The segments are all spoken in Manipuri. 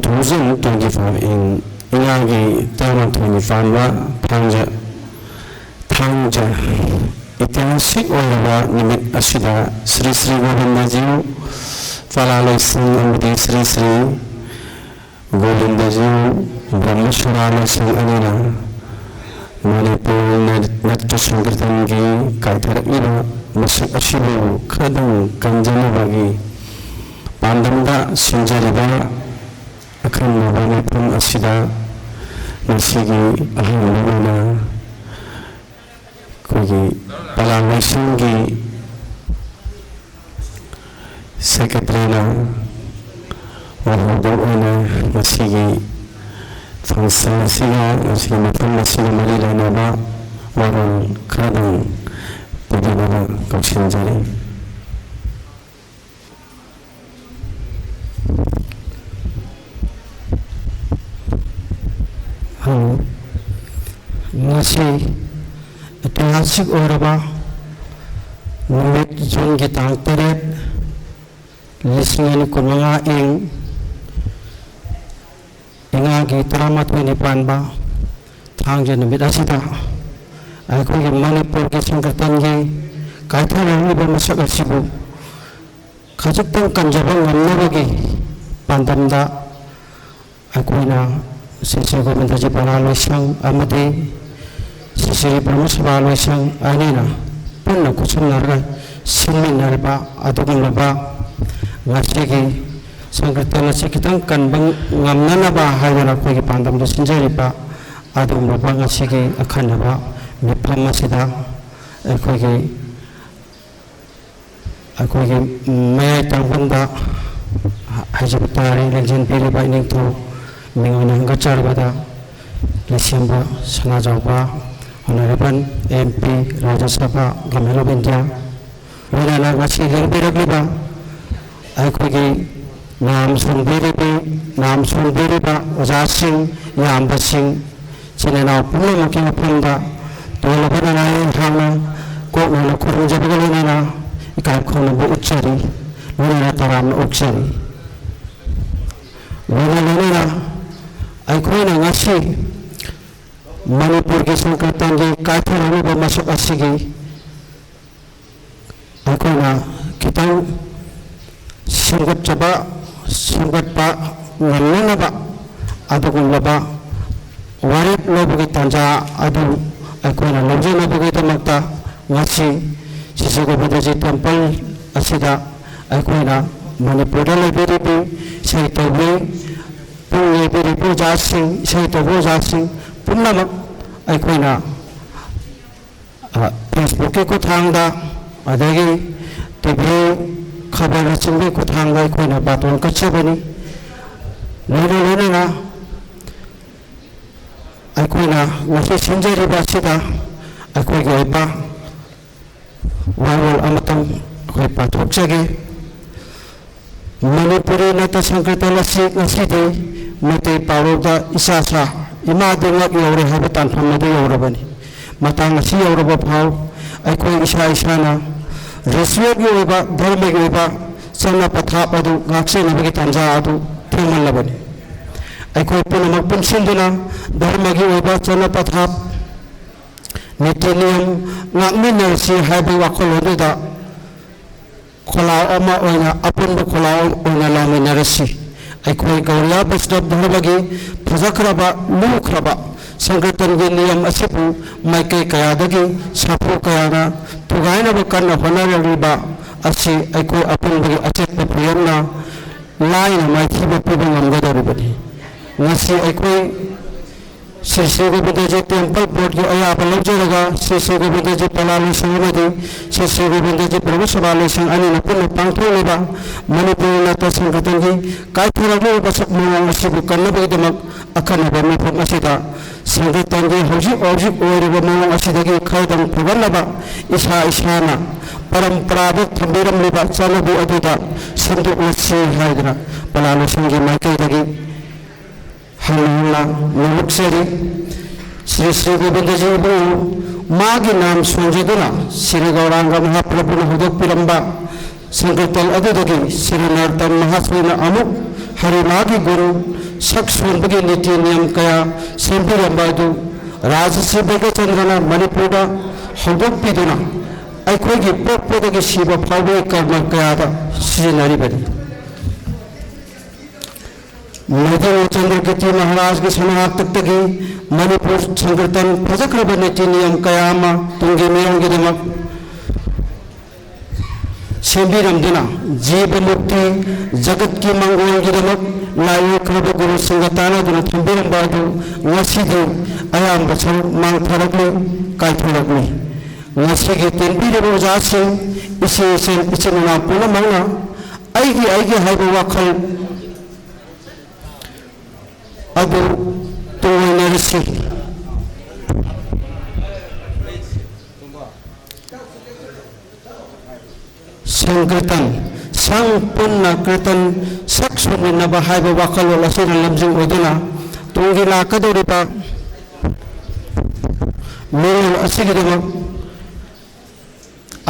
2025 ingagi taman thoni fanwa thangja ityasik oiraba nimit asida Sri Sri Govindaji Falalai amdi Sri Sri Govindaji Brahmaswarala Singh anina Manipur Natya Sankirtangi kaitharakliba masuk asibu khadang kanjanabagi pandamda sinjariba akan Manipur asida nasigi ahamuna kogi Palalai Singhi Secretary na wahudong una masigi fungsi siya masigi mafam masigi malila na ba warang kadang pwede na ba kausinjari nasi ऐतिहासिक ओरबा निमित जून की तांग तरेट लिसिंग कुमंगा इंगा की तरामत में निपानबा थांग जन निमित असिता ऐको के मणिपुर के संकटन के कायथा रंगी बमसक असिबु खजक्तंग कंजबंग गन्नबगी पांदमदा ऐको ना श्री गोविंदजी पलालोई संग अमदे Sri Brahmaswarala Singh anina punna kuchunarga sinminarba adugunaba ngasigi sankirtana sikitang kanbang ngamnanaba haidana kogi pandamda sinjariba adugunaba ngasigi akhanaba miphamasida akogi mayai tangbanda hajabtari legend piriba iningto mingona ngacarbada lesimba sanajawba Honorable MP Rajya Sabha Government of India Wadana ngasi hirbirakliba aikogi nam sunbiriba Oja Singh Yamba Singh Chinena pumnamuki mafamda tolabana nai hangna koknana khurunjabagalina ikaikhona bu uchari lona taramna ukchari lona aikoina ngasi Manipur के संकटन के काफी रहने पर मशक असिगी अकोना कितां संकट चबा संकट पा नल्ले नबा अदुकुन लबा वारिप लोबुगी तंजा अदु अकोना लोजे नबुगी तमक्ता ngasi Sri Govindaji temple asida अकोना मणिपुर लेबेरिबी सहितबे पुंगेबेरिबो जासिंग सहितबो जासिंग पुनमक अखोना फेसबुक के खुथांगदा अदगी टीवी खबर चिंबे खुथांगदा अखोना बातों कच्चबनी लोना अखोना वसे सिंजरी बासिदा अखोगे ओबा वावल अमतम अखोय पाथोकचगे मणिपुरी नत संकटलसी ngasidi mate pawda isasa ima dengak yore habatan famade yorabani matang asi yoraba phau aikoi isa isana resiyog yoba dharma yoba sana patha adu ngakse nabagi tanja adu themallabani aikoi punamak punsinduna dharma gi yoba sana patha nitiniam ngakminarsi habi wakolodida khola ama oina apunba khola oina laminarasi अखोई गौरिया बसदब धर्मगी फजक्रबा लुख्रबा संगठन के नियम असिपु माइके कयादगी साफु कयाना तुगाइनब कन्न होनरलिबा असि अखो अपुनबगी अचेत प्रियमना लाइन माइथिब पिबं ngमगदरबनी ngasi अखोई Sri Sri Govindaji Temple Board की अयाब लौजरगा Sri Sri Govindaji Palalai Singh मदि Sri Sri Govindaji Brahmaswarala Singh अनिना पुनः पांगथोलेबा मणिपुर नत संगठन की कायथरगु बसक मौंग असिबु कन्नबगिदमक अखनबा मिफम असिदा संगठन की हौजिक ओइरबा मौंग असिदगी खैदम फगनबा इसाना परंपरागत थंबिरमलिबा चलबु अदुदा संदुकलसी हाइदरा Palalai Singh की माइकेदगी हल्ला नमुक्सरी श्री श्री गोविंदजी मागी नाम सोंजदुना श्री गौरांग महाप्रभु हुदक पिरंबा संकटल अदुदगी श्री नरतम महास्वीना अमुक हरिमागी गुरु सक सोनबगी नीति नियम कया सेंबिरंबादु राजश्री बैगचंद्रना मणिपुर हौदोक्पिदुना अखोगी पोकपोदगी सिब फाउबे कर्म कयादा सिजनारिबनी मधुर चंद्रगति महाराज की समाप्तगी मणिपुर संकीर्तन फजक्रब नीति नियम कयामा तुंगी मेयंगिदमक सेंबिरमदुना जीव मुक्ति जगत की मंगोलगिदमक लायोख्रब गुरु संगतानादुना थंबिरंबादु ngasidu ayamba sal mangtharakni kaithorakni ngasigi tenbirabo jasing isi sen ichina punamangna aigi haiba wakhal adu tuinarisi Sankirtan sang punna kirtan saksuni nabahaiba wakal walasina lamjing oduna tungi lakadoriba mil asigidama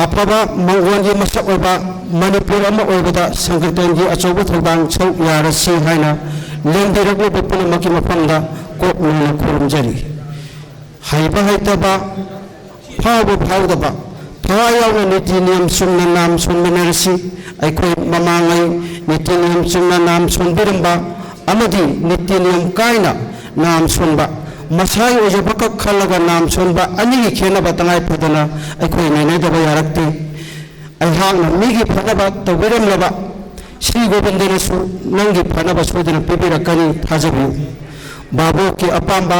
apaba mangwangi masak oba manipur ama obada sankirtan gi achoba thobang chau yarasi haina lendiragni bepuna maki mapamda kok nuna kurumjari haiba haitaba phawdaba thawayawna niti niyam sumna nam sunmanarasi aikoi mamangai niti niyam sumna nam sunbiramba amadi niti niyam kaina nam sunba masai ojabaka khalaga nam sunba ani khena batangai padana aikoi nai daba yarakti ai hangna migi phanaba tobiram laba Sri Govindana su nangi phanaba sodana pibirakani thajabu babu ki apamba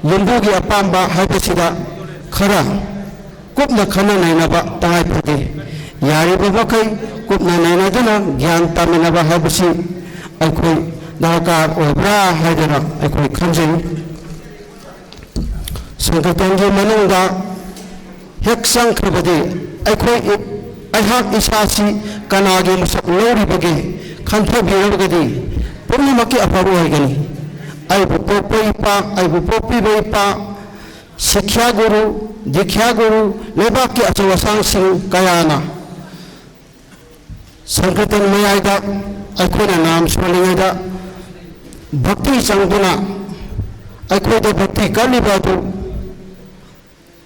yambu ki apamba haibasida khara kupna khana nainaba tangai phade yariba bakai kupna nainadana gyan taminaba haibasi aikoi darkar obra haidana aikoi khanjai Sankirtangi manungda hek sankrabade aikoi aihak isasi kanagi masak loribage khanthobirabagadi purnamaki apabu haigani aibu popoipa aibu popiboipa Sikhya Guru, Dikhya Guru, lebak ki achawasang sing kayana. Sankirtan mayayda, aikhoina nam solingayda, bhakti changduna, aikhoida bhakti kalibadu,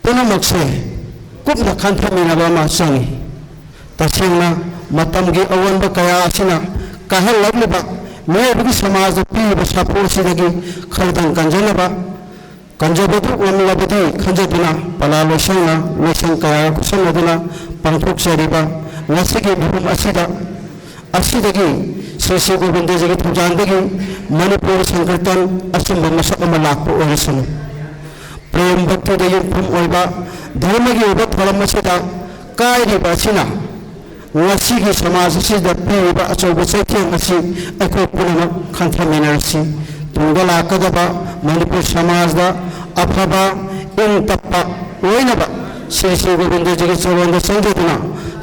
punamakse, kupna khanthaminaba ma changi. Tasengna matamgi awanba kaya asina, kahalagliba, mayabagi samajda piba saposidagi khaldan kanjanaba, Kanjabatu Wamlabati Kanjabina, Palalo Shana, Nishankaya, Kusanaduna, Pankuk Sariba, Nasiki Bhum Asidagi, Sisi Govindajagi Pujandagi, Manipur Sankirtan, Asimba Masakamalako Orison. Prem Bhakti Dayin Pum Oiba, Dharmagi Oba Palamasida, Kairi Basina, Nasiki Samazisi, the Piba Achoba Saki, Nasi, Eko Puna Kantaminarsi, Tungala Kadaba, Manipur Samazda, Apaba, in Tapa, Wainaba, Sisi Govindajagi Savanda Sanjatana,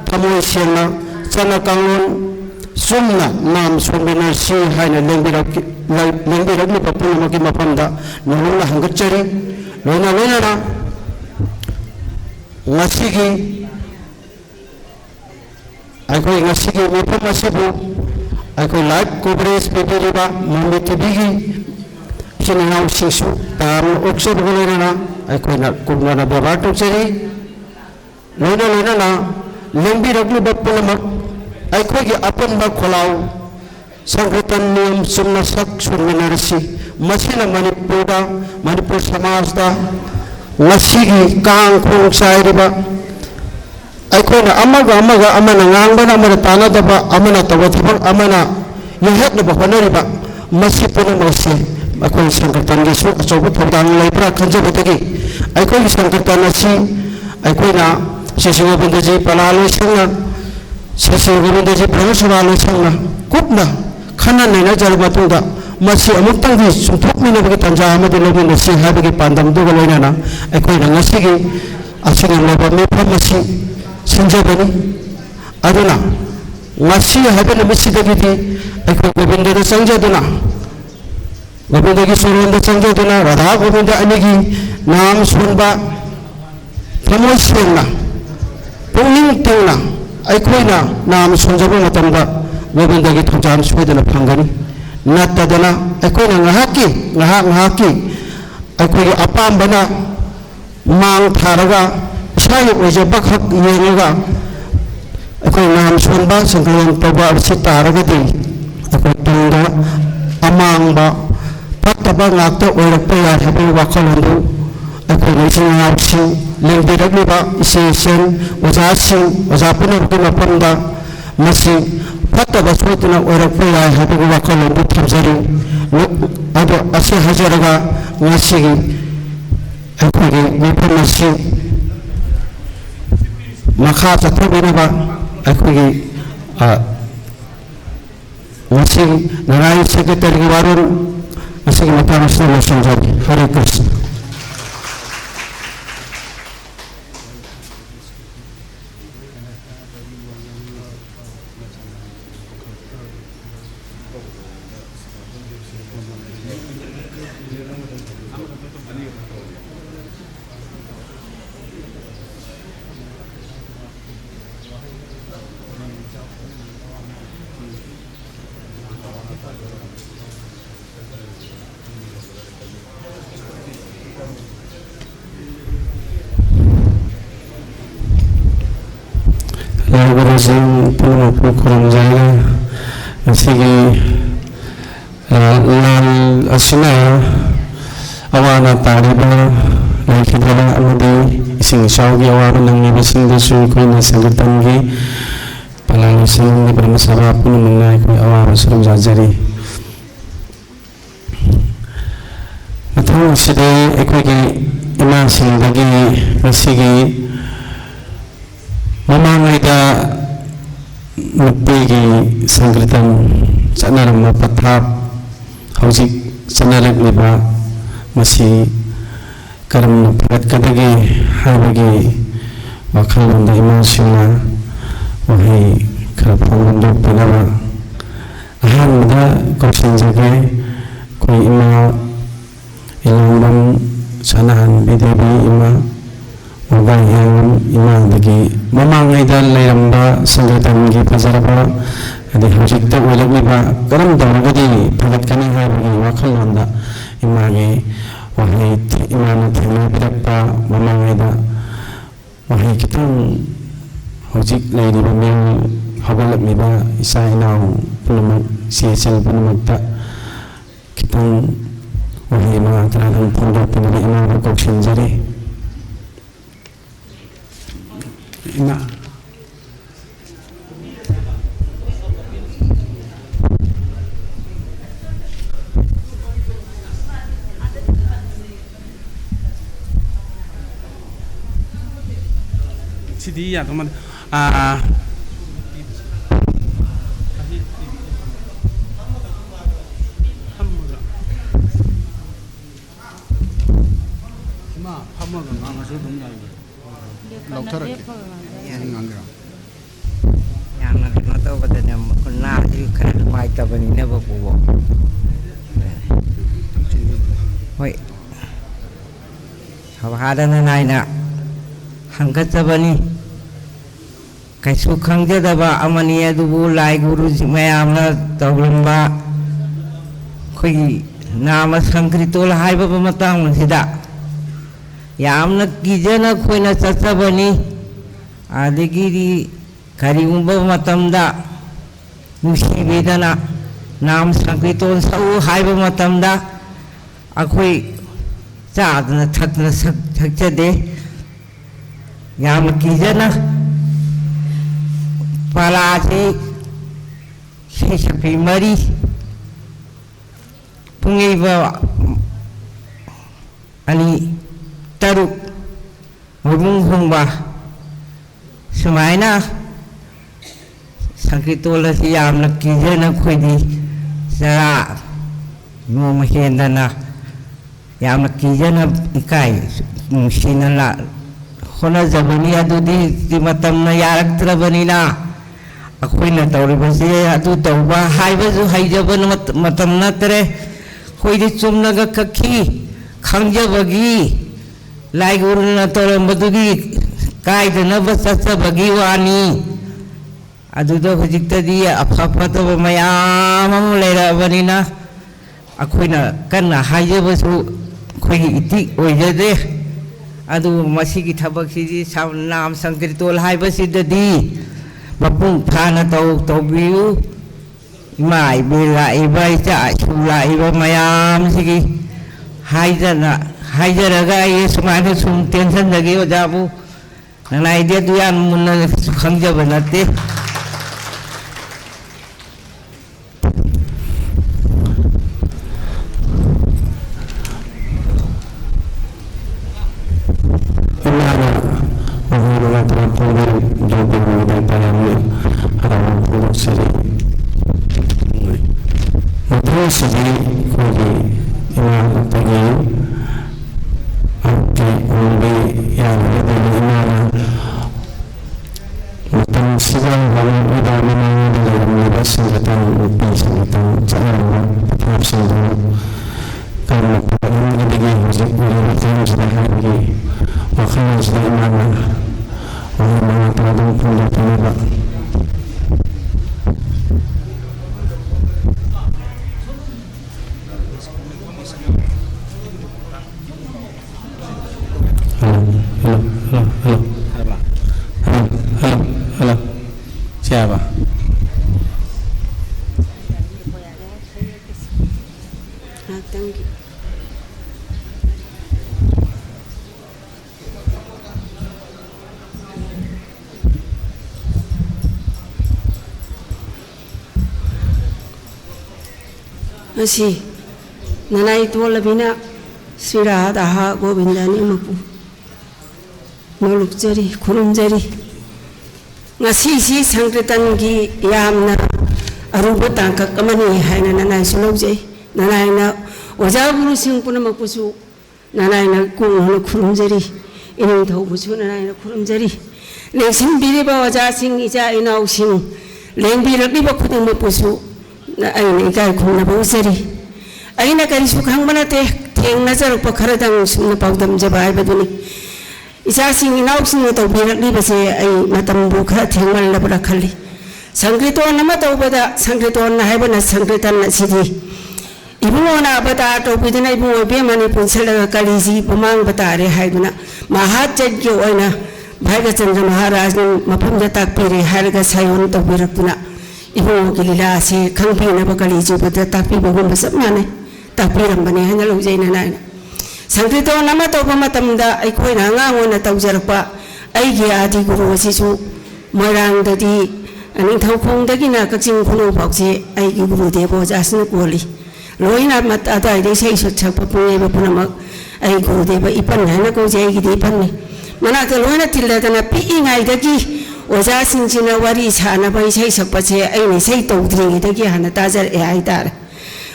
Tamu Siena, Sana Kangun, Sumna, Nam Sumina, Si, Haina, Lengiraki Papumaki Mapanda, Nuna Hangachari, Luna Lena, Nasiki, I call Nasiki, Mapamasibu, I call like Cobres, Peperiba, Mamiti, Sinau Sisu, Tam Oxford Golena, I call not Kubana Babato Seri, Lena, Lembi Raglu Bapulama, I call you upon Bakolau, Sankirtan Nium, Sumna Sak, Sumanarasi, Masina Manipur Samazda, Nasigi, Kang, Kung Sairiba. I call Amaga Amana, Amana Tanadaba, Amana Tawataba, Amana, you have the Bahanariba, Masipuna Masi, I call Sankirtan Gisu, so put down Libra Kanjabati. I call Sankirtan Nasi, I call Sisi Govindaji Palalo Sanga, Sisi Govindaji Pravasala Sanga, Kupna, Kana Nena Jalbatunda, Masi Amutangi, Sutopina Tanja, Madeleine, Nasi, Habiki Pandam, Dugalena, I call Nasigi, Asina Laba, Mapamasi. Sanjabani Aduna Nasi Haban Missidagiti, I could Govinda Sanjaduna Govindagi Suranda Sanjaduna, Radha Govinda Anigi, Nam Sunba Tamoisena Punging Tuna, I Quina, Nam Sunjabu Matanda, Govindagi Tajan Sweden of Hungary, नत्तदना अखोना ngahaki अखोई अपाम्बना मांग थारगा इसाई ओइजबा खक येंगा अखोई नाम सोनबा संकलन तौबा अरसे तारगदि अखोई Tunga अमांगबा फत्तबा ngakta oirakpa yar habi wakhalondu अखोई निसिंगापसि लेंबिरगलिबा इसेसन ओजासिं ओजापुनबकि मफमदा मसि फत्तबा सोइतना ओइrakpa yar habi wakhalondu thamjari ado ase hajaraga ngasigi अखोई मफम असि मखा चथबिनबा अखोई मसि नारायण सेक्रेटरी वारुन असि मतामसना मसंजरी हरे Krishna Lagurazing puno kurang jaya sige lal asina awana tariba laikidala amadi ising shawgi awana nang ibasing dasu koy na sagitangi palalising ni permasara puno mengai koy awana surang jajari matang sida ekoy ki imasing dagi sige ममांगैदा नुपैगी संकृतम चनरम पथाप हौजिक चनरगलिबा मसी करम फरकदगे हाबगे वखलंदा इमासिना वही खरफोंदो पनवा अहानदा कोसंजगे कोई इमा इलांबम सनाहन बिदेबी इमा Mabang yang imang dagi mamang idal layamba sanggatan gi pajaraba adi hujik ta ulag niba karam dawgadi phagat kani ha bagi wakal landa imangi wahi imana thema birakpa mamang ida wahi kitang hujik layriba mel hagalak niba isa inaw punamak siyasal punamakta kitang wahi mga talang pundo pinari imang kokshin jari ina sidi ya teman Yang nak tahu betulnya benar itu kan baik tapi ini apa buat? Hoi, ada nanai nak hangkat sabani, kaisuk hangja daba amaniya dubu lai guru jimaya amna tahu lamba, koi nama sangkritul hai bapa matang tidak. Yamna kijana koi na sabani, adegiri Karimba matamda musi bedana nam sangkriton sau haiba matamda akoi chadna thakna thakchade yam kijana palaji shesapi mari pungiba ani taruk hubung hungba sumaina Sangkitola siyam na kijana kwedi sa mo mahendana yam na kijana ikai sinala khona zabani adu di matam na yarak trabani na ako'y na tawri ba siya adu tawba haiba zu haijaban matam na tere ko'y di tsum nagakaki kangjabagi lai guru na tawra madugi kai na ba sa bagi wani ꯑꯗꯨꯗ ꯍꯧꯖꯤꯛꯇꯗꯤ ꯑꯐ ꯐꯠꯇꯕ ꯃꯌꯥꯝ ꯑꯃ ꯂꯩꯔꯛꯑꯕꯅꯤꯅ ꯑꯩꯈꯣꯏꯅ ꯀꯟꯅ ꯍꯥꯏꯖꯕꯁꯨ ꯑꯩꯈꯣꯏꯒꯤ ꯏꯇꯤꯛ ꯑꯣꯏꯖꯗꯦ ꯑꯗꯨꯕꯨ ꯃꯁꯤꯒꯤ ꯊꯕꯛꯁꯤꯗꯤ ꯅꯥꯝ ꯁꯪꯀꯤꯔꯇꯣꯟ ꯍꯥꯏꯕꯁꯤꯗꯗꯤ ꯃꯄꯨꯡ ꯐꯥꯅ ꯇꯧꯕꯤꯌꯨ 이마 이베라 이바이자 슈라 마얌시기 하이자라가 이 수많은 숨 텐션적이 오자부 나 이제 두야 문는 강접은 어때 Segi kodi imam tagi ante umbi yang ada di imam matam siang dalam udah memang dalam libas tentang ubi tentang cara berfungsi karena ini bagi hujat yang sudah lagi wakil sudah imam orang mengatakan pun tidak Halo. Siapa? Masih nanai tua lebih nak sirah dah Govindani mapu noluk jari kurung jari ngasi si sangkritan ki yamna aruba tangkak kamani haina nanai sulok jai nanai na oja guru sing puna mapusu nanai na kung kurung jari ini tahu pusu nanai na kurung jari lengsin biri ba oja sing ija inau sing leng biri ni ba kudung mapusu na aina ikai kung na bau jari aina kari sukang mana teh teng nazar upakaradang sumna paudam jabai baduni Isasing inausing ito birak ni basi ay matambu ka tinggal na berakali. Sangkriton nama tahu pada sangkriton na hai bana sangkritan na sidi. Ibu na bata atau bidana ibu obi mani pun selaga kali si pemang bata are hai bana. Mahat jadjo oina Bhaiga Chandra Maharaj ni mapun jatak piri harga sayon tahu birak puna. Ibu kilila si kangpi na bakali jo bata tapi bagum besar mana tak piram bani hanya lu jai nana. Sangkriton nama tahu pematamda ay koi nangangon na tahu jarakpa ay giati guru wasisu marang dadi aning tahu kong dagi na kaksing kuno bakse ay guru debo jasna kuali loi na mat ada ay desai sotsak papungi bapuna mag ay guru debo ipan na ko jai gidi ipan ni mana ta loi na tilda na pi ingai dagi oja sinjina wari chana bai sai sakpache ay ni sai tawdri dagi hana tajar e ay tar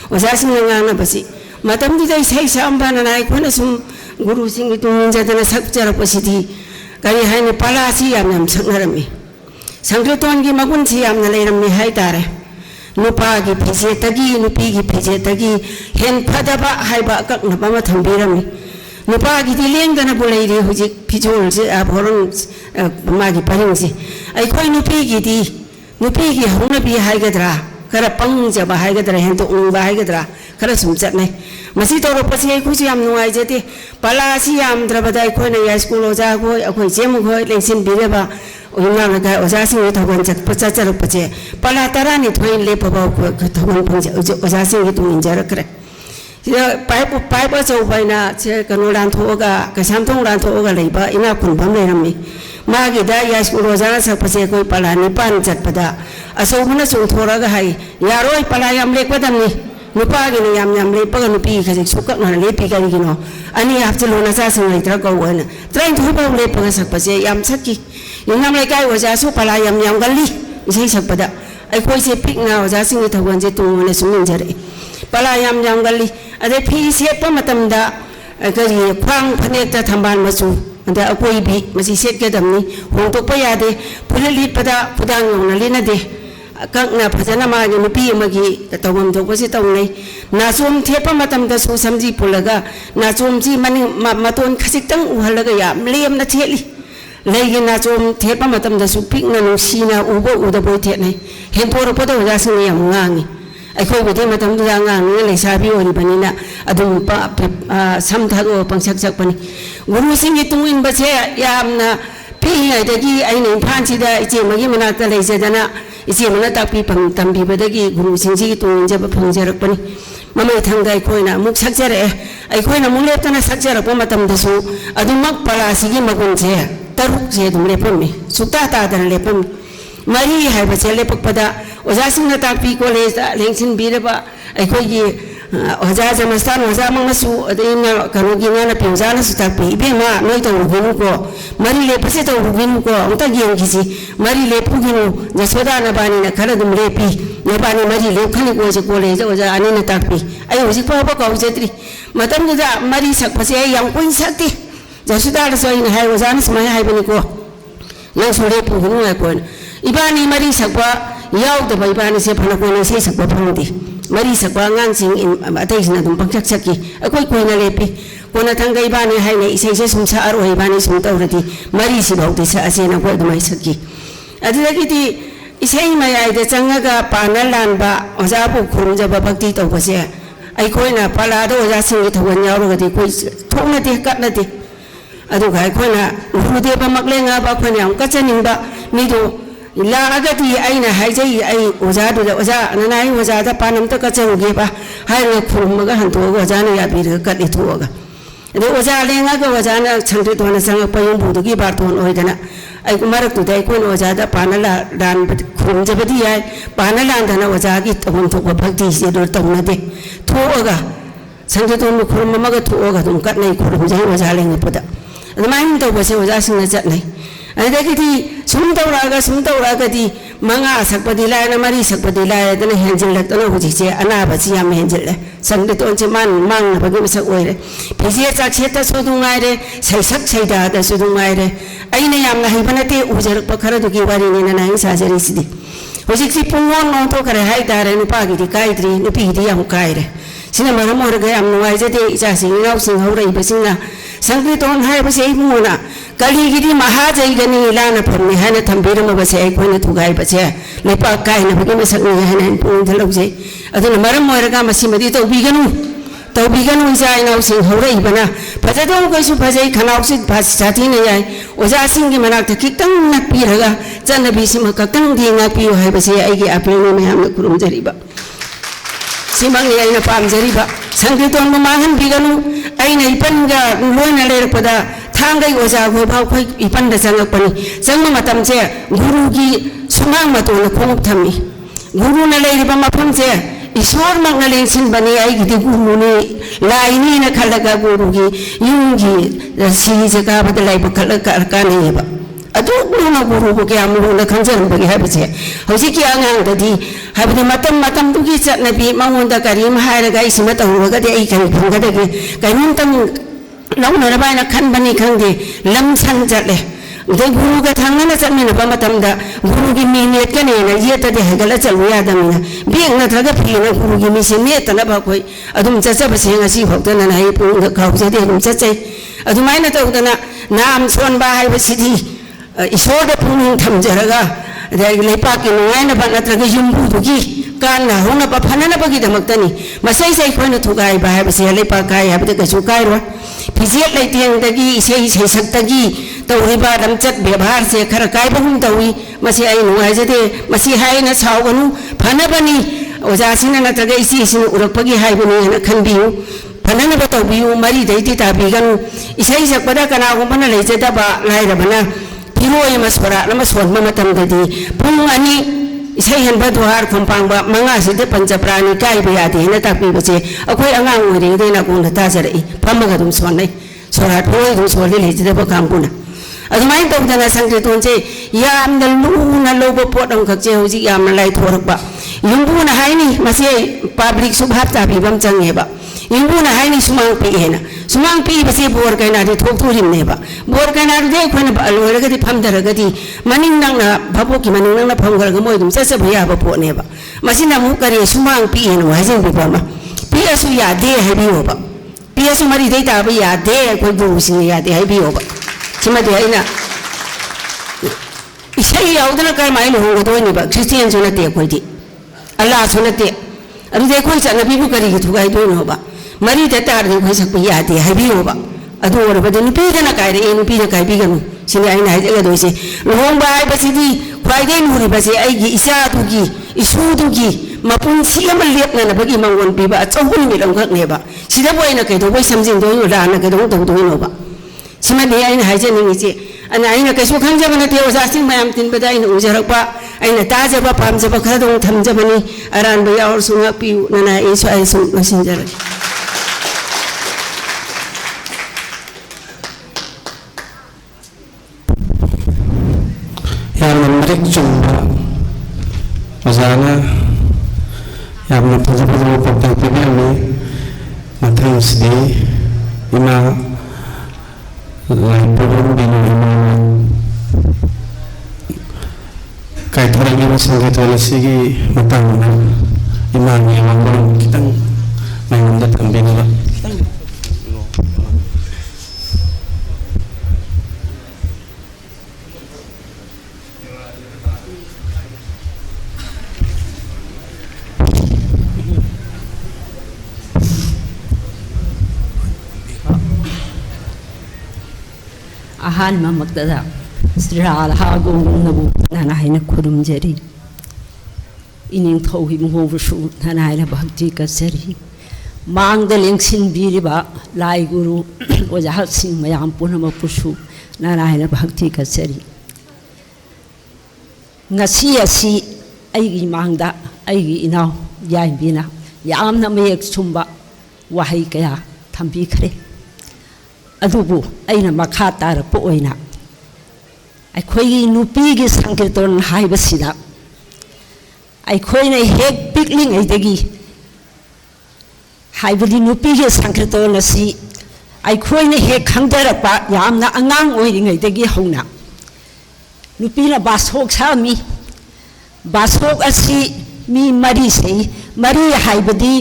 oja singa na basi matam di dai sai sambana nai kona sum guru sing itu jadana sakcara pasidi kari hai ne pala si am sangarami sangkriton gi magun si am nalairam mi hai tare nupa gi phise tagi nupi gi phise tagi hen phadaba hai ba kak na bama thambirami nupa gi dileng dana bulai ri hujik phijol se a borong ma gi paring si ai khoi nupi gi hona bi hai gadra kara pang jaba hai gadra hen to ung ba hai gadra kara sumchat nai masih toro pasi ai kusi am nuai jati pala si am drabadai ko na ya school oja ko akoi jem ko lengsin bireba oina na ga oja sing thogon chat pacha char pache pala tarani thoin le paba ko thogon pang oja sing tu injar kre pai pa chau pai na che kanu ran thoga ka samthong ran thoga leiba ina kun bam le rammi ma gi da ya school oja sa pache ko pala ni pan chat pada aso muna sung thora ga hai yaroi pala yam le padam ni nupa gini yam le paga nupi khajik sukak na le pi kari gino ani apchalo na sa sing letra ko wana train thuba le paga sakpaje yam sakki yunam le kai waja su pala yam galli isai sakpada ai koi se pik na waja sing thawan je tu na sumin jare pala yam galli ade phi se pa matam da kari phang phanek ta thamban masu anda akoi bi masi set ke damni hong to pa ya de pulali pada pudang yong na lina de kak na phajana ma ni nupi amagi tawam thokpasi tawnai na chom thepa matam da so samji pulaga na chom ji mani maton khasik tang uhalaga ya lem na theli लेगिना चोम थेपा मतम दसु पिकना नुसीना उबो उदबो थेने हेंपोर पदो जासिंग याम ngangi अखोय बदे मतम दुदा ngangi लेसाबी ओरि बनिना अदुम समथागो पंगसक सकपनि गुरु सिंह तुंगिन बसे यामना पिहाइदगी आइने फानसिदा इचे मगी मनाता लेजदना इचे मना तापी पंग तंबी बदगी गुरु सिंह जी तुंगिन जब फंगजरकपनि ममै थंगा अखोयना मुक सकजरे अखोयना मुलेतना सकजरप मतम दसु अदुमक पलासिगी मगुनसे तरुक से दुम लेपमी सुक्ता तादन लेपमी मरी है बचे लेपकपदा ओजासिंग तापी कॉलेज लेंसिन बीरबा अखोयगी ओजा जमस्तान ओजा मंगसु अदिना कनुगी ना पिउजाना सुतापी इबेमा नोय तौरुगिनु को मरी लेपसे तौरुगिनु को अंता गेंगिसी मरी लेपुगिनु जसोदा नबानी न खर दुम लेपी नबानी मरी लेखनि को जे कॉलेज ओजा अनि न तापी आई होजि पाबा कौजेत्री मतम दुदा मरी सकपसे याम कोइन सकती जसुदा सोइन है ओजान समय है बनी को नंग सोरे पुगनु है कोन इबानी मरी सकवा याव द इबानी से फना कोन से सकवा फंगदी मरी सकवा ngang sing अतैसना दुम पंचक सकी अकोय कोइना लेपी कोना थंग इबानी है ने इसे से सुमसा अरो इबानी सुम तौरती मरी से बहुती से असेना को दमai सकी अदुदगिति इसे मयाय द चंगगा पाना लानबा ओजाबु खुरुजबा भक्ति तौबसे आई कोइना पलादो ओजा सिंग थवन यावरगदि कोइ थोनते कटनते अदुगा अखोना गुरुदेव मकलेंगा बा खोना हम कचनिंबा मिदो लागति आइना हाइजै आई ओजादु ओजा ननाई ओजादा पानम त कचरुगे बा हाइना खुरुमगा हंतो ओजाना याबिर कदि थोगा अदे ओजा लेंगा ग ओजाना छंदि तोना संग पयम बुदुगी बातोन ओइदना आई कुमार तुदै कोन ओजादा पानला दान खुरुमजबदि याय पानला दना ओजागी तवन थोक भक्ति से दर तौनदे थोगा छंदि तोन खुरुममगा थोगा तुम कदनै खुरुमजै ओजा लेंगा पदा अदमाइन तौबसे ओजासिंग चटनै अदगिति सुमतौरागदी मंगा सकपदि लायना मरी सकपदि लायदना हेंजिलतना हुजिसे अनाबसि याम हेंजिले संगि तोनसे मान मांगनबगे मसक ओइरे फिजे चाक्षेत सोदुंगाइरे सैसक सैदादा सोदुंगाइरे अइना यामना हैबनते उजरक पखरदुगी वारिने ननाइ साजरिसिदि हुजिकसि पुंगोन नोंतो करे हाइदारे नुपागिदि काइद्रि नुपिगिदि याम काइरे सिना मरम ओरगा याम नुवाइजदे इचासिंग इनाउसिंग हौरैबसिंगना संगीतोन हाइबसे इमुना कलिगिदि महाजैगनि लाना फमनि हाना थंबिरमबसे अखोइना थुगाइबसे लेपा काइना बगे मसकनि हाना पुंधलौजे अदुना मरम ओरगा मसिमदि तौबिगनु इचाइनाउसिंग हौरैबना फजदौ गसु फजै खनाउसि भासाथिने याय ओजासिंगि मनाक खितंग नपिरगा चनबिसिम कतंग दिंगा पियो हाइबसे आइगे आपेनि मयामना खुरुमजरिबा सिमंगि आइना पामजरिबा संगीतोन माहन बिगनु आइना इपनगा लोइना लेरपदा थांगै ओजा गो भाव खै इपनदा संगपनि संग मतमसे गुरुगी सुमांग मतोन खोंग थमि गुरुना लेरिबा मफमसे ईश्वर मंगल लेंसिन बनि आइगिदि गुरुनि लाइनि न खलगा गुरुगी युंगी सी जगा बदलाई बखलका कानेबा अदु गुरुना गुरुबो के आमुना खंजरबगे हाबसे हौजिकि आंगांगदि हाबदि मतम दुगी चटनबि मंगोंदा करिम हायरगा इसिम तौरगदि आई करि फंगदगे कइमुंतम लौनरबायना खनबनि खंगे लम सन चले दे गुरु का थांगना चटमिनबा मतमदा गुरुगी मिनेट कने न येतदि हगला चलु यादमिना बेंग नथरगा फिना गुरुगी मिसे नेतना बाखोय अदुम चचबसे ngasi भक्तना नाय पुंग खाउजदि अदुम चचै अदुमायना तौदना नाम सोनबा हाइबसिदि ईश्वर पुनिंग थमजरगा लेपाकी नुआइनबा नत्रगा युम्बुदुगी कानना होनबा फननबगिदमक्तनि मसै सै खोइना थुगाइबा हाइबसे लेपा काय हाबदि कसु कायरो फिजियत लैतेंदगी इसै सैसक्तगी तौरिबा रमचत व्यवहार से खर कायबहुम तौई मसे आई नुआइजदे मसी हाइना सावगनु फनबनि ओजासिना नत्रगा इसिसिन उरकपगी हाइबनि न खनबियु फननबा तौबियु मरि दैति ताबिगनु इसै सकपदा कनागुमना लैजदबा लाइरबना हिरोय मसपरा नमस्वन्म मतमददि पुंग अनि इसै हनबा दुहार खुंपांगबा मंगा सिदे पंचप्राणी काइबा यादे न तापीबसे अखोय अंगांग ओइरेदे ना गुण ताजरई फमगा दुम सोनै सोराट होय दुम सोले लेजदबा कांगुना अदुमाइन तौदना संगीतोनसे यामना लुना लोबो पोट अंगखचे होजि यामना लाई थोरकबा युंबुना हाइनि मसे public सुभाब ताबीबम चंगेबा युंबुना हाइनि Sumang पिहेना Sumang पीबसे bore कैनादि थोकथुरिमनेबा bore कैनादि दे खोना लोरगदि फमदरगदि मनिंग नंगना भबोकी मनिंग नंगना फमगरग मोय दुम चचब याबा पोनेबा मसिना मु करी सुमांग पिहेना वाइजिंग बिबमा पियसु यादे हाइबियोबा पियसु मरि दै ताबा यादे कोइ गुरुसिंग यादे हाइबियोबा सिमदि हैना ꯏꯁꯩ ꯌꯥꯎꯗꯅ ꯀꯔꯝꯍꯥꯏꯅ ꯂꯨꯍꯣꯡꯒꯗꯣꯏꯅꯣꯕ ꯈ꯭ꯔꯤꯁꯇꯤꯌꯥꯟꯁꯨ ꯅꯠꯇꯦ ꯑꯩꯈꯣꯏꯗꯤ ꯑꯜꯂꯥꯍꯁꯨ ꯅꯠꯇꯦ ꯑꯗꯨꯗꯤ ꯑꯩꯈꯣꯏ ꯆꯠꯅꯕꯤꯕꯨ ꯀꯔꯤꯒꯤ ꯊꯨꯒꯥꯏꯗꯣꯏꯅꯣꯕ ꯃꯔꯤꯗ ꯇꯥꯔꯗꯤ ꯑꯩꯈꯣꯏ ꯁꯛꯄ ꯌꯥꯗꯦ ꯍꯥꯏꯕꯤꯌꯣꯕ ꯑꯗꯨ ꯑꯣꯏꯔꯕꯗꯤ ꯅꯨꯄꯤꯗꯅ ꯀꯥꯏꯔꯛꯑꯦ ꯅꯨꯄꯤꯅ ꯀꯥꯏꯕꯤꯒꯅꯨ ꯁꯤꯅꯤ ꯑꯩꯅ ꯍꯥꯏꯖꯒꯗꯣꯏꯁꯦ ꯂꯨꯍꯣꯡꯕ ꯍꯥꯏꯕꯁꯤꯗꯤ ꯈ꯭ꯋꯥꯏꯗꯒꯤ ꯂꯨꯔꯤꯕꯁꯦ ꯑꯩꯒꯤ ꯏꯆꯥꯗꯨꯒꯤ ꯏꯁꯨꯗꯨꯒꯤ ꯃꯄꯨꯟꯁꯤ ꯑꯃ ꯂꯦꯞꯅꯅꯕꯒꯤ ꯃꯪꯒꯣꯜ ꯄꯤꯕ ꯑꯆꯧꯕ ꯅꯨꯃꯤꯠ ꯑꯃꯈꯛꯅꯦꯕ ꯁꯤꯗꯕꯨ ꯑꯩꯅ ꯀꯩꯗꯧꯕꯩ ꯁꯝꯖꯤꯟꯗꯣꯏꯅꯣ ꯂꯥꯟꯅ ꯀꯩꯗꯧ ꯇꯧꯗꯣꯏꯅꯣꯕ ꯁꯤꯃꯗꯤ ꯑꯩꯅ ꯍꯥꯏꯖꯅꯤꯡꯉꯤꯁꯦ ꯑꯩꯅ ꯀꯩꯁꯨ ꯈꯪꯖꯕ ꯅꯠꯇꯦ ꯑꯣꯖꯥꯁꯤꯡ ꯃꯌꯥꯝ ꯇꯤꯟꯕꯗ ꯑꯩꯅ ꯎꯖꯔꯛꯄ ꯑꯩꯅ ꯇꯥꯖꯕ ꯄꯥꯝꯖꯕ ꯈꯔꯗꯪ ꯊꯝꯖꯕꯅꯤ ꯑꯔꯥꯟꯕ ꯌꯥꯎꯔꯁꯨ ꯉꯥꯛꯄꯤꯌꯨ ꯅꯅꯥ ꯑꯩꯁꯨ ꯑꯩ ꯁꯨꯝ ꯂꯣꯏꯁꯤꯟꯖꯔꯒꯦ ꯌꯥꯝꯅ ꯃꯔꯤꯛ ꯆꯨꯝꯕ ꯑꯣꯖꯥꯅ ꯌꯥꯝꯅ ꯐꯖ ꯐꯖꯕ ꯄꯥꯎꯇꯥꯛ ꯄꯤꯕꯤꯔꯝꯃꯤ ꯃꯊꯪꯁꯤꯗꯤ ꯏꯃꯥ ꯂꯥꯏ ꯄꯨꯔꯝꯕꯤꯅ ꯏꯃꯥ ꯀꯥꯏꯊꯔꯛꯂꯤꯕ ꯁꯪꯒꯤꯇꯣꯟ ꯑꯁꯤꯒꯤ ꯃꯇꯥꯡꯗ ꯏꯃꯥꯒꯤ ꯋꯥꯡꯕꯔꯣꯝ ꯈꯤꯇꯪ ꯃꯉꯣꯟꯗ ꯊꯝꯕꯤꯅꯕ ꯑꯍꯥꯟꯕ ꯃꯛꯇꯗ ꯁ꯭ꯔꯤ ꯔꯥꯙꯥ ꯒꯣꯕꯤꯟꯗꯕꯨ ꯅꯅꯥ ꯍꯥꯏꯅ ꯈꯨꯔꯨꯝꯖꯔꯤ ꯏꯅꯤꯡꯊꯧ ꯏꯕꯨꯡꯉꯣꯕꯨꯁꯨ ꯅꯅꯥ ꯍꯥꯏꯅ ꯚꯛꯇꯤ ꯀꯠꯆꯔꯤ ꯃꯥꯡꯗ ꯂꯦꯡꯁꯤꯟꯕꯤꯔꯤꯕ ꯂꯥꯏ ꯒꯨꯔꯨ ꯑꯣꯖꯥꯁꯤꯡ ꯃꯌꯥꯝ ꯄꯨꯝꯅꯃꯛꯄꯨꯁꯨ ꯅꯅꯥ ꯍꯥꯏꯅ ꯚꯛꯇꯤ ꯀꯠꯆꯔꯤ ꯉꯁꯤ ꯑꯁꯤ ꯑꯩꯒꯤ ꯃꯥꯡꯗ ꯑꯩꯒꯤ ꯏꯅꯥꯎ ꯌꯥꯏꯕꯤꯅ ꯌꯥꯝꯅ ꯃꯌꯦꯛ ꯆꯨꯝꯕ ꯋꯥꯍꯩ ꯀꯌꯥ ꯊꯝꯕꯤꯈ꯭ꯔꯦ ꯑꯗꯨꯕꯨ ꯑꯩꯅ ꯃꯈꯥ ꯇꯥꯔꯛꯄ ꯑꯣꯏꯅ ꯑꯩꯈꯣꯏꯒꯤ ꯅꯨꯄꯤꯒꯤ ꯁꯪꯀꯤꯔꯇꯣꯟ ꯍꯥꯏꯕꯁꯤꯗ ꯑꯩꯈꯣꯏꯅ ꯍꯦꯛ ꯄꯤꯛꯂꯤꯉꯩꯗꯒꯤ ꯍꯥꯏꯕꯗꯤ ꯅꯨꯄꯤꯒꯤ ꯁꯪꯀꯤꯔꯇꯣꯟ ꯑꯁꯤ ꯑꯩꯈꯣꯏꯅ ꯍꯦꯛ ꯈꯪꯖꯔꯛꯄ ꯌꯥꯝꯅ ꯑꯉꯥꯡ ꯑꯣꯏꯔꯤꯉꯩꯗꯒꯤ ꯍꯧꯅ ꯅꯨꯄꯤꯅ ꯕꯥꯁꯣꯛ ꯁꯛꯑꯝꯃꯤ ꯕꯥꯁꯣꯛ ꯑꯁꯤ ꯃꯤ ꯃꯔꯤ ꯁꯛꯏ ꯃꯔꯤ ꯍꯥꯏꯕꯗꯤ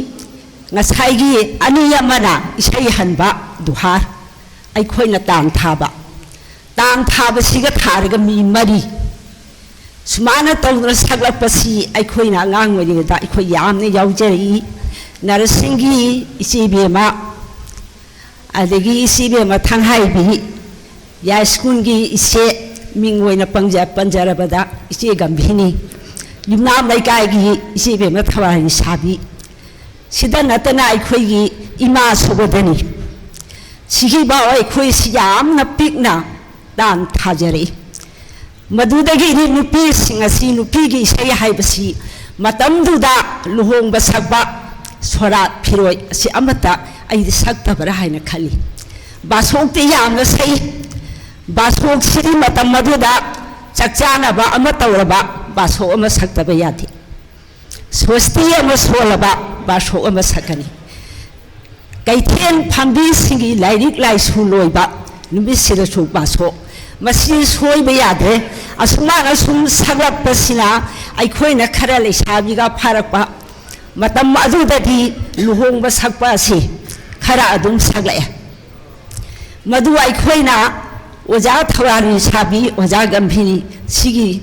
ꯉꯁꯥꯏꯒꯤ ꯑꯅꯤ ꯑꯃꯅ ꯏꯁꯩ ꯍꯟꯕ ꯗꯨꯍꯥꯔ ꯑꯩꯈꯣꯏꯅ ꯇꯥꯡ ꯊꯥꯕꯁꯤꯒ ꯊꯥꯔꯒ ꯃꯤ ꯃꯔꯤ ꯁꯨꯃꯥꯏꯅ ꯇꯧꯗꯨꯅ ꯁꯛꯂꯛꯄꯁꯤ ꯑꯩꯈꯣꯏꯅ ꯑꯉꯥꯡ ꯑꯣꯏꯔꯤꯉꯩꯗ ꯑꯩꯈꯣꯏ ꯌꯥꯝꯅ ꯌꯥꯎꯖꯔꯛꯏ ꯅꯔꯁꯤꯡꯒꯤ ꯏꯆꯦꯕꯦꯝꯃ ꯑꯗꯒꯤ ꯏꯆꯦꯕꯦꯝꯃ ꯊꯥꯡꯍꯥꯏꯕꯤ ꯌꯥꯏꯁ꯭ꯀꯨꯜꯒꯤ ꯏꯆꯦ ꯃꯤꯡ ꯑꯣꯏꯅ ꯄꯟꯖꯔꯕꯗ ꯏꯆꯦ ꯒꯝꯚꯤꯅꯤ ꯌꯨꯝꯅꯥꯝ ꯂꯩꯀꯥꯏꯒꯤ ꯏꯆꯦꯕꯦꯝꯃ ꯊꯋꯥꯏ ꯁꯥꯕꯤ ꯁꯤꯗ ꯅꯠꯇꯅ ꯑꯩꯈꯣꯏꯒꯤ ꯏꯃꯥ ꯁꯣꯒꯣꯗꯅꯤ ꯁꯤꯒꯤꯐꯥꯎ ꯑꯩꯈꯣꯏꯁꯤ ꯌꯥꯝꯅ ꯄꯤꯛꯅ ꯇꯥꯟ ꯊꯥꯖꯔꯛꯏ ꯃꯗꯨꯗꯒꯤꯗꯤ ꯅꯨꯄꯤꯁꯤꯡ ꯑꯁꯤ ꯅꯨꯄꯤꯒꯤ ꯏꯁꯩ ꯍꯥꯏꯕꯁꯤ ꯃꯇꯝꯗꯨꯗ ꯂꯨꯍꯣꯡꯕ ꯁꯛꯄ ꯁꯣꯔꯥꯠ ꯐꯤꯔꯣꯏ ꯑꯁꯤ ꯑꯃꯠꯇ ꯑꯩꯗꯤ ꯁꯛꯇꯕ꯭ꯔꯥ ꯍꯥꯏꯅ ꯈꯜꯂꯤ ꯕꯥꯁꯣꯛꯇꯤ ꯌꯥꯝꯅ ꯁꯛꯏ ꯕꯥꯁꯣꯛꯁꯤꯗꯤ ꯃꯇꯝ ꯑꯗꯨꯗ ꯆꯥꯛꯆꯥꯅꯕ ꯑꯃ ꯇꯧꯔꯕ ꯕꯥꯁꯣꯛ ꯑꯃ ꯁꯛꯇꯕ ꯌꯥꯗꯦ ꯁꯣꯁꯇꯤ ꯑꯃ ꯁꯣꯜꯂꯕ ꯕꯥꯁꯣꯛ ꯑꯃ ꯁꯛꯀꯅꯤ ꯀꯩꯊꯦꯜ ꯐꯝꯕꯤꯁꯤꯡꯒꯤ ꯂꯥꯏꯔꯤꯛ ꯂꯥꯏꯁꯨ ꯂꯣꯏꯕ ꯅꯨꯃꯤꯠꯁꯤꯗꯁꯨ ꯕꯥꯁꯣꯛ ꯃꯁꯤ ꯁꯣꯏꯕ ꯌꯥꯗ꯭ꯔꯦ ꯑꯁꯨꯃꯥꯏꯅ ꯁꯨꯝ ꯁꯛꯂꯛꯄꯁꯤꯅ ꯑꯩꯈꯣꯏꯅ ꯈꯔ ꯂꯩꯁꯥꯕꯤꯒ ꯐꯥꯔꯛꯄ ꯃꯇꯝ ꯑꯗꯨꯗꯗꯤ ꯂꯨꯍꯣꯡꯕ ꯁꯛꯄ ꯑꯁꯤ ꯈꯔ ꯑꯗꯨꯝ ꯁꯛꯂꯛꯑꯦ ꯃꯗꯨ ꯑꯩꯈꯣꯏꯅ ꯑꯣꯖꯥ ꯊꯧꯔꯥꯅꯤ ꯁꯥꯕꯤ ꯑꯣꯖꯥ ꯒꯝꯚꯤꯅꯤ ꯁꯤꯒꯤ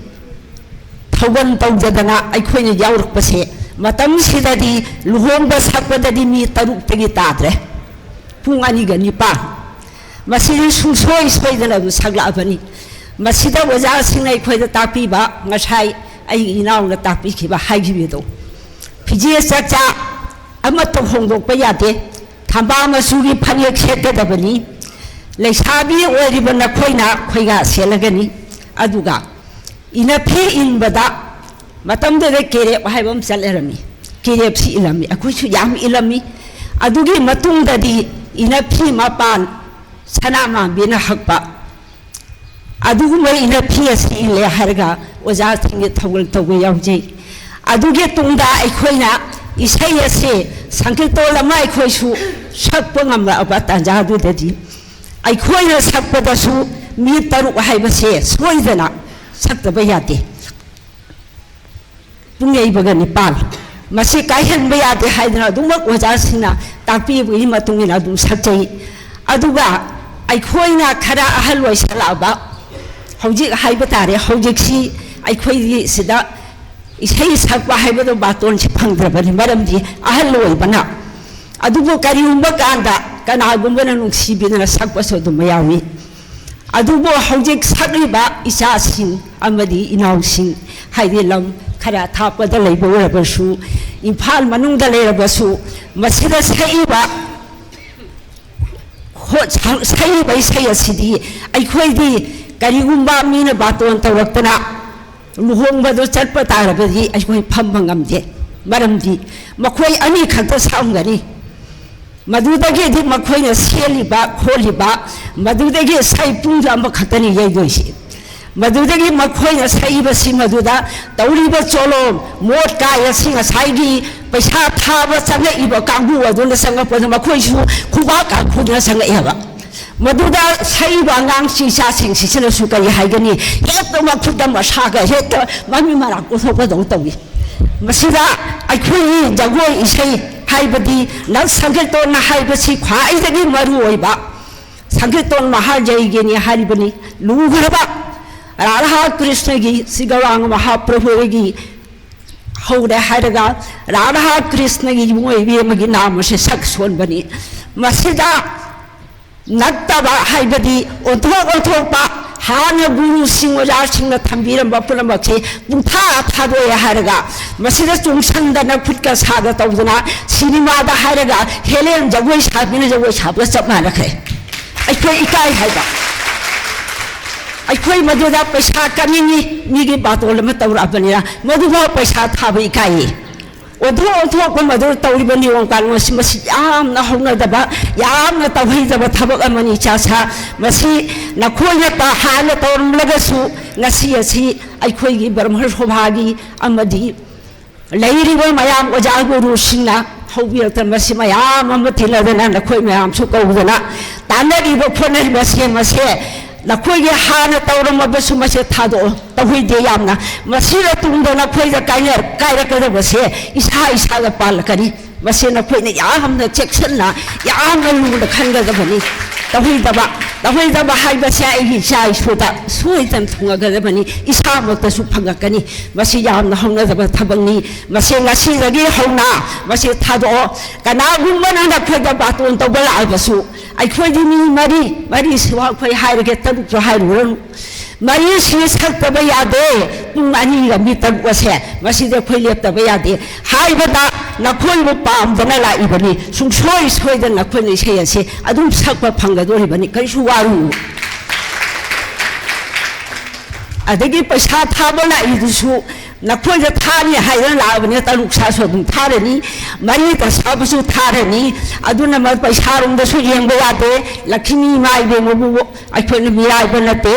ꯊꯧꯒꯜ ꯇꯧꯖꯗꯅ ꯑꯩꯈꯣꯏꯅ ꯌꯥꯎꯔꯛꯄꯁꯦ ꯃꯇꯝꯁꯤꯗꯗꯤ ꯂꯨꯍꯣꯡꯕ ꯁꯛꯄꯗꯗꯤ ꯃꯤ 6ꯇꯒꯤ ꯇꯥꯗ꯭ꯔꯦ ꯄꯨꯡ 2:09 ꯃꯁꯤꯗꯤ ꯁꯨꯡꯁꯣꯏ ꯁꯣꯏꯗꯅ ꯑꯗꯨꯝ ꯁꯛꯂꯛꯑꯕꯅꯤ ꯃꯁꯤꯗ ꯑꯣꯖꯥꯁꯤꯡꯅ ꯑꯩꯈꯣꯏꯗ ꯇꯥꯛꯄꯤꯕ ꯉꯁꯥꯏ ꯑꯩꯒꯤ ꯏꯅꯥꯎꯅ ꯇꯥꯛꯄꯤꯈꯤꯕ ꯍꯥꯏꯈꯤꯕꯗꯣ ꯐꯤꯖꯦ ꯆꯥꯛꯆꯥ ꯑꯃꯠꯇ ꯍꯣꯡꯗꯣꯛꯄ ꯌꯥꯗꯦ ꯊꯝꯕꯥꯜ ꯃꯆꯨꯒꯤ ꯐꯅꯦꯛ ꯁꯦꯠꯀꯗꯕꯅꯤ ꯂꯩꯁꯥꯕꯤ ꯑꯣꯏꯔꯤꯕ ꯅꯈꯣꯏꯅ ꯈꯣꯏꯒꯥ ꯁꯦꯠꯂꯒꯅꯤ ꯑꯗꯨꯒ ꯏꯅꯐꯤ ꯏꯟꯕꯗ ꯃꯇꯝꯗꯨꯗ ꯀꯦꯔꯦꯞ ꯍꯥꯏꯕ ꯑꯃ ꯆꯠꯂꯔꯝꯃꯤ ꯀꯦꯔꯦꯞꯁꯤ ꯏꯜꯂꯝꯃꯤ ꯑꯩꯈꯣꯏꯁꯨ ꯌꯥꯝ ꯏꯜꯂꯝꯃꯤ ꯑꯗꯨꯒꯤ ꯃꯇꯨꯡꯗꯗꯤ ꯏꯅꯐꯤ ꯃꯄꯥꯟ ꯁꯅꯥ ꯃꯥꯡꯕꯤꯅ ꯍꯛꯄ ꯑꯗꯨꯒꯨꯝꯕ ꯏꯅꯐꯤ ꯑꯁꯤ ꯏꯜꯂꯦ ꯍꯥꯏꯔꯒ ꯑꯣꯖꯥꯁꯤꯡꯒꯤ ꯊꯧꯒꯜ ꯇꯧꯕ ꯌꯥꯎꯖꯩ ꯑꯗꯨꯒꯤ ꯇꯨꯡꯗ ꯑꯩꯈꯣꯏꯅ ꯏꯁꯩ ꯑꯁꯤ ꯁꯪꯀꯤꯔꯇꯣꯟ ꯑꯃ ꯑꯩꯈꯣꯏꯁꯨ ꯁꯛꯄ ꯉꯝꯂꯛꯑꯕ ꯇꯥꯟꯖꯥꯗꯨꯗꯗꯤ ꯑꯩꯈꯣꯏꯅ ꯁꯛꯄꯗꯁꯨ ꯃꯤ 6 ꯍꯥꯏꯕꯁꯦ ꯁꯣꯏꯗꯅ ꯁꯛꯇꯕ ꯌꯥꯗꯦ ꯄꯨꯡ ꯌꯩꯕꯒ 9 ꯃꯁꯤ ꯀꯥꯏꯍꯟꯕ ꯌꯥꯗꯦ ꯍꯥꯏꯗꯅ ꯑꯗꯨꯃꯛ ꯑꯣꯖꯥꯁꯤꯡꯅ ꯇꯥꯛꯄꯤꯕꯒꯤ ꯃꯇꯨꯡ ꯏꯟꯅ ꯑꯗꯨꯝ ꯁꯛꯆꯩ ꯑꯗꯨꯒ ꯑꯩꯈꯣꯏꯅ ꯈꯔ ꯑꯍꯜ ꯑꯣꯏꯁꯜꯂꯛꯑꯕ ꯍꯧꯖꯤꯛ ꯍꯥꯏꯕ ꯇꯥꯔꯦ ꯍꯧꯖꯤꯛꯁꯤ ꯑꯩꯈꯣꯏꯒꯤ ꯁꯤꯗ ꯏꯁꯩ ꯁꯛꯄ ꯍꯥꯏꯕꯗꯣ ꯕꯥꯇꯣꯟꯁꯤ ꯐꯪꯗ꯭ꯔꯕꯅꯤ ꯃꯔꯝꯗꯤ ꯑꯍꯜ ꯑꯣꯏꯕꯅ ꯑꯗꯨꯕꯨ ꯀꯔꯤꯒꯨꯝꯕ ꯀꯥꯟꯗ ꯀꯅꯥꯒꯨꯝꯕꯅ ꯅꯨꯡꯁꯤꯕꯤꯗꯅ ꯁꯛꯄꯁꯨ ꯑꯗꯨꯝ ꯌꯥꯎꯏ ꯑꯗꯨꯕꯨ ꯍꯧꯖꯤꯛ ꯁꯛꯂꯤꯕ ꯏꯆꯥꯁꯤꯡ ꯑꯃꯗꯤ ꯏꯅꯥꯎꯁꯤꯡ ꯍꯥꯏꯗꯤ ꯂꯝ ꯈꯔ ꯊꯥꯞꯄꯗ ꯂꯩꯕ ꯑꯣꯏꯔꯕꯁꯨ ꯏꯝꯐꯥꯜ ꯃꯅꯨꯡꯗ ꯂꯩꯔꯕꯁꯨ ꯃꯁꯤꯗ ꯁꯛꯏꯕ ꯏꯁꯩ ꯑꯁꯤꯗꯤ ꯑꯩꯈꯣꯏꯗꯤ ꯀꯔꯤꯒꯨꯝꯕ ꯃꯤꯅ ꯕꯥꯇꯣꯟ ꯇꯧꯔꯛꯇꯅ ꯂꯨꯍꯣꯡꯕꯗꯣ ꯆꯠꯄ ꯇꯥꯔꯕꯗꯤ ꯑꯩꯈꯣꯏ ꯐꯝꯕ ꯉꯝꯗꯦ ꯃꯔꯝꯗꯤ ꯃꯈꯣꯏ ꯑꯅꯤ ꯈꯛꯇ ꯁꯛꯑꯝꯒꯅꯤ ꯃꯗꯨꯗꯒꯤꯗꯤ ꯃꯈꯣꯏꯅ ꯁꯦꯠꯂꯤꯕ ꯈꯣꯠꯂꯤꯕ ꯃꯗꯨꯗꯒꯤ ꯏꯁꯩ ꯄꯨꯡ ꯑꯃꯈꯛꯇꯅꯤ ꯌꯩꯗꯣꯏꯁꯤ ꯃꯗꯨꯗꯒꯤ ꯃꯈꯣꯏꯅ ꯁꯛꯏꯕꯁꯤ ꯃꯗꯨꯗ ꯇꯧꯔꯤꯕ ꯆꯣꯂꯣꯝ ꯃꯣꯠ ꯀꯥꯏ ꯑꯁꯤ ꯉꯁꯥꯏꯒꯤ ꯄꯩꯁꯥ ꯊꯥꯕ ꯆꯪꯉꯛꯏꯕ ꯀꯥꯡꯕꯨ ꯑꯗꯨꯅ ꯆꯪꯉꯛꯄꯗ ꯃꯈꯣꯏꯁꯨ ꯈꯨꯕꯥꯛ ꯀꯥꯡꯈꯨꯗꯅ ꯆꯪꯉꯛꯑꯦꯕ ꯃꯗꯨꯗ ꯁꯛꯏꯕ ꯑꯉꯥꯡꯁꯤ ꯏꯆꯥꯁꯤꯡꯁꯤꯅꯁꯨ ꯀꯔꯤ ꯍꯥꯏꯒꯅꯤ ꯍꯦꯛꯇ ꯃꯈꯨꯠꯇ ꯃꯁꯥꯒ ꯍꯦꯛꯇ ꯃꯃꯤ ꯃꯔꯥ ꯄꯨꯊꯣꯛꯄꯗꯧ ꯇꯧꯏ ꯃꯁꯤꯗ ꯑꯩꯈꯣꯏꯒꯤ ꯖꯒꯣꯏ ꯏꯁꯩ ꯍꯥꯏꯕꯗꯤ ꯅꯛ ꯁꯪꯀꯤꯔꯇꯣꯟꯅ ꯍꯥꯏꯕꯁꯤ ꯈ꯭ꯋꯥꯏꯗꯒꯤ ꯃꯔꯨꯑꯣꯏꯕ ꯁꯪꯀꯤꯔꯇꯣꯟ ꯃꯍꯥꯖꯩꯒꯤꯅꯤ ꯍꯥꯏꯔꯤꯕꯅꯤ ꯂꯨꯈ꯭ꯔꯕ राधा कृष्ण की श्री गौरांग महाप्रभु की हौरे हायरगा राधा कृष्ण की मोइबी की नाम से सक सोन बनी मसिदा नक्तबा हाइबदी ओथोक ओथोकपा हान गुरु सिंह ओजा सिंह थंबीरम पुनमसे पुंथा थादोय हायरगा मसिदा चुंगसंदना खुदका सादा तौदना सिनेमादा हायरगा हेलेन जगोय साबिन जगोय साबला चप मानखरे अखोय इकाय हायबा अखोई मधुदा पैसा कनिंगी मीगी बातोल में तौराबनिया मधुबा पैसा थाबा इकाई ओधो ओधो को मधु तौरिबनि ओंकार मसी यामना हौनदबा यामना तवहिदबा थबक अमनि चासा मसी नखोइना ता हाल तौरमलगसु नसी असि अखोइगी ब्रह्म शोभागी अमदि लैरिबा मयाम ओजा गुरु सिंना हौबिरत मसी मयाम अमथिलदना नखोइ मयाम सु कौदना तानरिबा फोनरिबा मसे नखोइगे हान तौरमबसु मसे थादो तहुइदे यामना मसिरा तुंगदो नखोइदा कायरकदबसे इसा इसागा पालकनी मसे नखोइने यामना चेक्सनना यामना लुंगदा खनगदबनी तहुइदबा हाइबसे आइगी चाइ सुदा सुइतन थुंगगदबनी इसा मक्तसु फंगकनी मसे यामना हौनदबा थबंगनी मसे ngasiदगी हौना मसे थादो कनागुमना नखोइदा बातोन तौबला आइबसु अखोइदी मी मरी सिवा अखोइ हाइरगे तरुक हाइरुरनु मरी से सक्तबा यादे पुंग अनिगा मी तरुकसे मसिदे अखोइ लेप्तबा यादे हाइबदा नखोइबु पामदना लाइबनी सुंसोइ सोइदा नखोइनि सेयसे अदुम सक्पा फंगदोरिबनी करिसु वारुनु अदगी पैसा थाबा लाइदुसु नखोइदा थानी हाइरन लाबने तरुक सासु अदुम थारनी मरी तसाबसु थारनी अदुना म पैसा रुंदसु येंबा यादे लक्ष्मी माइबे मबु अखोइनि मिराइबा नते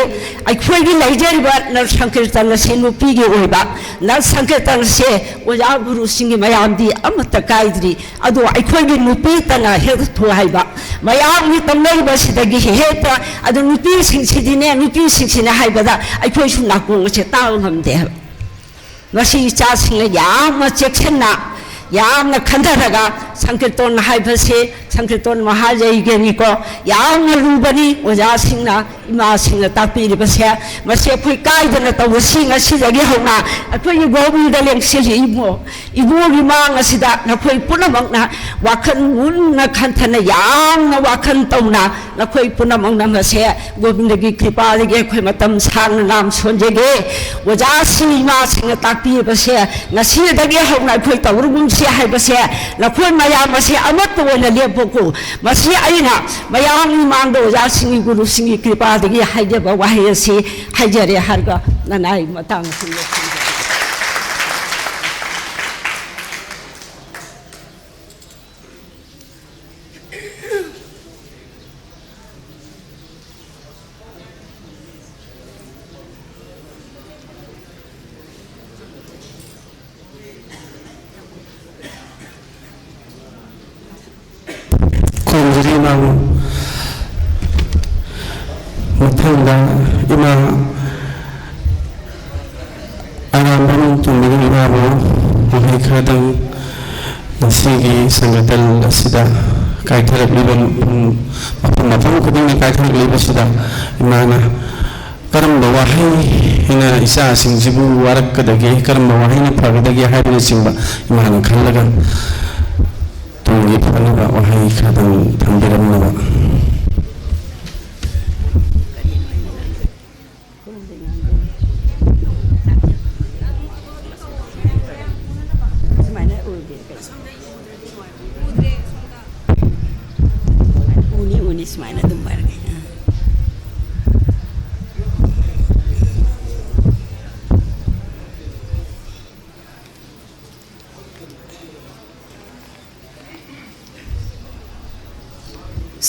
अखोइगी लैजरिबा नर संकीर्तन से नुपीगी ओइबा नर संकीर्तन से ओजा गुरु सिंह मयामदी अमत काइद्री अदो अखोइगी नुपी तना हेद थोहाइबा मयामनी तमनैबा सिदगी हेत अदो नुपी सिंसिदिने नुपी सिंसिने हाइबदा अखोइसु नाकोंग से ताव ngамde ngasi ichasing yamna cheksenna yamna khandaraga sankirton haibase sankirton mahajayigeni ko yamna lubani oja singna ima singna tapiri base mase phoi kaidana tawsi ngasi jagi hona akhoi gobi da lengsili ibo gi mang asida na phoi punamakna wakhan munna khanthana yamna wakhan tawna na khoi punamakna mase gobindagi kripa gi khoi matam sang nam sonjege oja singma singna tapiri base ngasi dagi hona khoi tawrugum se haibase na khoi maya mase amat oina lepoko masi aina mayam mangdo oja singi guru singi kripa dagi haijaba wahayasi haijare harga nanai matang singa Matanda ima aramban tumigi imamo mahai khadang nasigi sangatal asida kaitharap libam mapam kuding kaitharap libam asida imana karamba wahai hina isa singjibu warak kadagi karamba wahai na pagadagi haibna singba imana khallaga tungi phanaga wahai khadang thambiramnaba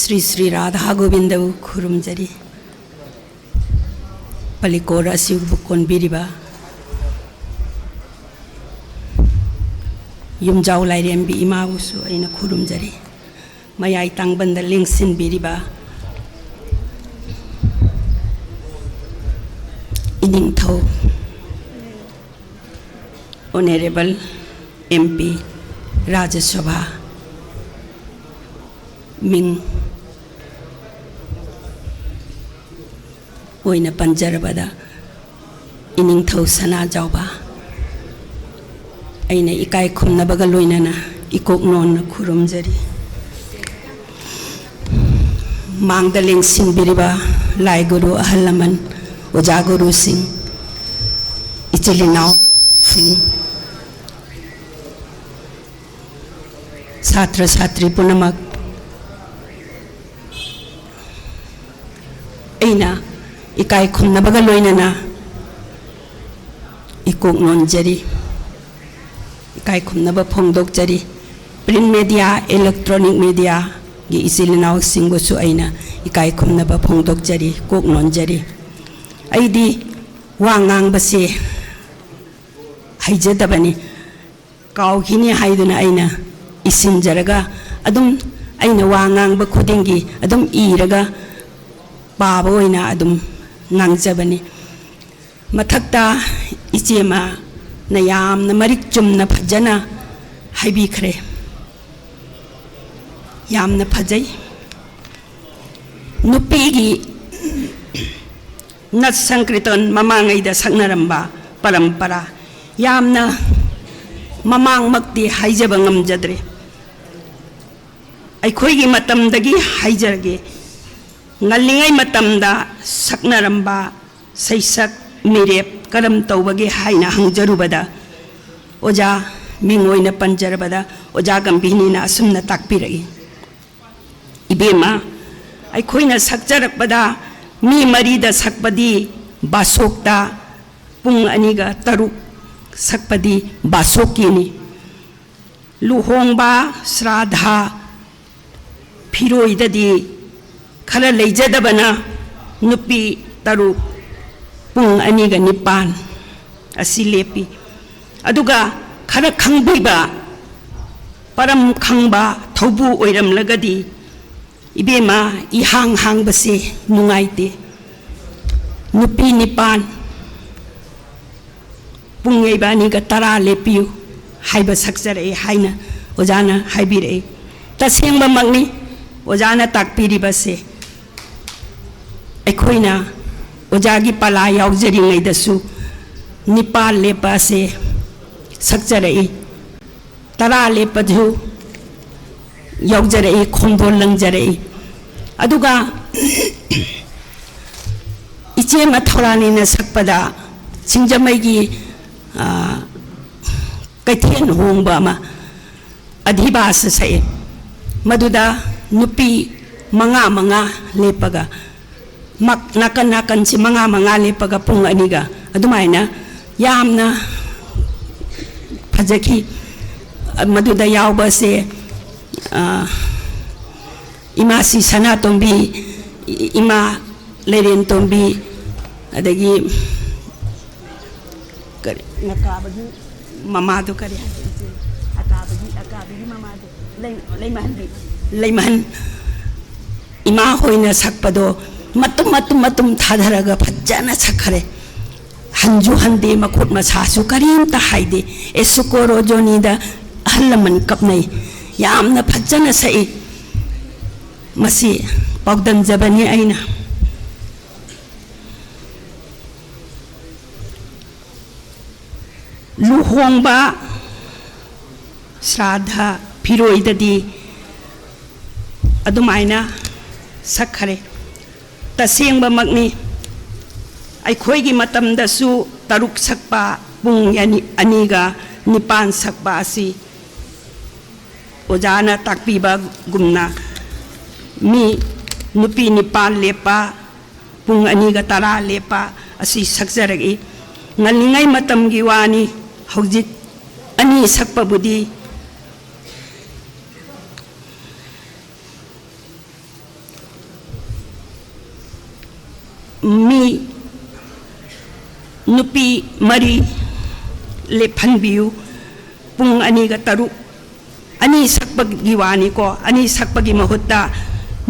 Sri Sri Radha Govinda Kurumjari Palikora Sivukon Biriba Yumjau Lairembi Imagusu Aina Kurumjari Mayai Tangbanda Lingsin Biriba Iningthau Honorable MP Rajya Sabha Ming Oina Panjarabada Iningthau Sana Jauba Aina Ikai Khumnabaga Loinana Ikok Non Kurumjari Mangdaling Sinbiriba Lai Guru Ahalaman Oja Guru Singh Ichilinao Singh Satra Satri Punamak Aina Ikai Khumnabaga Loinana Ikok Non Jari Ikai Khumnaba Phongdok Jari Print media, electronic media Gi Ichilinao Singh Su Aina Ikai Khumnaba Phongdok Jari Kok Non Jari Aidi Wangang Basi Haijadabani Kau Kini Haiduna Aina Isin Jaraga Adum Aina Wangang Bakudingi Adum Iraga Baba Oina Adum Nangjabani Mathakta Ichema Nayam Namarik Jumna Pajana Haibikre Yamna Pajay Nupigi Nat Sankriton Mamangay da Sagnaramba Parampara Yamna Mamang Makti Haijabangam Jadre Aikoigi Matamdagi Haijargi Ngalingay Matamda Sagnaramba Saisak Mirep Karam Tawagi Haina Hangjarubada Oja Mingoy na Panjarabada Oja Gambini na Asum na Takpiragi Ibema Aikoy na Sakjarakbada Mi Marida Sakpadi Basokta Pung Aniga Taruk Sakpadi Basokini Luhongba Sradha Piroidadi Kala Lejadabana Nupi Taruk Pung Aniga Nipan Asilepi Aduga Kara Kangbiba Param Kangba Taubu Oiram Lagadi Ibema Ihang Hang Basi Nungaite Nupi Nipan Pungay Baniga Tara Lepiu Haiba Saksare Haina Ojana Haibire Tasing Mamagni Ojana Takpiri Basi Ekoina Ojagi Pala Yaujari Ngaidasu Nipal Lepase Saksare Tara Lepadu Yaujare Kondol Langjare Aduga Iche Mathorani na Sakpada Singjamagi Kaitien Hongba ma Adhibasa say Maduda Nupi Manga Lepaga Mak Nakan si Manga Lepaga Pung Aniga Adumaina Yamna Pajaki Maduda Yauba se Ima si Sana Tombi Ima Leren Tombi Adagi Nakabagi Mamadu Kari Akabagi Mamadu Layman Ima Hoina Sakpado Matum Tadaraga Pajana Sakare Hanju Hande Makut Masasu Karim Tahaide Esukoro Jonida Halaman Kapnai Yamna Pajana Sai Masi Pagdam Zabani Aina luhongba Shraddha Phiroidadi adumaina sakhare tasengba magni aikhoigi matamdasu taruk sakpa pung aniga nipan sakpa asi ojana takpiba gumna mi nupi nipan lepa pung aniga tara lepa asi sakjaragi ngalingai matamgi wani hojit ani sakpa budi mi nupi mari lephanbiu pung aniga taru ani sakpagi wani ko ani sakpagi mahutta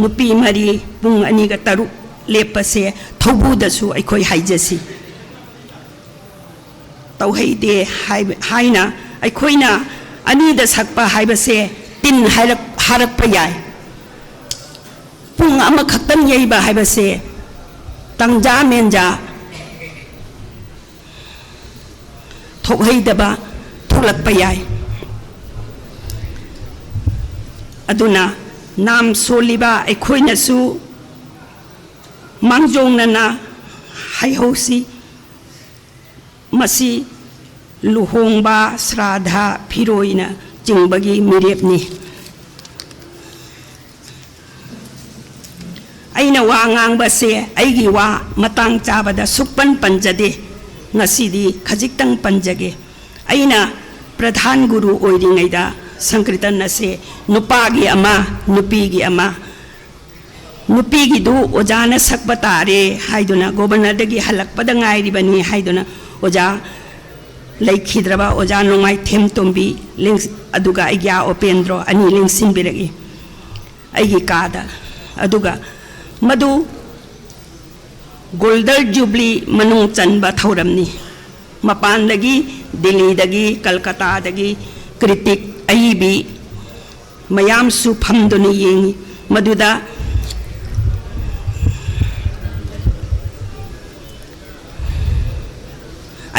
nupi mari pung aniga taru lepase thobu dasu aikoi haijasi tauheide haina aikoina ani da sakpa haibase tin harakpa yai pung ama khaktan yeiba haibase tangja menja thokheidaba tholakpa yai aduna nam soliba aikhoina su mangjongna haihosi masi luhongba Shraddha Phiroina jingbagi mirepni aina wa ngangba se aigi wa matang chabada sukpan panjade ngasidi khajiktang panjage aina pradhan guru oiringaida sankritan nase nupagi ama nupigi ama nupigi du ojana sakbatare haiduna governor dagi halakpada ngairibani haiduna oja laikhidraba oja nongai them tombi ling aduga igya opendro ani ling sinbiragi aigi kada aduga madu golden jubilee manung chanba thauramni mapan dagi delhi dagi kolkata dagi critic aibi mayam su phamduni yengi maduda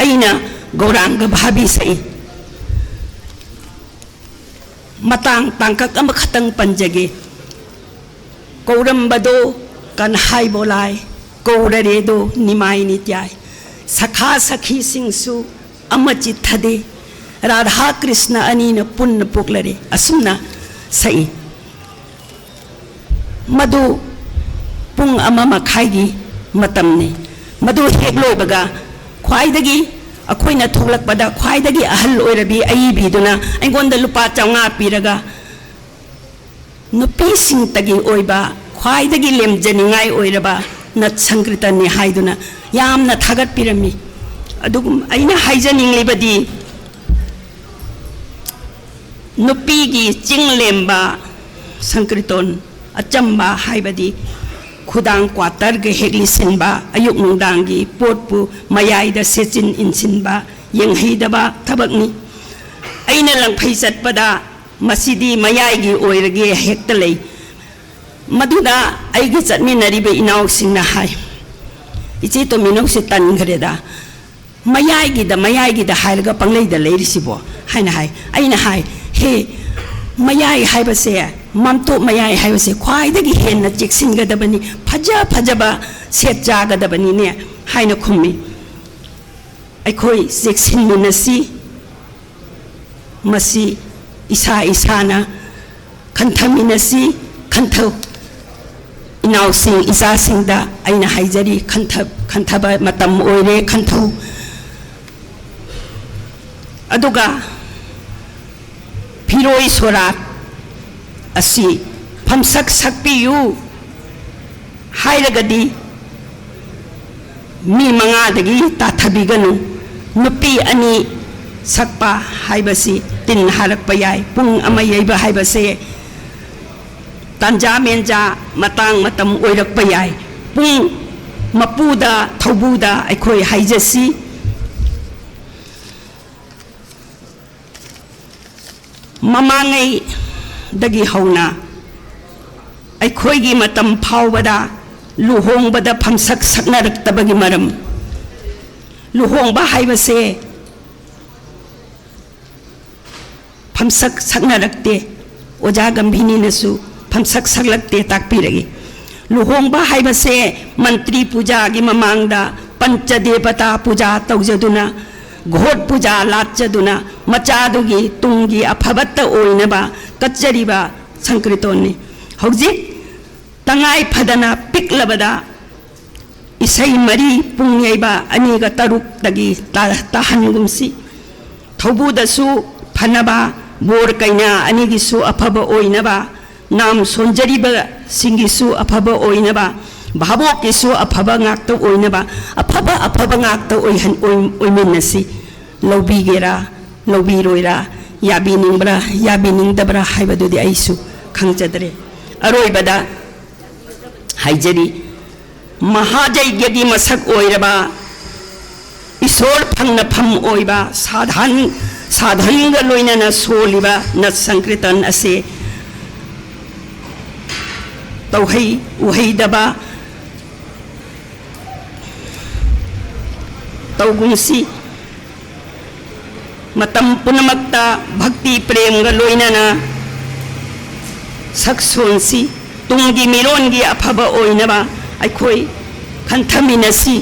aina gauranga bhabi sai matang tangkak ama khatang panjage kaurambado kan hai bolai kaurare do nimai nityai sakha sakhi singsu amachi thade radha krishna anina punna poklare asumna sai madu pung ama makhaigi matamne madu hegloi baga khwaidagi akoina tholakpada khwaidagi ahal oirabi aibiduna aingonda lupa chawnga piraga nupi sing tagi oiba khwaidagi lemjaningai oiraba nat sankritani haiduna yamna thagat pirami adugum aina haijaninglibadi nupigi chinglemba sankriton achamba haibadi khudang kwatar ge hegli sinba ayuk nungdangi potpu mayaida sechin insinba yengheidaba thabakni aina langphai chatpada masidi mayaigi oirage hektalei maduda aigi chatminaribe inaw singna hai ichi to minok se tan ghreda mayaigi da hairaga panglei da leirisibo haina hai aina hai he mayai haibase mamto mayai haibase khwaidagi henna cheksingadabani phajaba set jagadabani ne haina khummi aikhoi cheksinminasi masi isana khanthaminasi khanthaw inaw sing isa singda aina haijari khanthaba matam oire khanthaw aduga Phiroi sorat asi phamsak sakpiyu hairagadi mi manga dagi tathabiganu nupi ani sakpa haibasi tin harakpa yai pung ama yaiba haibase tanja menja matang matam oirakpa yai pung mapuda thobuda aikhoi haijasi mamangai dagi hauna aikhoi matam phawbada luhongbada phamsak saknaraktabagi maram luhongba haibase फमसक सकनरक्ते ओजा गंभीनीनसु फमसक सकलक्ते ताकपीरगे लुहोंबा हाइबसे मंत्री पूजा की ममांगदा पंचदेवता पूजा तौजदुना घोट पूजा लाचदुना मचादुगी तुंगी अफबत्त ओइनबा कच्चरिबा संकृतोने हौजिक तंगाई फदना पिकलबदा इसई मरी पुंगैबा अनीगा तरुक ताहनगुमसी थौबुदसु फनबा बोर कैना अनीगिसु अफब ओइनबा नाम सोंजरीबा सिंगिसु अफब ओइनबा भाबोकिसु अफब ngakta ओइनबा अफब ngakta ओइमिनसी लौबीगेरा लौबीरोइरा याबिनिंब्रा याबिनिंदब्रा हाइबदुदि आइसु खंगजदरे अरोइबदा हाइजरी महाजय्यगी मसक ओइरबा ईश्वर फंगनफम ओइबा साधन लोइनना सोलिबा नत संकृतन असे तौहै उहैदबा तौगुंसी मतम पुनमक्ता भक्ति प्रेम लोइनना सक्सोंसी तुंगी मिरोनगी अफब ओइनबा अखोई खंथमिनसी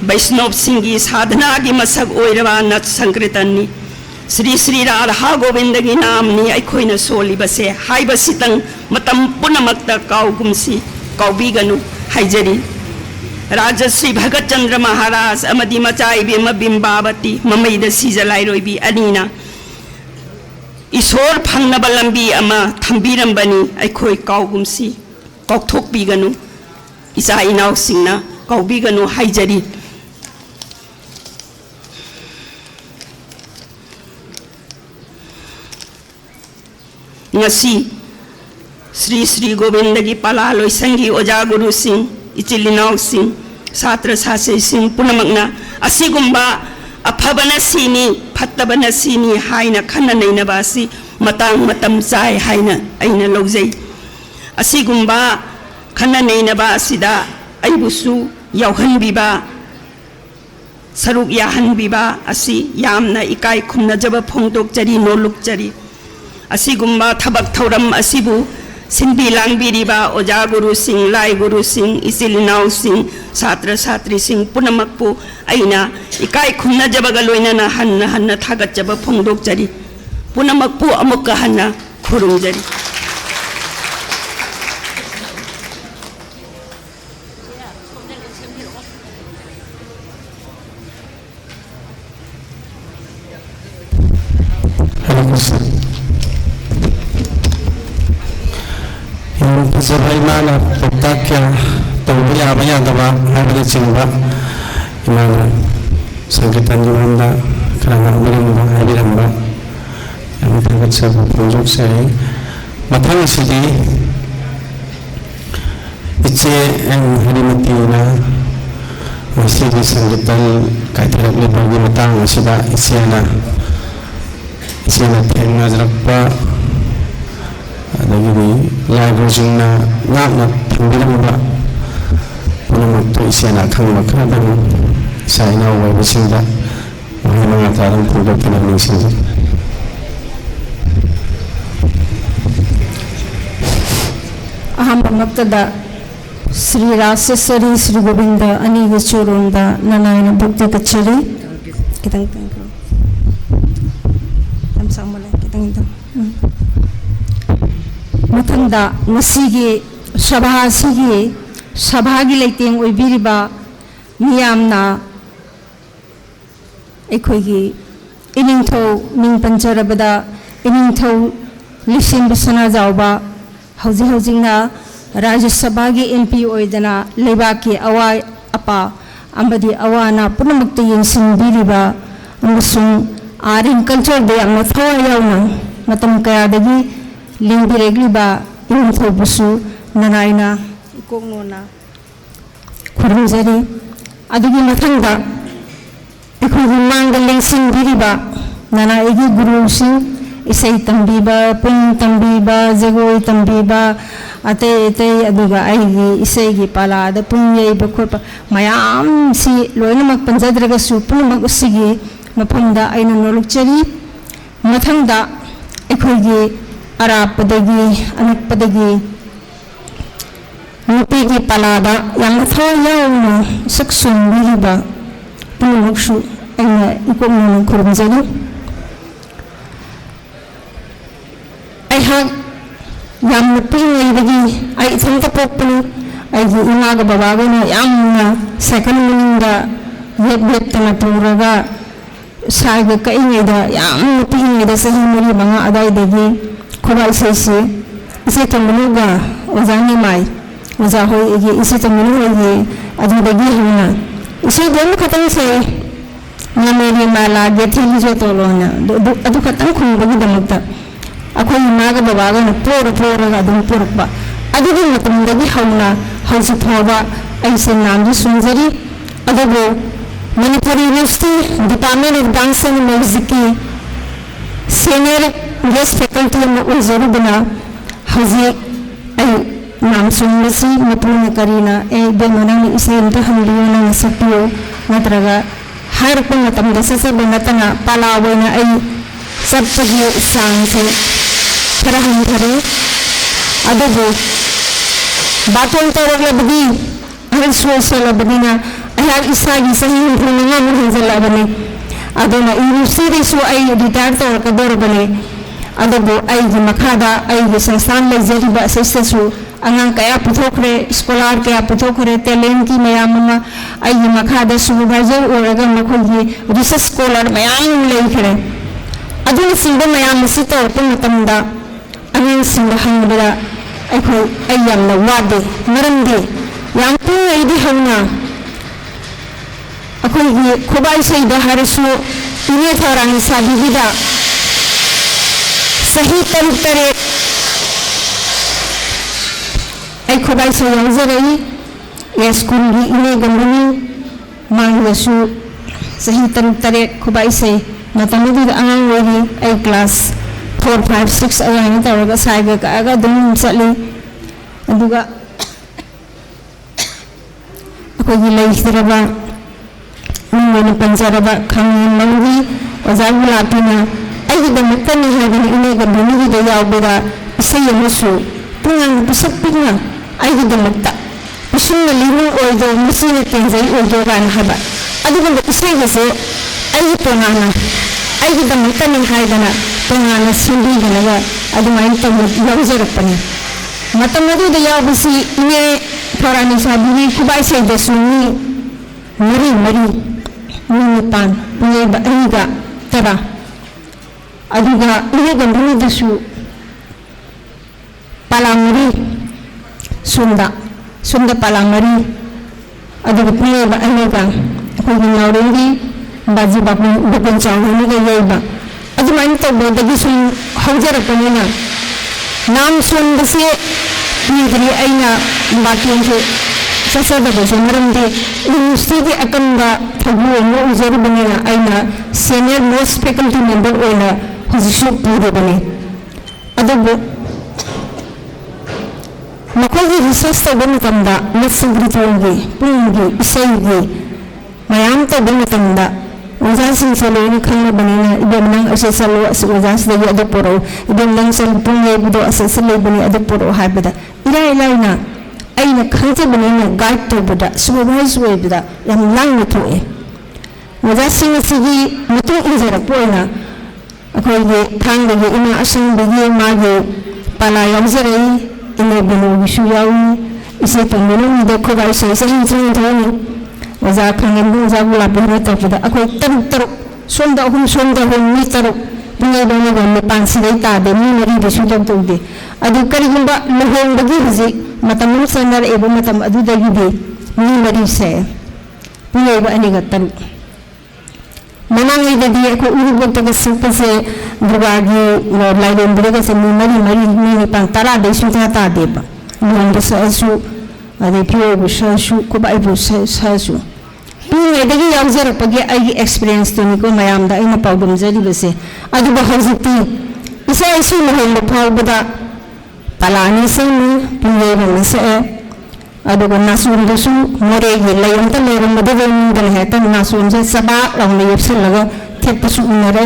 वैष्णव सिंगी साधना की मसक ओइरबा नत संकृतनी श्री श्री राधा गोविंद की नामनी अखोइना सोलिबसे हाइबसितंग मतम पुनमक्ता काउगुमसी काउबीगनु हाइजरी राजश्री भगत चंद्र महाराज अमदी मचाइबेम बिंबावती ममैद सिजलाइरोइबी अनीना ईश्वर फंगनब लंबी अमा थंबीरंबनी अखोई काउगुमसी काउथोकबीगनु इसा इनाउ सिंगना काउबीगनु हाइजरी ngasi श्री श्री गोविंद की पाला लोइसंगी ओजा गुरु सिंह इचिलिनाउ सिंह छात्र छात्री सिंह पुनमकना असिगुम्बा अफबना सिनी फत्तबना सिनी हाइना खन्ना नैनबासी मतंग मतम चाय हाइना अइना लौजै असिगुम्बा खन्ना नैनबासीदा अइबुसु यावहनबिबा सरुक याहनबिबा असि यामना इकाई खुमनजब फोंदोकचरी नोलुकचरी असिगुम्बा थबक थौरम असिबु सिंबी लांगबीरिबा ओजा गुरु सिंह लाई गुरु सिंह इसिलिनाउ सिंह छात्र छात्री सिंह पुनमकपु अइना इकाई खुमनजबगा लोइनना हन्ना हन्ना थागतजब फोंदोकचरी पुनमकपु अमुक्का हन्ना खुरुमजरी Fazabay mana pagtakya tawbiya bayadaba habili chingba imana sangkitan yuhanda karanga umiramba habiramba yang berkat sabu punjuk saya matang sidi ice yang harimati na masih di sangkitan kaitirap ni bagi matang sida isiana tenga jerakpa adagini lagu jingna ngakna thambiramba punamakto isiana khangba khadang saina wai bisingda mahina ngataram puga pinang singda ahamba maktada Sri Raseswari Sri Govinda Aniga Churunda Nanayana Bhakti Kachari kitang tangro tamsamala kitang ito mathanda ngasigi sabhagi leiteng oibiriba miyamna ekhoigi iningtho ming panjarabada iningtho lishin bisana jawba hauji Rajya Sabha ki MP oidana lebaki awai apa ambadi awana punamakta yensing biriba amasung agriculture de ang thawayaw na matam kaya dagi lingbiregliba intho busu nanayna ikongona khurumjari adigi mathangda ikhogi mangaling sing biriba nana igi guru sing isai tambiba pung tambiba jagoi tambiba ate aduga aigi isai gi pala da pung yei bakhopa mayam si loinamak panjadraga su punamak usigi maphamda aina nolokchari mathangda ꯑꯩꯈꯣꯏꯒꯤ ꯑꯔꯥꯞꯄꯗꯒꯤ ꯑꯅꯛꯄꯗꯒꯤ ꯅꯨꯄꯤꯒꯤ ꯄꯂꯥꯗ ꯌꯥꯝꯅ ꯊꯋꯥꯏ ꯌꯥꯎꯅ ꯁꯛ ꯁꯣꯟꯕꯤꯔꯤꯕ ꯄꯨꯝꯅꯃꯛꯁꯨ ꯑꯩꯅ ꯏꯀꯣꯛꯅꯅ ꯈꯨꯔꯨꯝꯖꯔꯤ ꯑꯩꯍꯥꯛ ꯌꯥꯝꯅ ꯄꯤꯛꯂꯤꯉꯩꯗꯒꯤ ꯑꯩ ꯏꯊꯟꯇ ꯄꯣꯛꯄꯅꯤ ꯑꯩꯒꯤ ꯏꯃꯥꯒ ꯕꯕꯥꯒꯅ ꯌꯥꯝꯅ ꯁꯥꯏꯀꯜ ꯃꯅꯤꯡꯗ ꯌꯦꯠꯇꯅ ꯄꯨꯔꯒ ꯁꯥꯏꯒ ꯀꯛꯏꯉꯩꯗ ꯌꯥꯝꯅ ꯄꯤꯛꯂꯤꯉꯩꯗ ꯆꯍꯤ 4-5 ꯑꯗꯨꯋꯥꯏꯗꯒꯤ ꯈꯨꯕꯥꯛ ꯏꯁꯩꯁꯤ ꯏꯆꯦ ꯇꯣꯝꯕꯅꯨꯒ ꯑꯣꯖꯥ ꯅꯤꯃꯥꯏ ꯑꯣꯖꯥ ꯍꯣꯏꯒꯤ ꯏꯆꯦ ꯇꯣꯝꯕꯅꯨ ꯍꯣꯏꯒꯤ ꯑꯗꯨꯗꯒꯤ ꯍꯧꯅ ꯏꯁꯩꯗꯤ ꯑꯃꯈꯛꯇꯪ ꯁꯛꯏ ꯉꯥꯃꯦꯔꯤ ꯃꯥꯂꯥ ꯒꯦꯊꯦꯂꯤ ꯖꯣꯇꯣꯂꯣꯅ ꯑꯗꯨ ꯈꯛꯇꯪ ꯈꯨꯝꯕꯒꯤꯗꯃꯛꯇ ꯑꯩꯈꯣꯏ ꯏꯃꯥꯒ ꯕꯕꯥꯒꯅ ꯄꯣꯔꯒ ꯑꯗꯨꯝ ꯄꯨꯔꯛꯄ ꯑꯗꯨꯒꯤ ꯃꯇꯝꯗꯒꯤ ꯍꯧꯅ ꯍꯧꯖꯤꯛ ꯐꯥꯎꯕ ꯑꯩꯁꯦ ꯅꯥꯝꯁꯨ ꯁꯣꯟꯖꯔꯤ ꯑꯗꯨꯕꯨ Manipur university department of dance and ꯃ꯭ꯌꯨꯖꯤꯛꯀꯤ ꯁꯦꯅꯤꯌꯔ ꯒꯦꯁ ꯐꯦꯀꯜꯇꯤ ꯑꯃ ꯑꯣꯏꯖꯔꯨꯕꯅ ꯍꯧꯖꯤꯛ ꯑꯩ ꯅꯥꯝ ꯁꯣꯟꯕꯁꯤ ꯃꯄꯨꯅ ꯀꯔꯤꯅ ꯏꯕꯦꯝꯃ ꯅꯪꯅ ꯏꯁꯩ ꯑꯃꯇ ꯍꯟꯕꯤꯌꯨ ꯅꯪꯅ ꯁꯛꯄꯤꯌꯨ ꯅꯠꯇ꯭ꯔꯒ ꯍꯥꯏꯔꯛꯄ ꯃꯇꯝꯗ ꯆꯠꯆꯕ ꯅꯠꯇꯅ ꯄꯂꯥ ꯑꯣꯏꯅ ꯑꯩ ꯆꯠꯄꯒꯤ ꯆꯥꯡꯁꯦ ꯈꯔ ꯍꯟꯊꯔꯦ ꯑꯗꯨꯕꯨ ꯕꯥꯇꯣꯟ ꯇꯧꯔꯛꯂꯕꯗꯤ ꯑꯍꯜꯁꯨ ꯑꯣꯏꯁꯜꯂꯕꯅꯤꯅ ꯑꯩꯍꯥꯛ ꯏꯁꯥꯒꯤ ꯆꯍꯤ 65 ꯍꯦꯟꯖꯜꯂꯛꯑꯕꯅꯤ ꯑꯗꯨꯅ ꯌꯨꯅꯤꯚꯔꯁꯤꯇꯤꯗꯁꯨ ꯑꯩ ꯔꯤꯇꯥꯌꯔ ꯇꯧꯔꯛꯀꯗꯧꯔꯕꯅꯤ ꯑꯗꯨꯕꯨ ꯑꯩꯒꯤ ꯃꯈꯥꯗ ꯑꯩꯒꯤ ꯁꯪꯁꯊꯥꯟ ꯂꯩꯖꯔꯤꯕ ꯑꯁꯤꯗꯁꯨ ꯑꯉꯥꯡ ꯀꯌꯥ ꯄꯨꯊꯣꯛꯈ꯭ꯔꯦ ꯁ꯭ꯀꯣꯂꯥꯔ ꯀꯌꯥ ꯄꯨꯊꯣꯛꯈ꯭ꯔꯦ ꯇꯦꯂꯦꯟꯠꯀꯤ ꯃꯌꯥꯝ ꯑꯃ ꯑꯩꯒꯤ ꯃꯈꯥꯗ ꯁꯨꯄꯔꯚꯥꯏꯖꯔ ꯑꯣꯏꯔꯒ ꯃꯈꯣꯏꯒꯤ ꯔꯤꯁꯔꯁ ꯁ꯭ꯀꯣꯂꯔ ꯃꯌꯥꯝ ꯂꯩꯈ꯭ꯔꯦ ꯑꯗꯨꯅꯆꯤꯡꯕ ꯃꯌꯥꯝ ꯑꯁꯤ ꯇꯧꯔꯛꯄ ꯃꯇꯝꯗ ꯑꯉꯥꯡꯁꯤꯡꯗ ꯍꯪꯕꯗ ꯑꯩ ꯌꯥꯝꯅ ꯋꯥꯗꯦ ꯃꯔꯝꯗꯤ ꯌꯥꯝ ꯄꯤꯛꯏꯉꯩꯗꯒꯤ ꯍꯧꯅ ꯑꯩꯈꯣꯏꯒꯤ ꯈꯨꯕꯥꯛ ꯏꯁꯩꯗ ꯍꯥꯏꯔꯁꯨ ꯏꯅꯦ ꯊꯧꯔꯥꯡ ꯁꯥꯕꯤꯒꯤꯗ ꯆꯍꯤ 7 ꯑꯩ ꯈꯨꯕꯥꯛ ꯏꯁꯩ ꯌꯥꯎꯖꯔꯛꯏ ꯁ꯭ꯀꯨꯜꯒꯤ ꯏꯅꯦ ꯒꯝꯚꯤꯅꯤ ꯃꯥꯒꯤꯗꯁꯨ ꯆꯍꯤ 7 ꯈꯨꯕꯥꯛ ꯏꯁꯩ ꯃꯇꯝ ꯑꯗꯨꯗ ꯑꯉꯥꯡ ꯑꯣꯏꯔꯤ ꯑꯩ ꯀ꯭ꯂꯥꯁ 4, 5, 6 ꯑꯗꯨꯃꯥꯏꯅ ꯇꯧꯔꯒ ꯁꯥꯏꯒ ꯀꯛꯑꯒ ꯑꯗꯨꯝ ꯆꯠꯂꯤ ꯑꯗꯨꯒ ꯑꯩꯈꯣꯏꯒꯤ ꯂꯩꯈꯤꯗ꯭ꯔꯕ ꯃꯤꯡ ꯄꯟꯖꯔꯕ ꯈꯥꯡꯉꯦꯟ ꯂꯧꯒꯤ ꯑꯣꯖꯥ ꯒꯨꯂꯥꯞꯇꯤꯅ ꯑꯩꯒꯤꯗꯃꯛꯇꯅꯤ ꯍꯥꯏꯗꯅ ꯏꯅꯦ ꯒꯝꯚꯤꯅꯤꯒꯤꯗ ꯌꯥꯎꯕꯗ ꯏꯁꯩ ꯑꯃꯁꯨ ꯄꯨꯡꯉꯥꯡ ꯄꯤꯁꯛ ꯄꯤꯛꯅ ꯑꯩꯒꯤꯗꯃꯛꯇ ꯃꯁꯤꯡꯅ ꯂꯤꯔꯨꯡ ꯑꯣꯏꯗꯣ ꯃꯁꯤꯅ ꯇꯦꯟꯖꯩ ꯑꯣꯏꯗꯣ ꯀꯥꯏꯅ ꯍꯥꯏꯕ ꯑꯗꯨꯒꯨꯝꯕ ꯏꯁꯩꯒꯁꯦ ꯑꯩꯒꯤ ꯇꯣꯉꯥꯟꯅ ꯑꯩꯒꯤꯗꯃꯛꯇꯅꯤ ꯍꯥꯏꯗꯅ ꯇꯣꯉꯥꯟꯅ ꯁꯦꯝꯕꯤꯗꯅꯒ ꯑꯗꯨꯃꯥꯏꯅ ꯇꯧꯅ ꯌꯥꯎꯖꯔꯛꯄꯅꯤ ꯃꯇꯝ ꯑꯗꯨꯗ ꯌꯥꯎꯕꯁꯤ ꯏꯅꯦ ꯊꯧꯔꯥꯡ ꯁꯥꯕꯤꯒꯤ ꯈꯨꯕꯥꯛ ꯏꯁꯩꯗꯁꯨ ꯃꯤ 9 ꯃꯤꯑꯣꯏꯕ 2-10 ꯑꯗꯨꯒ ꯏꯅꯦ ꯒꯝꯚꯤꯅꯤꯗꯁꯨ ꯄꯂꯥ 4 ꯁꯣꯝꯗ ꯄꯂꯥ 4 ꯑꯗꯨꯒ ꯃꯤꯑꯣꯏꯕ 2ꯒ ꯑꯩꯈꯣꯏꯒꯤ ꯅꯥꯎꯔꯦꯝꯒꯤ ꯕꯥꯖꯤ ꯕꯥꯄꯟ ꯆꯥꯎꯍꯣꯏꯅꯒ ꯌꯩꯕ ꯑꯗꯨꯃꯥꯏꯅ ꯇꯧꯕꯗꯒꯤ ꯁꯨꯝ ꯍꯧꯖꯔꯛꯄꯅꯤꯅ ꯅꯥꯝ ꯁꯣꯟꯕꯁꯦ ꯄꯤꯗ꯭ꯔꯤ ꯑꯩꯅ ꯕꯥꯇꯣꯟꯁꯦ ꯆꯠꯆꯗꯕꯁꯦ ꯃꯔꯝꯗꯤ ꯌꯨꯅꯤꯚꯔꯁꯤꯇꯤꯒꯤ ꯑꯀꯟꯕ ꯊꯧꯕꯨ ꯑꯃ ꯑꯣꯏꯖꯔꯨꯕꯅꯤꯅ ꯑꯩꯅ ꯁꯦꯅꯤꯌꯔ ꯃꯣꯁꯠ ꯐꯦꯀꯜꯇꯤ ꯃꯦꯝꯕꯔ ꯑꯣꯏꯅ ꯍꯧꯖꯤꯛꯁꯨ ꯄꯨꯔꯤꯕꯅꯤ ꯑꯗꯨꯕꯨ ꯃꯈꯣꯏꯒꯤ ꯔꯤꯁꯔꯁ ꯇꯧꯕ ꯃꯇꯝꯗ ꯃꯁꯤꯡꯒꯤ ꯄꯨꯡꯒꯤ ꯏꯁꯩꯒꯤ ꯃꯌꯥꯝ ꯇꯧꯕ ꯃꯇꯝꯗ ꯑꯣꯖꯥꯁꯤꯡꯁꯦ ꯂꯣꯏꯅ ꯈꯪꯅꯕꯅꯤꯅ ꯏꯕꯦꯝ ꯅꯪ ꯑꯁꯤ ꯆꯠꯂꯣ ꯑꯁꯤ ꯑꯣꯖꯥꯁꯤꯗꯒꯤ ꯑꯗꯨ ꯄꯨꯔꯛꯎ ꯏꯕꯦꯝ ꯅꯪ ꯄꯨꯡ ꯌꯩꯕꯗꯣ ꯑꯁꯤ ꯂꯩꯕꯅꯤ ꯑꯗꯨ ꯄꯨꯔꯛꯎ ꯍꯥꯏꯕꯗ ꯏꯔꯥꯏ ꯂꯥꯏꯅ ꯑꯩꯅ ꯈꯪꯖꯕꯅꯤꯅ ꯒꯥꯏꯗ ꯇꯧꯕꯗ ꯁꯨꯄꯔꯚꯥꯏꯖ ꯑꯣꯏꯕꯗ ꯌꯥꯝ ꯂꯥꯡꯅ ꯊꯣꯛꯑꯦ ꯑꯣꯖꯥꯁꯤꯡ ꯑꯁꯤꯒꯤ ꯃꯇꯨꯡ ꯏꯟꯖꯔꯛꯄ ꯑꯣꯏꯅ ꯑꯩꯈꯣꯏꯒꯤ ꯊꯥꯡꯒꯒꯤ ꯏꯃꯥ ꯑꯁꯪꯕꯒꯤ ꯃꯥꯒꯤ ꯄꯂꯥ ꯌꯥꯎꯖꯔꯛꯏ ꯏꯅꯦ ꯕꯦꯅꯨꯒꯤꯁꯨ ꯌꯥꯎꯏ ꯏꯆꯦ ꯇꯣꯝꯕꯤꯅꯨꯒꯤꯗ ꯈꯨꯕꯥꯛ ꯏꯁꯩ ꯆꯍꯤ ꯊꯣꯛꯏ ꯑꯣꯖꯥ ꯈꯥꯡꯉꯦꯟꯕ ꯑꯣꯖꯥ ꯒꯨꯂꯥꯞ ꯍꯣꯏꯅ ꯇꯧꯕꯗ ꯑꯩꯈꯣꯏ 3 ꯁꯣꯝꯗ 3 ꯁꯣꯝꯗ 3 ꯃꯤ 3 ꯄꯨꯡꯌꯩꯕ 9 ꯁꯤꯗꯩ ꯇꯥꯗꯦ ꯃꯤ 4ꯗꯁꯨ ꯇꯧꯗꯦ ꯑꯗꯨ ꯀꯔꯤꯒꯨꯝꯕ ꯂꯨꯍꯣꯡꯕꯒꯤ ꯍꯧꯖꯤꯛ ꯃꯇꯝ ꯑꯃ ꯆꯠꯅꯔꯛꯏꯕ ꯃꯇꯝ ꯑꯗꯨꯗꯒꯤꯗꯤ ꯃꯤ 4ꯁꯦ ꯄꯨꯡꯌꯩꯕ 2-3 ꯃꯃꯥꯡꯉꯩꯗꯗꯤ ꯑꯩꯈꯣই ꯎꯔꯤꯄꯣꯛꯇꯒ ꯁꯛꯄꯁꯦ ꯗꯨꯔꯒꯥꯒꯤ ꯂꯥꯏꯔꯦꯝꯕꯗꯒꯁꯦ ꯃꯤ 4 ꯃꯤ 9 10ꯗꯩ ꯁꯨꯡꯊꯥ ꯇꯥꯗꯦꯕ ꯂꯨꯍꯣꯡꯕ ꯁꯛꯑꯁꯨ ꯑꯗꯩ ꯐꯤꯔꯣꯏꯕꯨ ꯁꯛꯑꯁꯨ ꯈꯨꯕꯥꯛꯏꯕꯨ ꯁꯛꯑꯁꯨ ꯄꯤꯛꯏꯉꯩꯗꯒꯤ ꯌꯥꯎꯖꯔꯛꯄꯒꯤ ꯑꯩꯒꯤ ꯑꯦꯛꯁꯄꯤꯔꯤꯌꯦꯟꯁꯇꯨꯅꯤꯀꯣ ꯃꯌꯥꯝꯗ ꯑꯩꯅ ꯄꯥꯎꯗꯝꯖꯔꯤꯕꯁꯦ ꯑꯗꯨꯕꯨ ꯍꯧꯖꯤꯛꯇꯤ ꯏꯁꯥ ꯏꯁꯨ ꯂꯨꯍꯣꯡꯕ ꯐꯥꯎꯕꯗ ꯄꯂꯥꯅꯤ ꯁꯛꯅꯤ ꯄꯤꯡꯌꯩꯕꯅ ꯁꯛꯑꯦ ꯑꯗꯨꯒ ꯅꯥꯆꯣꯝꯗꯁꯨ ꯃꯣꯔꯦꯒꯤ ꯂꯩ ꯑꯃꯇ ꯂꯩꯔꯝꯕꯗꯨꯗ ꯃꯤꯗꯅ ꯍꯦꯛꯇ ꯅꯥꯆꯣꯝꯁꯦ ꯆꯕꯥꯛ ꯂꯥꯎꯅ ꯌꯦꯞꯁꯤꯜꯂꯒ ꯊꯦꯠꯄꯁꯨ ꯎꯅꯔꯦ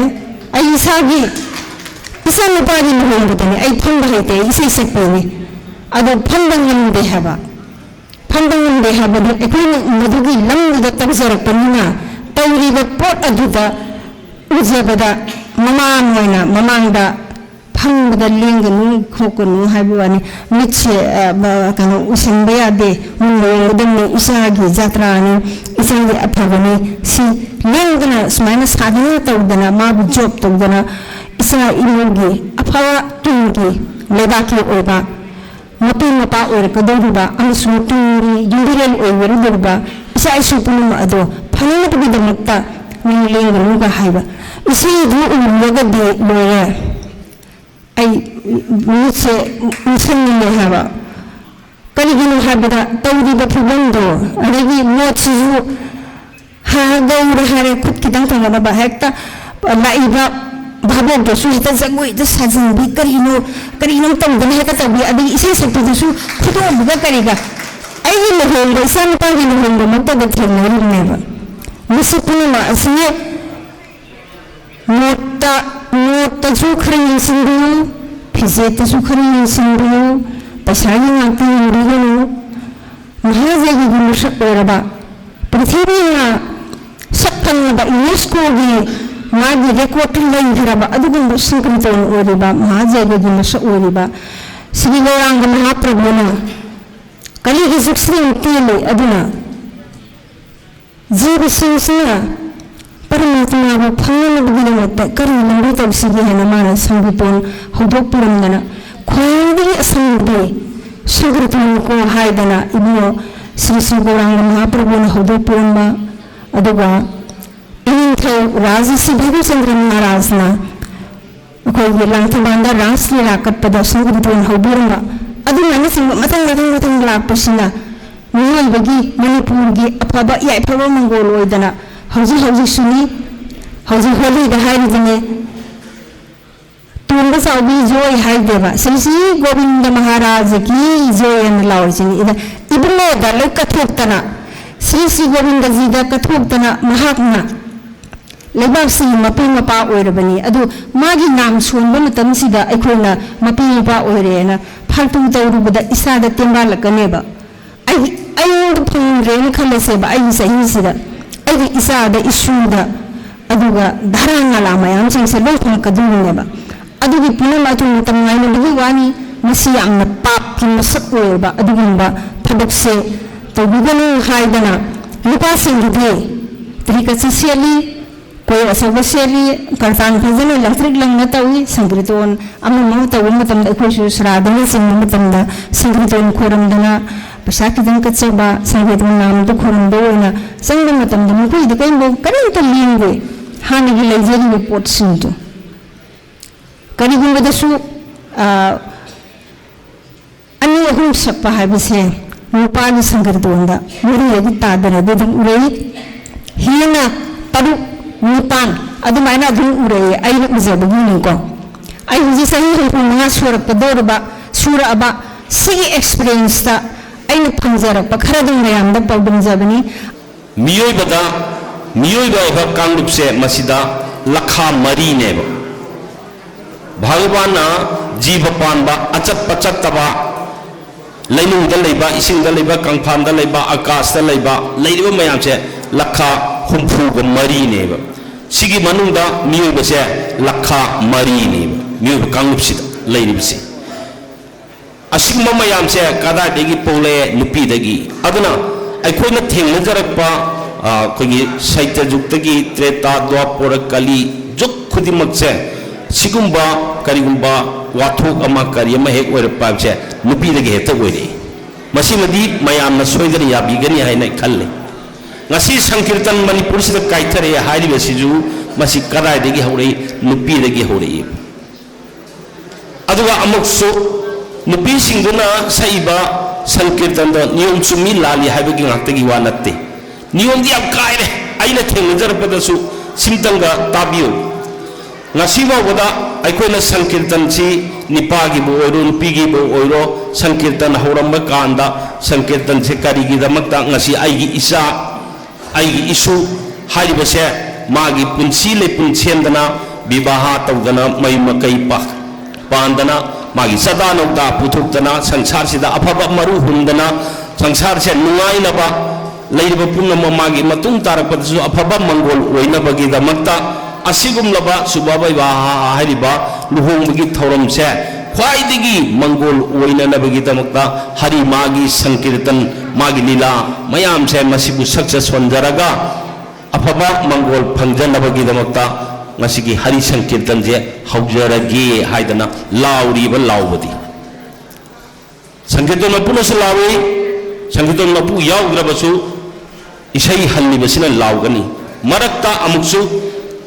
ꯑꯩ ꯏꯁꯥꯒꯤ isa nupagi luhongbadani ai phangba haite isai sakpani ado phangba ngamde haba phangba ngamde haba do ekoi madugi lamda tawjarakpanina tawriba pot aduda ujabada mamangda phangda lenganu khokanu haibani mitche kanu usinba yade munlongdamni isagi jatrani isagi aphabani si lengdana smaina sadhana tawdana mabu job tawdana isa imugi aphawa tungi lebaki oba mapi mapa oirkadoriba amasung tungri yundirel oiwariba isa isupunuma ado phananapagidamukta lenganu ga haiba isi du ulugade loya ai mitche musanni haba kaligino habada tawriba phubando adagi mochizu ha gaura hare khut kitang thangana ba hekta laiba babo do su hita jagoi da sajin bi karino tawdana heka tabi adagi isai sakti su khudo buga kariga ai ni lohonga san pa ni lohonga matta da thenari neba musipuna asiye Nota su kering sendiri, pizza su kering sendiri, pasangnya nanti sendiri. Mahasiswa gigi musak berapa? Pertama, sekarang ada UNESCO di maju rekod lain berapa? Aduh kan musim kemudian berapa? Mahasiswa gigi musak berapa? Sehingga orang kena problem. Kali hisap sering tele, aduna. Jadi sih Permatma bu phangna bugina mata kari lambi tabsigi hana mana sangipon hodok puramdana khwadi asangbe sugrutan ko haidana ibno Sri Sri Gauranga Mahaprabhu na hodok puramba aduga inintho Raja Sibhagu Chandra Maharajna ko langthi banda rasli rakatpada sugrutan hoduranga aduna ni sing matang lakpasina mihoi bagi Manipur gi apaba ya apaba mangol oidana Hauji suni, hauji holi dah hari ini. Tunggu sahaja joy hari deba. Sisi Govinda Maharaj ki joy yang lawan sini. Ibu dah lekat tana. Sisi Govinda Zida katuk tana mahakna. Lebab si mapi mapa oir bani. Adu magi nam suan bama tamsida ekona mapi mapa oir na. Faltu tahu benda isada timbal kaneba. Ay pengren kalau seba ay sahih sida. Ai isa da isu da aduga dharanga la mayam sing se lol kham kadung ba adugi pinama tu tamngai no digi wani masi am na pap ki masak we ba adugin ba thadok se to bigani haidana lupa sing de trika sisiali koi asaba seli kartan phajana electric lang na tawi sangriton amma mo tawi matam da khoi su sradana sing matam da sangriton khoram dana pasaki dang katsaba sangriton nam da khoram do na sangre matam da mo koi de kai mo karin to lingwe hani gi lejeri report sinto kari gumba da su ani ahum sakpa habise mo pa ni sangriton da muri yagi tadara de dum urei hina padu Nipan, adu mana adu urai, ayu nak bisa begini kau. Ayu jadi saya hidup dengan surah pedor ba, surah ba, segi experience ta, ayu nak panjara, pakar adu mayam dah pau benjabani. Miyoi ba kang lupse masida lakha mari neba. Bhagwana jivapan ba acap pacat taba, lainung dalaiba, ising dalaiba, kangpan dalaiba, akas dalaiba, laiba mayam se lakha humpu ga mari neba. Sigi manungda miyoi ba se lakha mari neba. Miyoi ba kang lupsida lainib se. Asing mamayam se kada degi pole nupi degi. Aduna aikoi na thengna jarakpa kogi saitya juktagi treta dwapara kali juk khudimak se sigumba karigumba wathok ama kari ama hek oirpa se nupi degi heta oire. Masimadi mayam na soidani yabigani haina khalle. Ngasi Sankirtan Manipur sida kaithare hairi besiju masi kadai degi haurei nupi degi haurei aduga amokso nupi singduna saiba Sankirtan da niyom chumi lali haibagi ngaktagi wanatte niyom di abkaire aina thengjar padasu simtanga tabiyo ngasi ba wada aikoina Sankirtan chi nipagi bo oiro nupigi bo oiro Sankirtan hauramba kanda Sankirtan se karigi damakta ngasi aigi isa Aigi isu hari bese magi punsi le punsendana bibaha tawdana mai makai pak पांदना मागी सदा नौदा पुथुक्तना संसार सिदा अफबा मरु हुंदना संसार से नुंगाइनबा लेरिबा पुनम मागी मतुंग तारकपदसु अफबा मंगोल ओइनबगी दमक्ता असिगुमलबा सुबाबैबा हारिबा लुहोंबगी थौरम से ख्वाइदगी मंगोल ओइननबगी दमक्ता हरि मागी संकीर्तन मागी लीला मयाम से मसिबु सक्सेस सोंजरगा अफबा मंगोल फंगजनबगी दमक्ता मसिगी हरि संकीर्तन जे हौजरगे हाइदना लाउरीबा लाउबदी संकीर्तन मपुनसु लाउई संकीर्तन मपु याउग्रबसु इसई हल्लिबसिना लाउगनी मरक्ता अमुक्सु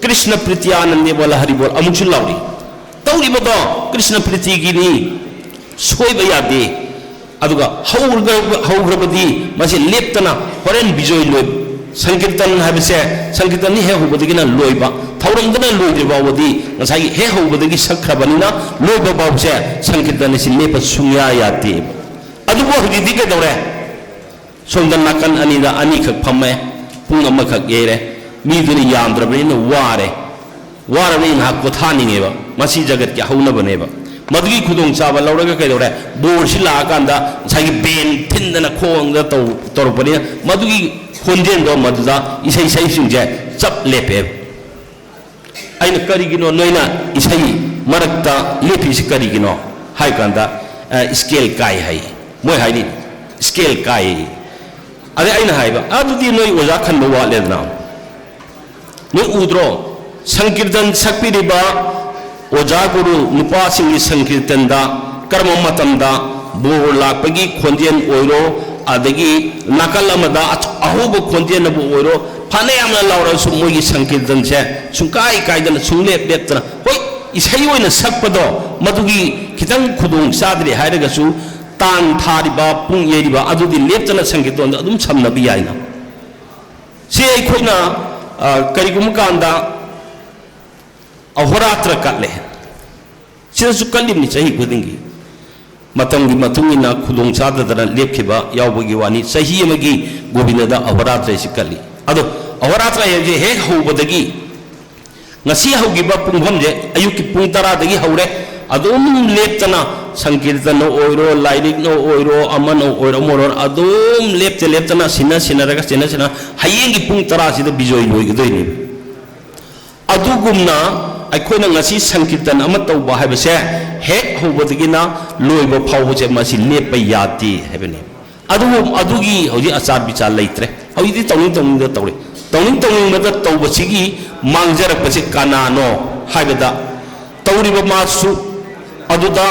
कृष्ण प्रीत्यानंदे बोल हरि बोल अमुक्सु लाउरी तौरीबदो कृष्ण प्रीतिगिनी सोइबा यादे अदुगा हौग्रबदी मसे लेप्तना होरेन बिजोय लोय संकीर्तन हाबसे संकीर्तन हे होबदगिना लोयबा थौरंगदना लोयद्रिबावदी ngसाई हे होबदगी सख्रबनिना लोयबा बावसे संकीर्तन सि लेप सुया याते अदुबो हदिदि के दौरे सोंदन नाकन अनिदा अनी खक फम्मे पुंग अमा खक येरे मीदुनि यामद्रबनिना वारबनि ना कोथानिंगेबा मसी जगत के हौनबनेबा मदुगी खुदोंग चाबा लौरगा के दौरे बोर सि लाकांदा ngसाई बेन थिन्दना खोंगदा तौरपनि मदुगी खोंजेन दो मदुदा इसई सई सिंजे चप लेपे आइन करिगिनो नोइना इसई मरक्ता लेपिसि करिगिनो हाय कांदा स्केल काय हाय मोय हायनि स्केल काय अरे आइन हायबा अदुदी नोय ओजा खनबो वालेदना नोय उद्रो संकीर्तन सकपिरिबा ओजा गुरु नुपा सिंगी संकीर्तन दा कर्म मतंदा बोर लापगी खोंजेन ओइरो अदगी नाकल अमदा अहोब खोंजेन बु ओइरो फाने यामना लाउरा सु मोगी संकीर्तन से सुकाई कायदन सुलेप लेपतना होय इसई ओइना सकपदो मदुगी खितंग खुदोंग सादरे हायरगसु तान थारिबा पुंग येरिबा अदुदी लेपतना संकीर्तन अदुम समनबि याइना से अखोइना करिगुम कांदा अहोरात्र कटले सिरसु कलिमनि सही खुदिंगी मतंगी मतुंगिना खुदोंग साददना लेपखिबा यावबगी वानी सही अमगी गोबिंददा अहोरात्र सि कली अदो अहोरात्र हे हे हौबदगी ngasi haugiba pungham je ayuki pung 10 dagi haure adum leptana sankirtan no oiro lairik no oiro amano oiro moron adum leptana sina raga sina hayengi pung 10 sida bijoy loigidoini adugumna aikoina ngasi sankirtan ama tawba habase he hobodagina loiba phawje masi lepa yati hebeni adugi hoji achar bichar leitre hoji tawning da tawre tawning da tawbasigi मांगजरपसे कानानो हाइबदा तौरिबा मासु अदुदा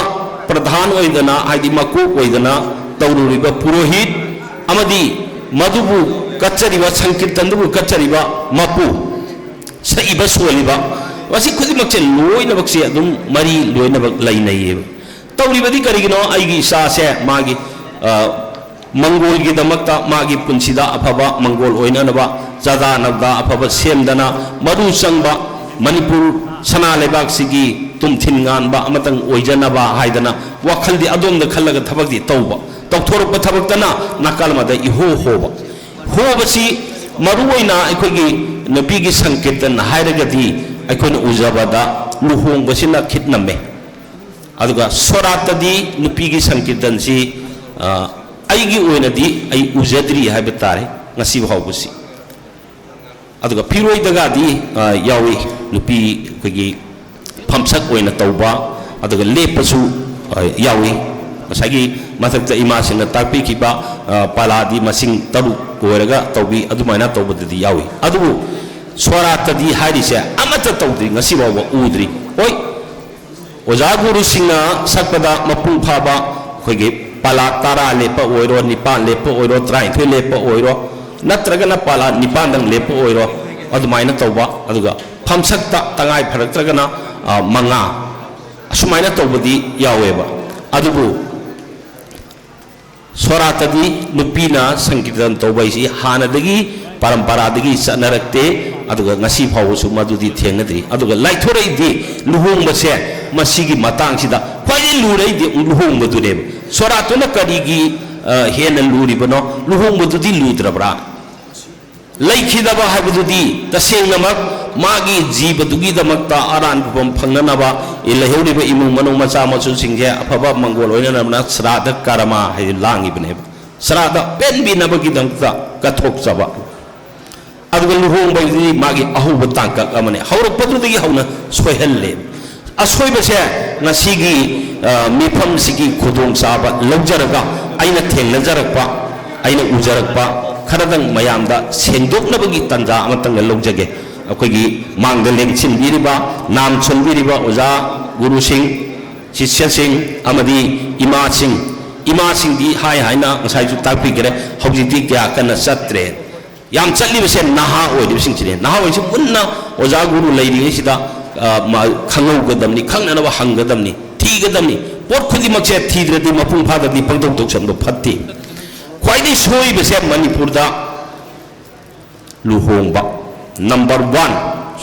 प्रधान ओइदना हाइदि मकु ओइदना तौरुरिबा पुरोहित अमदि मधुबु कच्चरिबा संकीर्तनदुबु कच्चरिबा मपु सइबा सोलिबा वसी खुदिमकसे लोइनबकसे अदुम मरी लोइनबक लैनैये तौरिबदि करिगिनो आइगी सासे मागी मंगोल की दमकता मागी पुंसिदा अफबा मंगोल ओइननबा जादा नबदा अफबा सेमदना मरु संगबा मणिपुर सना लेबाक सिगी तुमथिनगानबा अमतंग ओइजनबा हाइदना वखलदि अदोमद खल्लगा थबकदि तौबा तौथोरप थबकतना नाकालमदा इहो होबसी मरु ओइना अखोगी नपीगी संकीर्तन हाइरगदि अखोन उजबदा लुहोंगबसिना खितनमे अदुगा सोरातदि नपीगी संकीर्तन सि आईगी ओइनदि आई उजद्री हाइबे तारे ngasi haubusi aduga piroi dagadi yawi nupi kogi phamsak oina tauba aduga lepasu yawi masagi mathakta imasina takpi kiba paladi masing taru koiraga taubi adumaina taubadi yawi adugu swaratadi harise amata taudri ngasi bawa udri oi oja guru singa sakpada mapung phaba kogi pala tara lepa oiro nipan lepa oiro trai thoi lepa oiro natragana pala nipan dang lepa oiro adumaina tauba aduga phamsakta tangai pharatragana manga asumaina taubadi yaweba adubu soratadi nupina sankirtan taubaisi hanadagi paramparadagi sanarakte aduga ngasi phawsu madudi thengadri aduga laithorei luhongbase masigi matang sida kwai lurei di luhongbadune soratuna karigi hena luribano luhongbadudi ludrabra leikidaba haibududi tasengnamak magi jibadugidamakta aran pum phangnanaba ilahuriba imung manung macha machu singje afaba mangol oinana srada karama hai langi bne srada penbi nabagidamta kathokchaba aduga luhong bai magi ahuba tangka amane hauruk padrudagi hauna soihalle asoibase ngasigi mifam sigi khudong saba lawjaraga aina thengnajarakpa aina ujarakpa खरदंग मयामदा सेंदोकनबगी तंजा अमतंग लौजगे अखोगी मांगद लेंसिनबिरिबा नाम चुनबिरिबा ओजा गुरु सिंह शिष्य सिंह अमदी इमा सिंह दी हाय हायना ngसाइजु ताकपिगरे हौजिति क्या कन सत्रे याम चल्लिबसे नहा ओइदिबसिंगसिने नहा ओइसि पुन्ना ओजा गुरु लैरिसिदा खंगौगदमनि खंगनबा हंगदमनि थीगदमनि पोट खुदिमकसे थीद्रदि मपुंग फाददि पंगदोक दोक्सनबो फत्ति ख्वाइदि सोइबसे मणिपुर दा लुहोंगबा number 1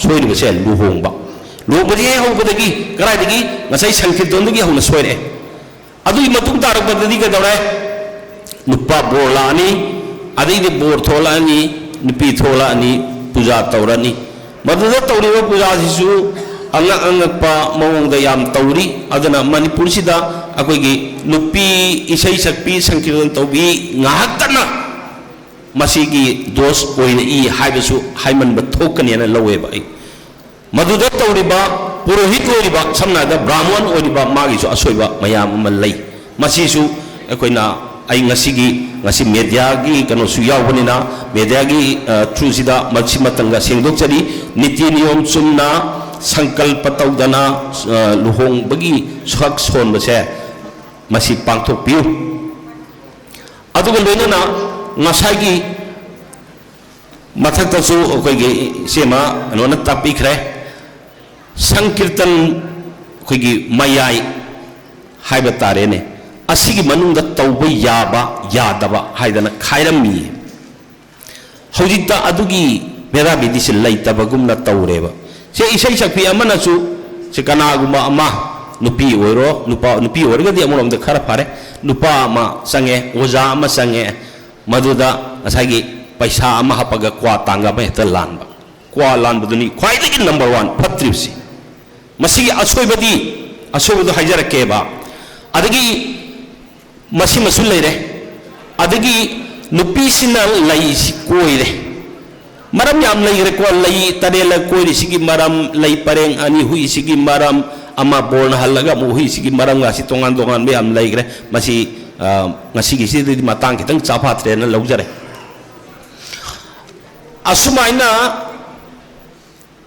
सोइबसे लुहोंगबा लोबजे होबदगी कराइदगी ngasai sankirtondagi hona soire adui matung tarakbadadi ka dawrai nupa bolani adai bor tholani nupi tholani puja tawrani maduda tawriba puja sisu angak pa mawongda yam tawri adana manipur sida akoigi nupi isai sakpi sankirton tawbi ngahaktana masigi dos oina I haibasu haiman ba thokani na laweba ai maduda tawriba purohit oiriba samnada brahman oiriba magi su asoiba mayam malai masisu akoina ai ngasi media gi kano su yawbonina media gi through sida machimatanga sengdokchari niti niyom chumna संकल्प तौदना लुहोंग बगी सुख सोन बसे मसी पांगथोक पियु अदुग लोइनना ngसाइगी मथक्तसु अखोइगी सेमा अनोना तापिखरे संकीर्तन अखोइगी मयाई हाइबा तारेने असिगी मनुंगदा तौबा याबा यादबा हाइदना खाइरमी हौजिता अदुगी मेरा बिदिसे लैतबगुमना तौरेबा से इसै सकपी अमनासु से कनागुमा अमा नुपी ओइरो नुपी ओइरगदि अमरोम द खरा फारे नुपा अमा संगे ओजा अमा संगे मदुदा असागी पैसा अमा हपगा क्वा तांगा मे त लानबा क्वा लानबदुनी ख्वाइदगी नंबर 1 फत्रिबसी मसिगी असोइबदु हाइजरकेबा अदगी मसि मसु लेरे अदगी नुपी सिना लैसि कोइरे मरम याम लैरे को लै तरेल कोइरि सिगी मरम लै परेंग अनि हुई सिगी मरम अमा बोर्न हल्लगा मु हुई सिगी मरम गासि तोंगान तोंगान बे याम लैग्रे मसि ngasi si di matang kitang chapatre na lawjare asumaina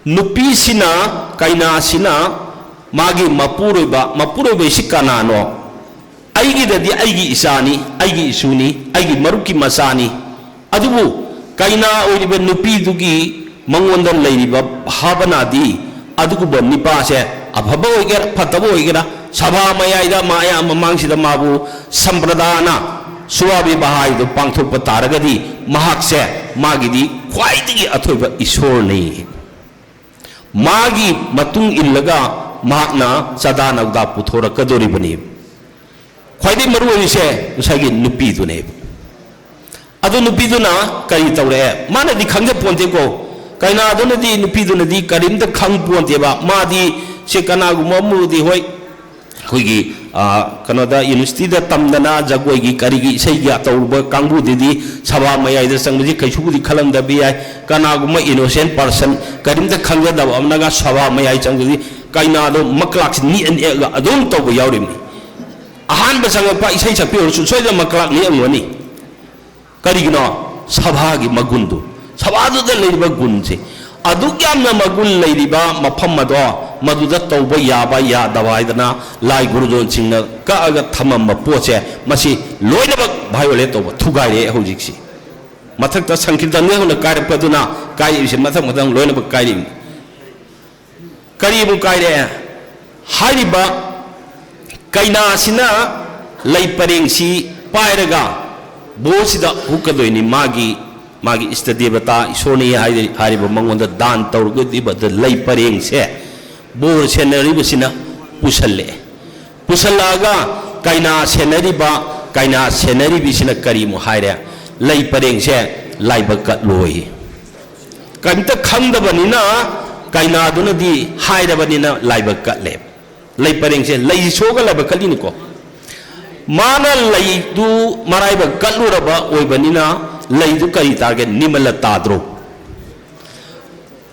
nupi sina kaina sina magi mapuroiba sikana no aigi dadi aigi isani aigi isuni aigi maruki masani adubu kaina oiriba nupi dugi mangonda leiriba habanadi adugu nipa se abhaba oigera fatabo oigera sabha mayaida maya mamangsida mabu sampradana suwabi bahai do pangthokpa taragadi mahak se magidi khwaidigi athoiba isor nei magi matung illaga mahakna sadana uda puthora kadori bani khwaidi maru se usagi nupi du ne adu nupi du na kari tawre mana di khangja ponte ko kaina aduna di nupi du na di karim da khang ponte ba ma di se kana gu mamu di hoi खोगी कनोदा यूनिवर्सिटी दा तमदना जगोगी करिगी सैगी अतौब कांगबु दिदी सभा मयाइदा संगजी कैसुबुदी खलंदबि याय कनागुम इनोसेंट पर्सन करिमदा खंगदब अमनागा सभा मयाइ संगजी काइनादो मक्लाक नि एगा अदुम तौब यावरिमनि अहान बसंगपा इसै सपि ओरसु सोइदा मक्लाक नि अंगोनी करिगिनो सभागी मगुंदु सभादुदा लेरिबा गुनसे अदुग्यामना मगुन लेरिबा मफमदो मधुदा तौब याबा यादबा हाइदना लाई गुरुजोन सिंह कागा थमम पोचे मसी लोइनबक भायोलेट तौब थुगाइरे हौजिक्सी मथक्ता संकीर्तन ने होना कारपदुना काइसे मथक मथक लोइनबक काइरि करिबु काइरे हाइरिबा काइना सिना लै परेंगसी पाइरगा बोसिदा हुकदोइनी मागी इष्टदेवता ईश्वरनी हाइरिबा मंगोंदा दान तौरगदिबा द लै परेंग से बोर सेनरीबसिना पुसल्लागा काइना सेनरीबिसिना करीमु हाइरे लै परेंग से लाइबा कलोई ꯀꯩꯝꯇ ꯈꯪꯗꯕꯅꯤꯅ ꯀꯩꯅꯥꯗꯨꯅꯗꯤ ꯍꯥꯏꯔꯕꯅꯤꯅ ꯂꯥꯏꯕꯛ ꯀꯠꯂꯦ ꯂꯩ ꯄꯔꯦꯡꯁꯦ ꯂꯩ ꯁꯣꯛꯑꯒ ꯂꯥꯏꯕꯛ ꯀꯠꯂꯤꯅꯤꯀꯣ ꯃꯥꯅ ꯂꯩꯗꯨ ꯃꯔꯥꯏꯕꯛ ꯀꯠꯂꯨꯔꯕ ꯑꯣꯏꯕꯅꯤꯅ ꯂꯩꯗꯨ ꯀꯔꯤ ꯇꯥꯔꯒꯦ ꯅꯤꯃꯜꯂ ꯇꯥꯗ꯭ꯔꯣ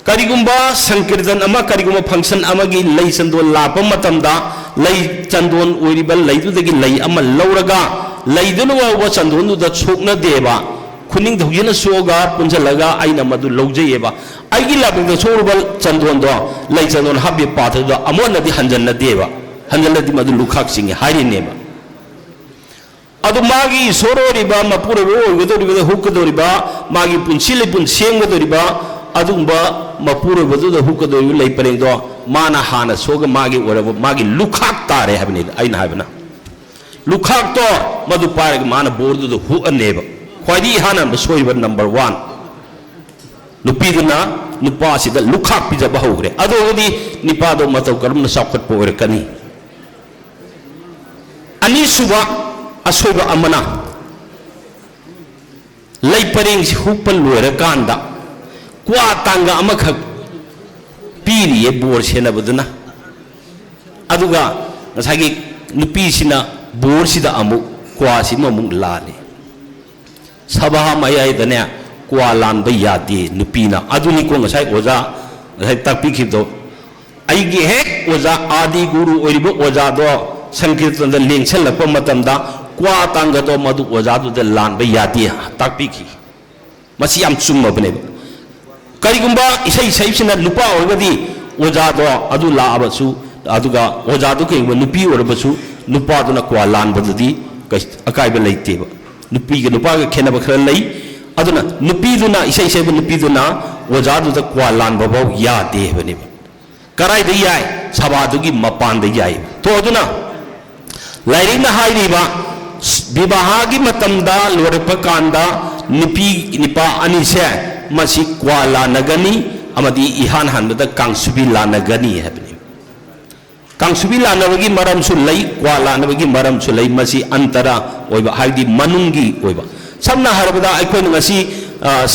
ꯀꯔꯤꯒꯨꯝꯕ ꯁꯪꯀꯤꯔꯇꯟ ꯑꯃ ꯀꯔꯤꯒꯨꯝꯕ ꯐꯪꯁꯟ ꯑꯃꯒꯤ ꯂꯩ ꯆꯟꯗꯣꯟ ꯂꯥꯛꯄ ꯃꯇꯝꯗ ꯂꯩ ꯆꯟꯗꯣꯟ ꯑꯣꯏꯔꯤꯕ ꯂꯩꯗꯨꯗꯒꯤ ꯂꯩ ꯑꯃ ꯂꯧꯔꯒ ꯂꯩꯗꯨꯅ ꯋꯥꯎꯕ ꯆꯟꯗꯣꯟꯗꯨꯗ ꯁꯣꯛꯅꯗꯦꯕ ꯈꯨꯅꯤꯡ ꯊꯧꯖꯤꯟꯅ ꯁꯣꯛꯑꯒ ꯄꯨꯟꯁꯤꯜꯂꯒ ꯑꯩꯅ ꯃꯗꯨ ꯂꯧꯖꯩꯑꯕ ꯑꯩꯒꯤ ꯂꯥꯏꯕꯛꯇ ꯁꯣꯛꯎꯕ ꯆꯟꯗꯣꯟꯗꯣ ꯂꯩ ꯆꯟꯗꯣꯟ ꯍꯥꯞꯄꯤꯕ ꯄꯥꯊꯗꯨꯗ ꯑꯃꯣꯠꯅꯗꯤ ꯍꯟꯖꯟꯅꯗꯦꯕ ꯍꯟꯖꯜꯂꯗꯤ ꯃꯗꯨ ꯂꯨꯈꯥꯛ ꯆꯤꯡꯉꯦ ꯍꯥꯏꯔꯤꯅꯦꯕ ꯑꯗꯨ ꯃꯥꯒꯤ ꯏꯁꯣꯔꯣꯔꯤꯕ ꯃꯄꯨꯔꯣꯏꯕ ꯑꯣꯏꯒꯗꯧꯔꯤꯕ ꯍꯨꯛꯀꯗꯧꯔꯤꯕ ꯃꯥꯒꯤ ꯄꯨꯟꯁꯤ ꯂꯩꯄꯨꯟ ꯁꯦꯝꯒꯗꯧꯔꯤꯕ ꯑꯗꯨꯒꯨꯝꯕ ꯃꯄꯨꯔꯣꯏꯕꯗꯨꯗ ꯍꯨꯛꯀꯗꯧꯔꯤꯕ ꯂꯩ ꯄꯔꯦꯡꯗꯣ ꯃꯥꯅ ꯍꯥꯟꯅ ꯁꯣꯛꯑꯒ ꯃꯥꯒꯤ ꯑꯣꯏꯔꯕ ꯃꯥꯒꯤ ꯂꯨꯈꯥꯛ ꯇꯥꯔꯦ ꯍꯥꯏꯕꯅꯤꯗ ꯑꯩꯅ ꯍꯥꯏꯕꯅ ꯂꯨꯈꯥꯛꯇꯣ ꯃꯗꯨ ꯄꯥꯏꯔꯒ ꯃꯥꯅ ꯕꯣꯔꯗꯨꯗ ꯍꯨꯛꯑꯅꯦꯕ ꯈ꯭ꯋꯥꯏꯗꯒꯤ ꯍꯥꯟꯅ ꯁꯣꯏꯕ ꯅꯝꯕꯔ 1 ꯅꯨꯄꯤꯗꯨꯅ ꯅꯨꯄꯥꯁꯤꯗ ꯂꯨꯈꯥꯛ ꯄꯤꯖꯕ ꯍꯧꯈ꯭ꯔꯦ ꯑꯗꯨꯒꯗꯤ ꯅꯨꯄꯥꯗꯣ ꯃꯇꯧ ꯀꯔꯝꯅ ꯆꯥꯎꯈꯠꯄ ꯑꯣꯏꯔꯛꯀꯅꯤ ꯑꯅꯤꯁꯨꯕ ꯑꯁꯣꯏꯕ ꯑꯃꯅ ꯂꯩ ꯄꯔꯦꯡꯁꯤ ꯍꯨꯛꯄ ꯂꯣꯏꯔꯀꯥꯟꯗ ꯀ꯭ꯋꯥ ꯇꯥꯡꯒ ꯑꯃꯈꯛ ꯄꯤꯔꯤꯌꯦ ꯕꯣꯔ ꯁꯦꯟꯅꯕꯗꯨꯅ ꯑꯗꯨꯒ ꯉꯁꯥꯏꯒꯤ ꯅꯨꯄꯤꯁꯤꯅ ꯕꯣꯔꯁꯤꯗ ꯑꯃꯨꯛ ꯀ꯭ꯋꯥꯁꯤꯃ ꯑꯃꯨꯛ ꯂꯥꯜꯂꯤ ꯁꯚꯥ ꯃꯌꯥꯏꯗꯅꯦ ꯀ꯭ꯋꯥ ꯂꯥꯟꯕ ꯌꯥꯗꯦ ꯅꯨꯄꯤꯅ ꯑꯗꯨꯅꯤꯀꯣꯉꯁꯥꯏ ꯑꯣꯖꯥ ꯉꯁꯥꯏ ꯇꯥꯛꯄꯤꯈꯤꯕꯗꯣ ꯑꯩꯒꯤ ꯍꯦꯛ ꯑꯣꯖꯥ आदि गुरु ओरिबो ओजादो संकीर्तन लेंसल्लप मतमदा क्वा तांगदो मदु ओजादुद लानबे यादे ताकपिखि मसी याम चुम्मबने करिगुंबा इसै सैसिना नुपा ओरगदि ओजादो अदु लाबसु अदुगा ओजादु केंगबा नुपी ओरबसु नुपादुना क्वा लानबदुदि अकाइबा लैतेबा नुपीगा नुपागा खेनबा खरा लೈ अदुना नुपीदुना इसै सैबा नुपीदुना ओजादुदा क्वा लानबबो यादे बनेबा कराइदा याय सभादुगी मपानदा याय तो अदुना लाइरिंगना हाइरिबा विवाहगी मतमदा लोरप कांदा निपी निपा अनिसे मसी क्वा लानगनी अमदी इहान हानबदा कांगसुबी लानगनी हैबनी कांगसुबी लानबगी मरमसु लई क्वा लानबगी मरमसु लई मसी अंतरा ओइबा हाइदी मनुंगी ओइबा समना हरबदा अखोइन ngasi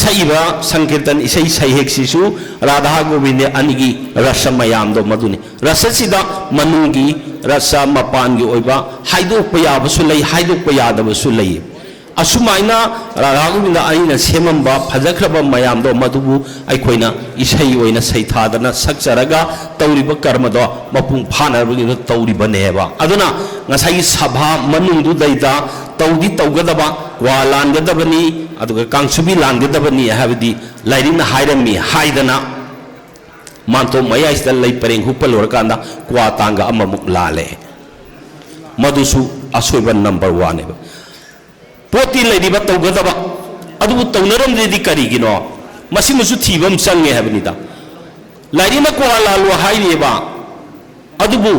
सईबा संकीर्तन इसै सैहेक्सिसु राधा गोविंद अनिगी रस मयामदो मदुनि रससिदा मनुंगी रस मपानगी ओइबा हाइदोकपा याबसु लई हाइदोकपा यादबसु लई असुमाइना राधा गोविंद अनिना सेमंबा फजखरबा मयामदो मदुबु अखोइना इसै ओइना सैथादना सक्चरगा तौरिबा कर्मदो मपुंग फानरबगी तौरिबनेबा अदुना ngасai सभा मनुंगदु दैदा तौदी तौगदबा क्वा लानगदबनी अदुगा कांगसुबी लानगदबनी हाबदी लाइरिंगना हाइरमी हाइदना मानतो मयाइसदा लई परेंग हुपल ओरकांदा क्वा तांगा अममुक लाले मदुसु असोइबा नंबर 1 नेबा पोती लैरिबा तौगदबा अदुबु तौनरमदेदि करिगिनो मसिमुसु थीबम चंगे हाबनिदा लाइरिंगना क्वा लालो हाइरेबा अदुबु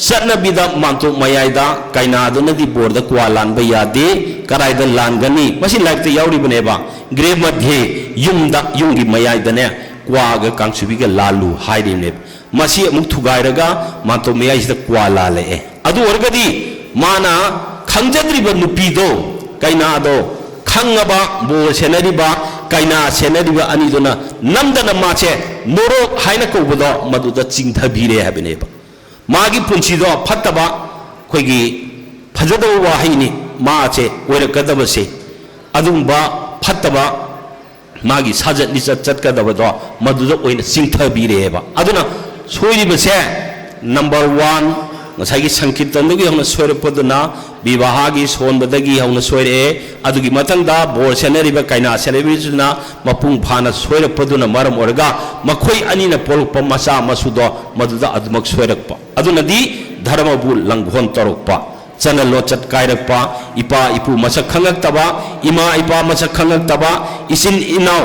चटनबीदा मानतो मयाइदा काइनादुनदि बोर्ड क्वा लानबा यादे कराइदा लानगनी मसी लाइफते याउरिबनेबा ग्रे मध्ये युंगी मयाइदने क्वागा कांगसुबीगा लालू हाइरिने मसी अमुक थुगाइरगा मानतो मयाइसदा क्वा लाले अदु ओरगदी माना खंजद्रिबा नुपीदो काइनादो खंगबा बो सेनरिबा काइना सेनरिबा अनिदुना नमदना माचे मोरो हाइना कोबदो मदुदा चिंथबीरे हाबिनेबा मागी पुंसीदो फत्तबा खोगी फजदो वाहिनी माचे ओरकदबसे अदुंबा फत्तबा मागी साजत लिचत चटकदबदो मदुदो ओइन सिंथबीरेबा अदुना सोइरिबसे नंबर 1 ngसागी संकीर्तनदगी हौना सोइरपदुना विवाहगी सोनबदगी हौना सोइरे अदुगी मतंगदा बोर सेनरिबा काइना सेनरिबा मपुंग फाना सोइरपदुना मरम ओरगा मखोइ अनिना पोलपा मचा मसुदो मदुदा अदुमक सोइरकपा अदुनदी धर्मबु लंघोन तरोकपा चन लोचत कायरकपा इपा इपु मसक खंगक्तबा इमा इपा मसक खंगक्तबा इसिन इनाव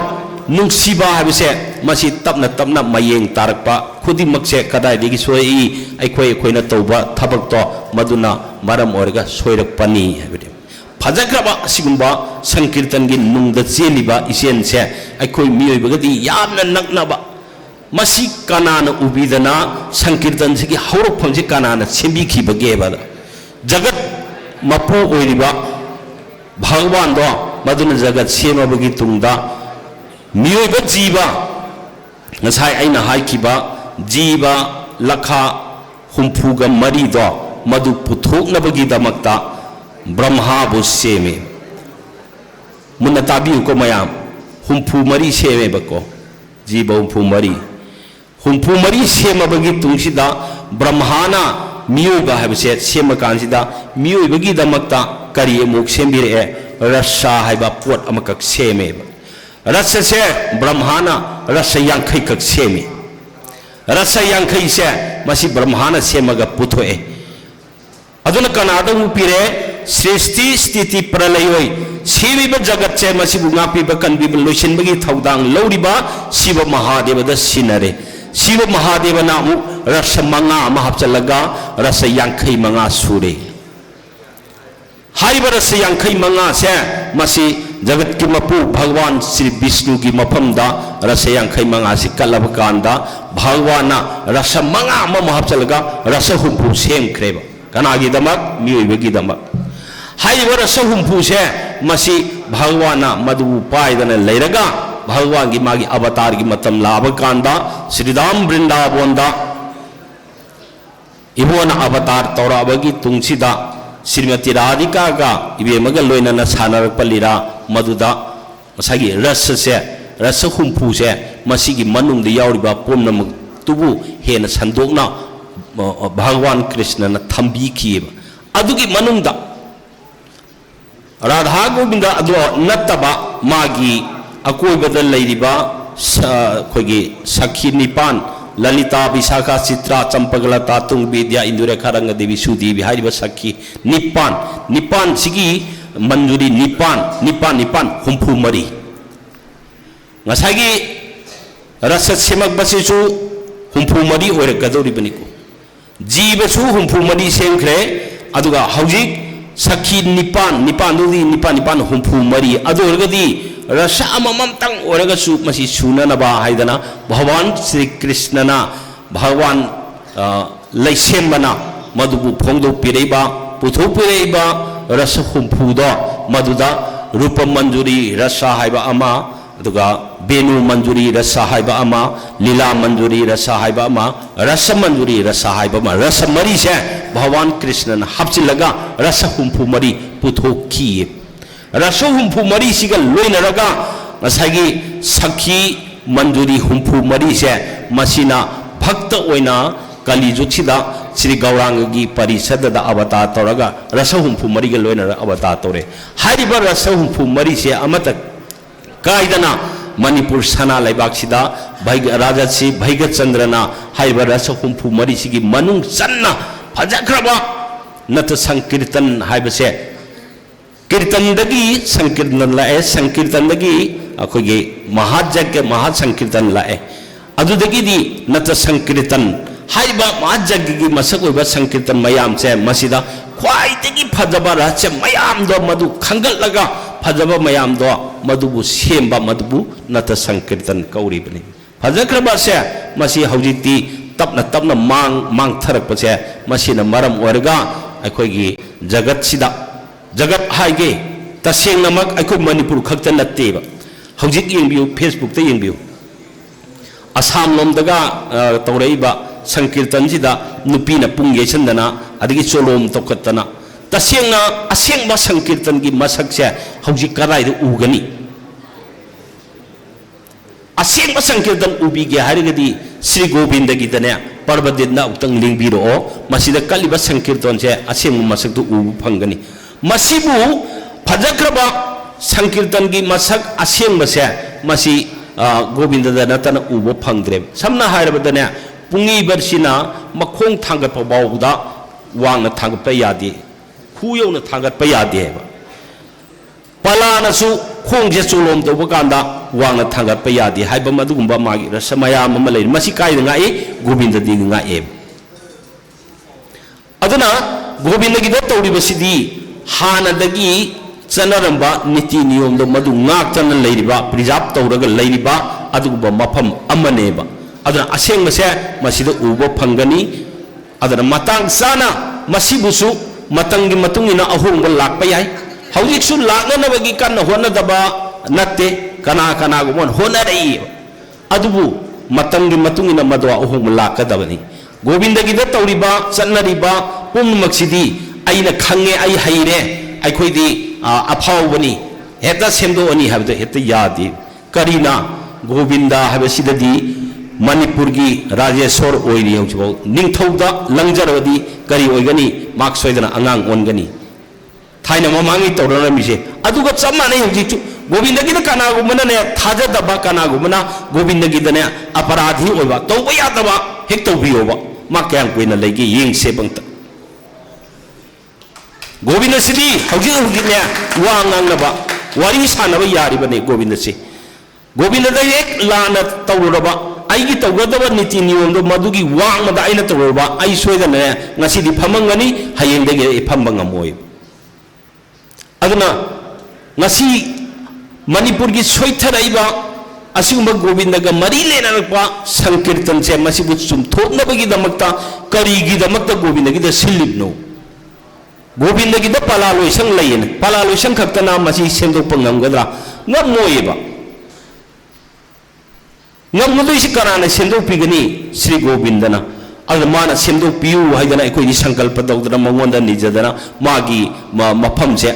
नुंसीबा हाबिसे मसी तपना तपना मयेंग तारकपा खुदिमकसे कदाइदगी सोई अखोइना तौबा थबकतो मदुना मरम ओरगा सोइरकपनी हाबिदे फजखरबा सिगुंबा संकीर्तनगी नुंगदा चेलिबा इसेनसे अखोइ मियोइबगदी यामना नकनबा मसी कानाना उबीदना संकीर्तन से हौरफम से कानाना सेंबीखिबगेबा जगत मपु ओइरिबा भगवान दो मदुना जगत सेमबगी तुंगदा मियोइबा जीवा ngasai aina haikiba jiba lakha humpuga marido madu puthoknabagi damakta brahma bu seme munna tabi ko mayam humpu mari seme bako jiba humpu mari sema bagi tungsida brahmana miyoiba habse sema kansida miyoibagi damakta kari emuk sembire rasa haiba pot amakak seme rasa se brahmana rasa yangkai kak semi rasa yangkai se masih brahmana semaga puthoe aduna kanada upire srishti stiti pralayoi sibiba jagat se masih bungapi bakan bibel losin bagi thaudang lauriba siva mahadeva da sinare siva mahadeva namu rasa manga mahapchalaga rasa yangkai manga sure haiba rasa yangkai manga se masih जगत की मपू भगवान श्री विष्णु की मफमदा रस यांखै मंगा से कलब कांदा भगवान रस मंगा महब चलगा रस हुंफु सेमख्रेब कनागी दमक मियोइबगी दमक हाइब रस हुंफु से मसी भगवान मधु पायदन लेरगा भगवान की मागी अवतार की मतम लाभ कांदा श्रीराम वृंदावनदा इबोन अवतार तौराबगी तुंगसिदा श्रीमती राधिका का इबेमगा लोइनना सानरपलिरा मधुदा मसागी रस हुंफु से मसीगी मनुंग दे यावरिबा पुनमक तुबु हेन संदोकना भगवान कृष्ण न थंबी किएब अदुगी मनुंगदा राधा गोविंद अदो नत्तबा मागी अकोइबदा लैरिबा खोगी सखी निपान ललिता विशाखा चित्रा चंपकलता तुंग विद्या इंदुरेखा रंग देवी सुदेवी हाइबा सखी निपान सिगी मंजूरी निपान हुंफु मरी ngasagi rasa semak basisu हुंफु मरी ओइरकदौरिबनिको जीवसु हुंफु मरी सेमख्रे अदुगा हौजिक सखी निपान हुंफु मरी अदुरगदी रसा अममतंग ओरगसु मसी सुननबा हाइदना भगवान श्री कृष्णना भगवान लैसेमना मधुबु फोंदो पिरेबा पुथो पिरेबा रस हुंफुदो मधुदा रूप मंजूरी रसा हाइबा अमा अदुगा बेनु मंजूरी रसा हाइबा अमा लीला मंजूरी रसा हाइबा अमा रस मंजूरी रसा हाइबा अमा रस मरी से भगवान कृष्णन हपचिलगा रस हुंफु मरी पुथो किए रस हुंफु मरी सिगा लोइनरगा मसागी सखी मंजूरी हुंफु मरी से मसीना भक्त ओइना कलिजुगसिदा श्री गौरांग की परिषद अवतार तौरगा रस हुंफु मरी के लोइनर अवतार तौरे हाइरिबा रस हुंफु मरी से अमत कायदना मणिपुर सना लेबाक्सिदा राजसी भैगचंद्रना हाइबा रस हुंफु मरी सिगी मनुंग चन्ना फजख्रबा नत संकीर्तन हाइबसे कीर्तनदगी संकीर्तन लाए संकीर्तनदगी अखोगे महायज्ञ महासंकीर्तन लाए अदुदगी दी नत संकीर्तन हाइबा महायज्ञ की मसक ओइबा संकीर्तन मयाम से मसिदा ख्वाइदगी फजबा रहस्य मयाम दो मधु खंगलगा फजबा मयाम दो मधुबु सेमबा मधुबु नत संकीर्तन कौरिबनी फजख्रबा से मसी हौजिती तपना मांग थरकपसे मसिना मरम ओरगा अखोगी जगत सिदा जगत हाइगे तसेंगनमक अखोय मणिपुर खक्त नत्तेबा हौजिक येंबियु फेसबुक ते येंबियु असम लोमदगा तौरइबा संकीर्तन सिदा नुपीना पुंग येसनदना अदगी चोलोम तोकतना तसेंगना असेंगबा संकीर्तन की मसक से हौजिक कराइदे उगनी असेंग संकीर्तन उबीगे हारिगदी श्री गोविंद की दने पर्वदिना उतंग लिंगबिरो मसिदा कलिबा संकीर्तन से असेंग मसक तो उबु फंगनी मसिबु फजख्रबा संकीर्तन की मसक असेंग बसे मसि गोविंद नतन उबु फंगद्रे समना हाइरबदने पुंगी बरसिना मखोंग थांगत बावदा वांग थांगत यादे खुयौन थांगत यादे पलानसु खोंजे चोलोम तौबकांदा वांगना थांगत यादे हाइबा मदुगुंबा मागी रसमयाम अमा लैर मसि कायदा ngaई गोविंद दी ngaए अदुना गोविंद की तौरिबसिदी हानदगी चनरंबा नीति नियम दो मधु ngaktन लैरिबा प्रिजार्व तौरगा लैरिबा अदुगुंबा मफम अमनेबा अदुना असेंगसे मसिदा उबो फंगनी अदुना मतंग साना मसिबुसु मतंगी मतुंगिना अहोंग लाकपा याय हौजिकसु लाकनबगी कन्न होनदबा natte kana kana gumon honarei adubu matangi matungina madwa ohum lakadabani govinda gida tawriba sanariba pummaksidi aina khange ai haire ai khoidi aphawbani heta semdo ani habdo heta yadi karina govinda habesidadi manipur gi rajeshwar oiri haujibo ningthauda langjarodi kari oigani mak soidana angang ongani thaina mamangi tawrana mise aduga chamane hauji govinda gi kana gumana ne thaja daba kana gumana govinda gi dane aparadhi oiba tawba yadaba hek tawbiyoba mak yang koina legi yeng se bangta govinda sidi hauji hauji ne wa ngangnaba wari sanaba yari bane govinda se govinda da ek lana tawraba aigi tawgadaba niti niyomdo madugi wangmada aina tawraba ai soidana ngasi di phamangani hayengdege phambanga moy aduna ngasi manipur gi soitharaiba asigumbा Govind का मरी लेना संकीर्तन से मसीबु चुमथोनबगी दमक्ता करीगी दमक्ता गोविंद की सिलिबनो गोविंद की पलालोइसं लयन पलालोइसं खक्तना मसी सेंदोप ngमगद्रा ngमोयबा ngमदोइसि कनाना सेंदोपिगनी श्री गोविंदना अदमाना सेंदोपियु हाइदना एकोई संकल्प दौदना मंगोंदा निजदना मागी मफम से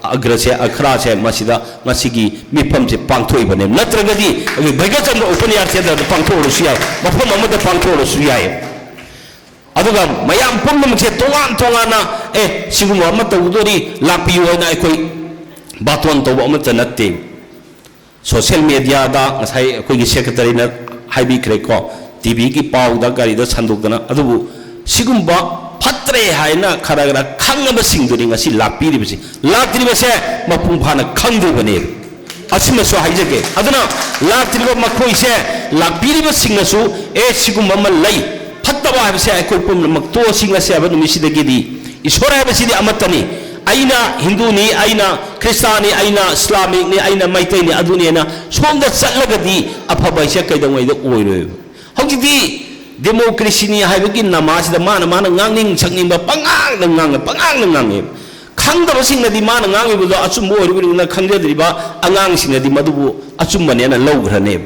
अग्र से अखरा से मसीदा मसीगी मिफम से पांगथोइबने नत्रगदी भैगचंद्र उपन्यास से पांगथोरसु याय मफम अमद पांगथोरसु याय अदुगा मयाम पुन्नम से तोवान तोवाना सिगुम अमत उदोरी लापियु होना एकोई बातोन तोब अमत नत्ते सोशल मीडिया दा ngasai एकोई सेक्रेटरी ना हाइबिख्रेको टीवी की पाउदा गाड़ी दा संदोकना अदुबु सिगुम्बा फत्रे हाइना खरागरा खंगब सिंगदुरी ngasi lakpiribasi laktribase mapung phana khangdibane asimaso haijake aduna laktriba makhoise lakpiriba singnasu sigumba ma lai phattaba habase akoi pum makto singase aba numisidagidi isora habasidi amatani aina hindu ni aina kristani aina islamic ni aina maitai ni aduni na somda chatlagadi aphabaise kaidongoi da oiroi hojidi democracy ni haibagi namaz da mana ngangning sakning ba pangang ngang khangdaba singnadi mana ngangi bu achum bo ri na khangjadri ba angang singnadi madubu achum bane na lograne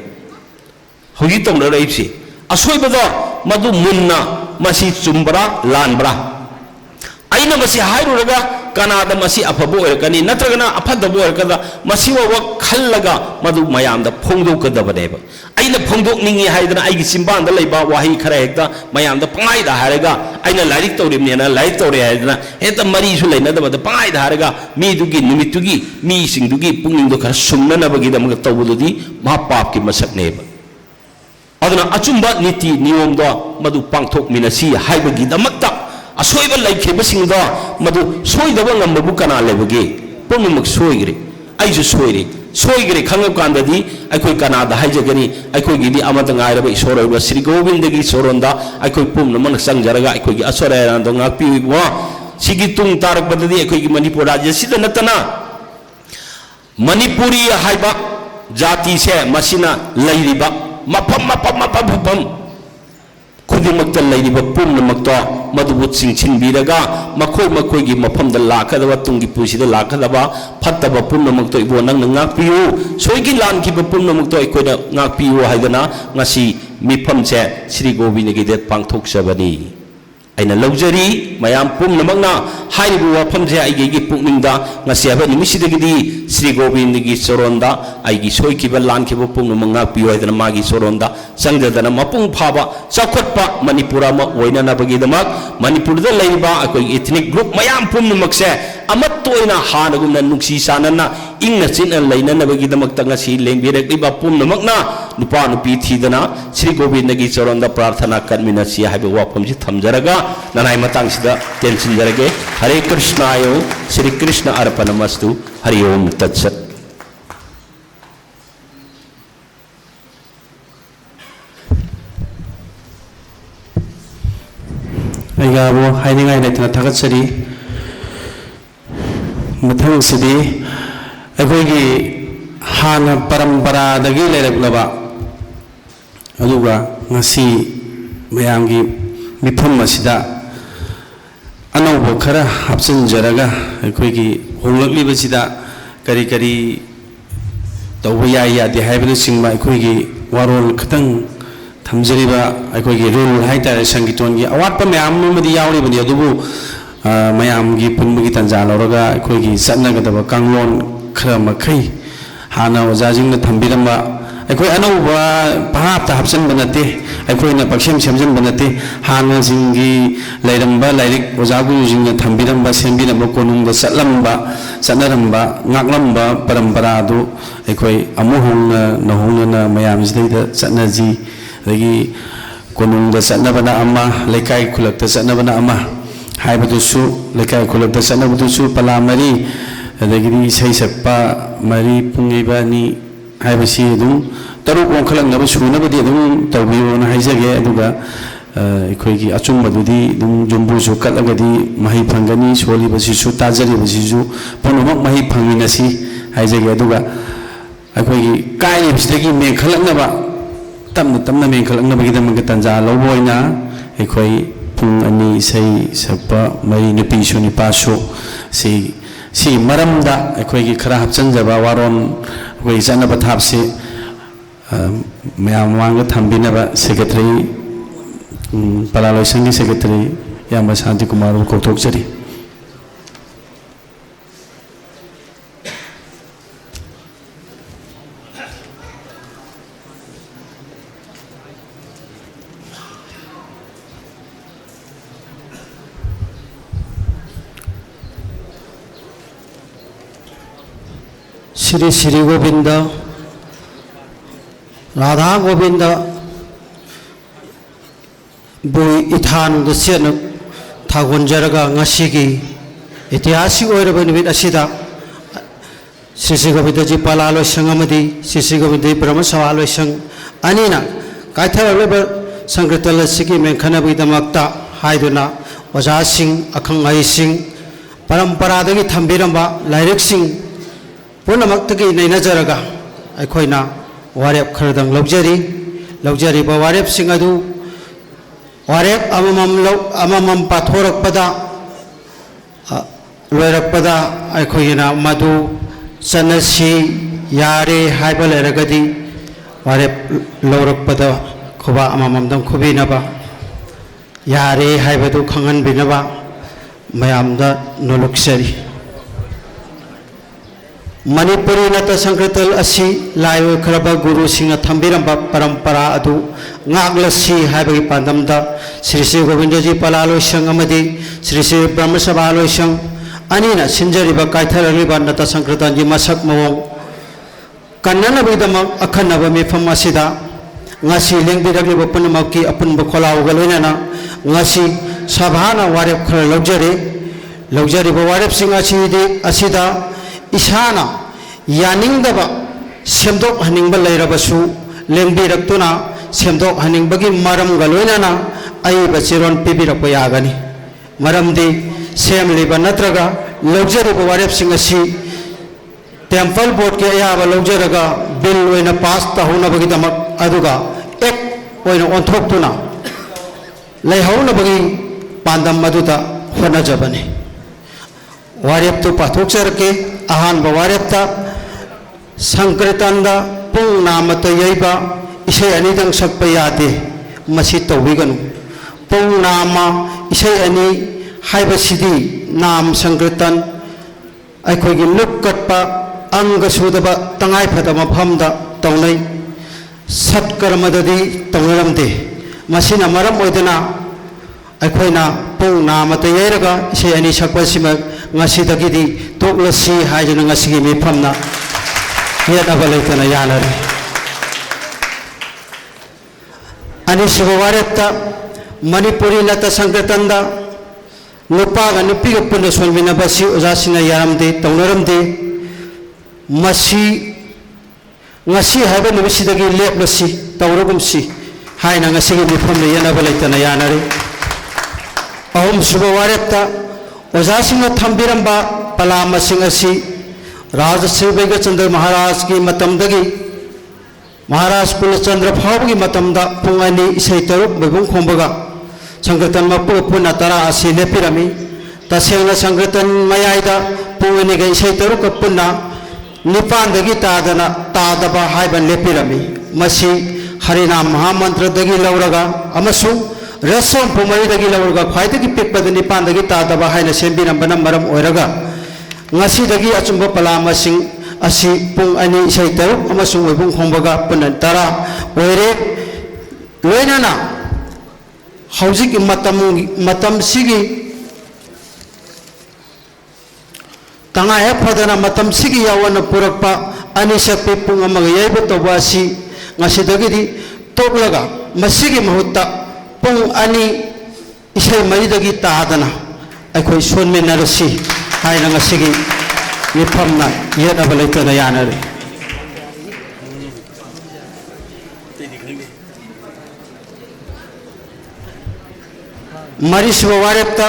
hogi tong ra ipsi asoi ba madu munna masi chumbra lanbra aina masi hairuraga kanada masi afabo erkani natragana afadabo erkada masi wa khallaga madu mayam da phongdo kadabane ba aina phongdok ningi haidana aigi simban da leiba wahi khara hekta mayam da pangai da haraga aina lairik tawrimne na laik tawre haidana heta mari su leina da pangai da haraga mi dugi nimitugi mi singdugi pungning do khara sumna na bagi da mag tawbududi ma pap ki masak ne ba aduna achumba niti niyom do madu pangthok minasi haibagi da makta asoi ba laikhe singda madu soidaba ngambu kana lebage pungmuk soigre aisu soire soigre khangab kandadi aikoi kana da haijagani aikoi gidi amata ngairaba isoro ba Sri Govind gi soronda aikoi pumna man sangjaraga aikoi gi asora do ngakpi wa sigi tung tarak badadi aikoi gi Manipur rajya sida natana Manipuri haiba jati se masina lairiba mapam खुदिमक्ता लैरिबा पुमनमक्ता मदुबु चिंचिनबिरगा मखोई की मफमदा लाखदबा तुंगी पुसिदा लाखदबा फत्तबा पुमनमक्ता इबो नंग ngakpiyu सोइगी लानखिबा पुमनमक्ता इकोदा ngakpiyu हाइदना ngasi मिफमसे Shri Govind की देत पांगथोकसबनी aina laujari mayam pumnamagna haibu wafamse aigi pukningda ngasi aba nimisidagidi Sri Govind gi soronda aigi soikiba lankiba pumnamanga piyoidana magi soronda sangdadana mapung phaba chakhotpa Manipura ma oina nabagi damak Manipurda leiba akoi ethnic group mayam pumnamakse amattoina hanagumna nuksi sanana ingna chinna leina nabagi damak tangasi lengbirakliba pumnamakna nupa nupi thidana Sri Govind gi soronda prarthana karminasi haibu wafamse thamjaraga nanai matang sida tension jarage Hare Krishna ayo Sri Krishna arpanamastu Hari Om Tat Sat aigabu hainingai naitna thagat sari mathang sidi akoigi hana parampara dagi leraklaba aduga ngasi mayamgi मिफम असिदा अनौब खरा हापचन जरगा अखोगी होंगलक्लिबसिदा करी करी tꯧba yai yade haibana singba aikoigi warol khatang thamjariba aikoigi rule haitare sangiton gi awatpa mayam amadi yauri bani adubu mayam gi punbagi tanja loroga aikoigi satnagadaba kanglon khara makhai hana ojajing na thambiramba अखोई अनौबा भापता हप्सन बनते अखोई ना पक्षम सेमजन बनते हाना जिंगी लाइरंबा लाइरिक ओजागु जिंग थंबिरंबा सेमबिरंबा कोनुंग सलंबा सनरंबा ngaklamबा परंपरा दु अखोई अमुहुंग नहुंगना मयाम जिदैदा सनजी दगी कोनुंग सनबना अमा लेकाई खुलक्ता सनबना अमा हाइबदुसु लेकाई खुलक्ता सनबदुसु पलामरी दगी सैसप्पा मरी पुंगैबानी हाइबसी दुम तरुक ओंखलंगब सुनबदी दुम तौबियोना हाइजगे अदुगा अखोइगी अचुमबदुदी दुम जुम्बुसु कलगदी मही फंगनी सोलिबसिसु ताजरिबसिसु पनुमक मही फंगिनसी हाइजगे अदुगा अखोइगी काइबसिदगी मेखलंगबा तमना तमना मेखलंगबगी दमग तंजा लौबोइना अखोइ पुंग अनि सई सप्पा मरी नुपीसु निपासु सी मरमदा अखोइगी खरा हपचनजबा वारोन कोई जाना बताब से मैं आमांग थंबीना बा सेक्रेटरी पलालोई संघी सेक्रेटरी यामा शांति कुमार को कौतुक श्री श्री गोविंद राधा गोविंद बुई इथान सेन थागोनजरगा ngasiगी ऐतिहासिक ओइरबा निमित असिदा श्री श्री गोविंद जी पलालोई संगमदी श्री श्री गोविंद ब्रह्म सवालोई संग अनिना काइथरलेबा संकृतल सिगी मेंखनबीदमक्ता हाइदुना ओजासिंग अखंगाइसिंग परंपरादगी थंबिरंबा लाइरिकसिंग पुनमक्तगी नैनजरगा अखोइना वारेप खरदंग लौजरी वारेप सिंह अदु वारेप अममम पाथोरकपदा लोरकपदा अखोइना मधु चनसी यारे हाइबा लेरगदी वारेप लौरकपदा खुबा अमममदम खुबिनबा यारे हाइबदु खंगनबिनबा मयामदा नोलुक्सरी मणिपुरी नत संकृतल असी लाइव खरब गुरु सिंह थंबिरंबा परंपरा अदु ngakलसी हाइबगी पांदमदा श्री श्री गोविंद जी पलालोई संग अमदी श्री श्री ब्रह्म सभालोई संग अनिना सिंजरिबा काइथरलिबा नत संकृतन जी मसक मवों कन्ननबीदमक अखन्नब मिफम असिदा ngasi lengbirakliba punamaki apunba kholaw galoinana ngasi sabhana warep khara लौजरी वारेप Singh असida इसाना यानिंगदबा सेमदोक हनिंगबा लैरबसु लेंबिरक्तुना सेमदोक हनिंगबगी मरमगा लोइनाना अइबा चिरोन पिबिरक्पा यागनी मरमदि सेमलिबा नत्रगा लौजरीबा वारेप सिंह असि टेम्पल बोर्ड के अयाबा लौजरगा बिल ओइना पास तहौनबगिदमक अदुगा एक ओइना ओंथोक्तुना लैहौनबगी पांदम मदुदा होनजबनी वारेप तो पाथोक्सरके अहानब वारेपता संकृतंदा पुंग नामत यैबा इसे अनिदंग सकप यादे मसी तौबिगनु पुंग नामा इसे अनि हाइबसिदी नाम संकृतन अखोगी लुक्कटपा अंग सुदबा तंगाई फदब मफमदा तौनै सत्कर्मददी तौनरमदे मसीना मरम ओइदना अखोइना पुंग नामत यैरगा इसे अनि सकपसिमा ngasidagiदी toklasi haijuna ngasigi mifamna yadaba leitana yanari ani sibawareta manipuri lata sankratanda nupaga nupiga punna solmina basi ojasina yaramde taunaramde masi ngasi haiba nubisidagi leplasi tauragumsi haina ngasigi mifamna yanaba leitana yanari ahum sibawareta ओजासिंग थंबिरंबा पलामसिंग असि राज श्री बैगचंद्र महाराज की मतमदगी महाराज कुलचंद्र फावगी मतमदा पुंगनी इसै तरुक बैबुं खोंबगा संकृतन मपु पुना तरा असि लेपिरमी तसेंगना संकृतन मयाइदा पुंगनी गे इसै तरुक पुना निपानदगी तादना तादबा हाइबा लेपिरमी मसी हरिनाम महामंत्रदगी लौरगा अमसुंग रसम पुमरीदगी लौरगा ख्वाइदगी पिकपद निपानदगी तादबा हाइना सेंबिरंबना मरम ओइरगा ngasiदगी अचुंब पलामसिंग असी पुंग अनि इसै तरुक अमसुंग ओइबुंग खोंबगा पुनन तरा ओइरे लोइनाना हौजिक मतम सिगी तंगाय फदना मतम सिगी यावन पुरकपा अनिसपि पुंग अमग यैब तोबा असि ngasiदगी तोकलगा मसिगी महुत्ता पुंग अनि इसै मरिदगी तादना अखोइ सोनमिनरसि हाइना ngasiगी मिफमना येनब लेतना यानरे मरीसब वारेपता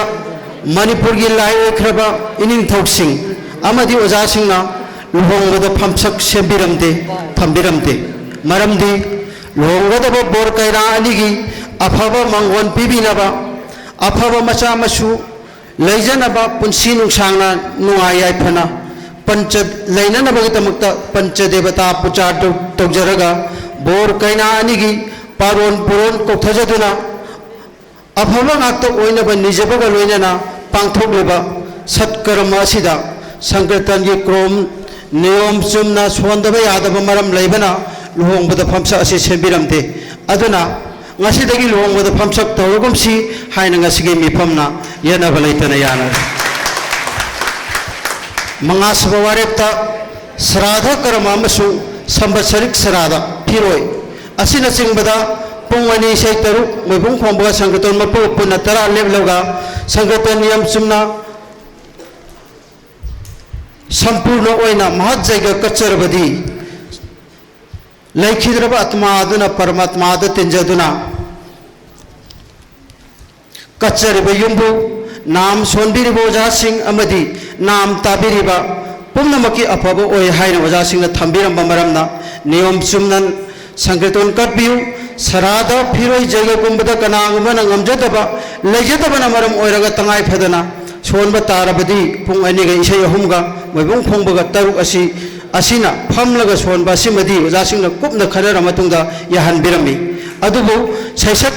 मणिपुर की लाई ओख्रबा इनिंगथौसिंग अमदी ओजासिंगना लुहोंगद फमसक सेबिरमदे थंबिरमदे मरमदी लुहोंगदब बोर कैरा अनिगी अफब मंगोन पिबिनबा अफब मचा मसु लेजनबा पुंसी नुंसांगना नुआय याइफना पंच लेननबगदमक्ता पंचदेवता पूजा तौजरगा बोर कैना अनिगी Paron पुरोन कोथजदुना अफबा ngakta oinaba nijabaga loinana pangthokleba satkaramu asida sankirtan gi krom niyom chumna sondaba yadaba maram leibana luhongbada phamsa asi sembiramde aduna ngasidagi luhongbada phamsak tawrogumsi haina ngasigi mifamna yanaba leitana yana mangasaba warepta sradha karama amasu sambatsarik sradha phiroi asina singbada पुंगनी से तरु मैबुंग खोंबगा संगठन मपु पुना तरा लेवलगा संगठन नियम चुमना संपूर्ण ओइना महत जैगा कच्चरबदी लैखिद्रब आत्मा अदुना परमात्मा अद तिंजदुना कच्चरब युंबु नाम सोनबिरिब ओजा सिंह अमदी नाम ताबिरिबा पुंगनमकी अफब ओइ हाइना ओजा सिंह थंबिरम मरमना नियम चुमनन संगठन कटबियु सरादा फिरोई जगगुंबद कनागुमन ngamjadaba lejadabana maram oiraga tangai phadana sonba tarabadi pung aniga isai ahumga moibung phongbaga taruk asi asina phamlaga sonba simadi ojasingna kupna khanara matungda yahan birami adubu saisak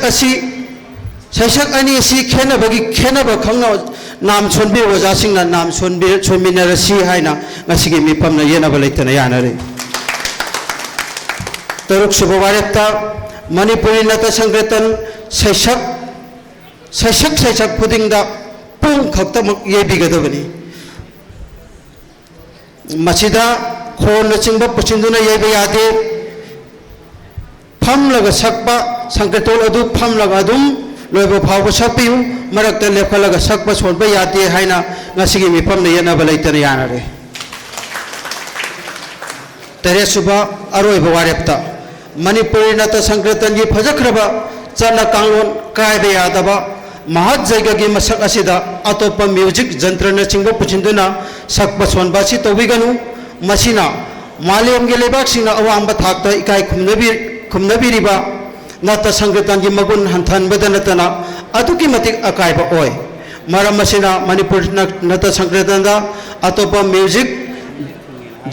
ani asi khenabagi khenaba khangna nam sonbi ojasingna nam sonminarasi haina ngasigi mipamna yenaba leitana yanare taruk subawaretta Manipuri नत संगठन सैसक खुदिंगदा पुंग खक्तमक येबिगदबनी मसिदा खोन चिंब पुचिंदुना येबे यादे फमलग सकपा संगठन अदु फमलग अदुम लोइबो फावबो सकपियु मरकता लेखलग सकपा सोनबा यादे हाइना ngasiगी मिफमना येनबा लेतना यानरे तेरेसुबा अरोइबो वारेपता मणिपुरी नत संगठन की फजख्रबा चना कांगलोन कायबे यादबा महत जैगा की मसक असिदा अतोप म्यूजिक जंत्रन चिंग पुचिंदुना सकपा सोनबासी तौबिगनु मसिना मालेम के लेबाक सिंग अवांब थाकता इकाय खुमनबिरिबा नत संगठन की मगुन हंथनबद नतना अदुकी मतिक अकायबा ओय मरम मसिना मणिपुरी नत संगठन दा अतोप music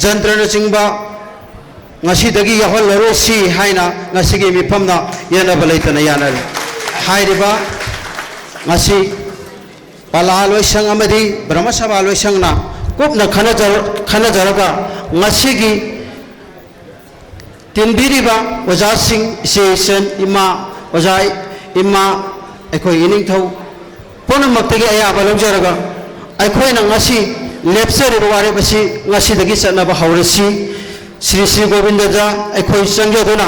जंत्रन चिंगबा ngasi yahol rosi haina ngasigi mifamna yanaba leitana yanare hairiba ngasi palaloi sang amadi brahma sabha loi sangna kupna khanajaraga ngasigi tinbiriba oja sing session ima oja ima ekoi ining thau punamaktage ayaba lojaraga aikoina ngasi lepsere ware basi ngasi dagi sanaba haurasi Shri Shri Govind जा अखोई संगदुना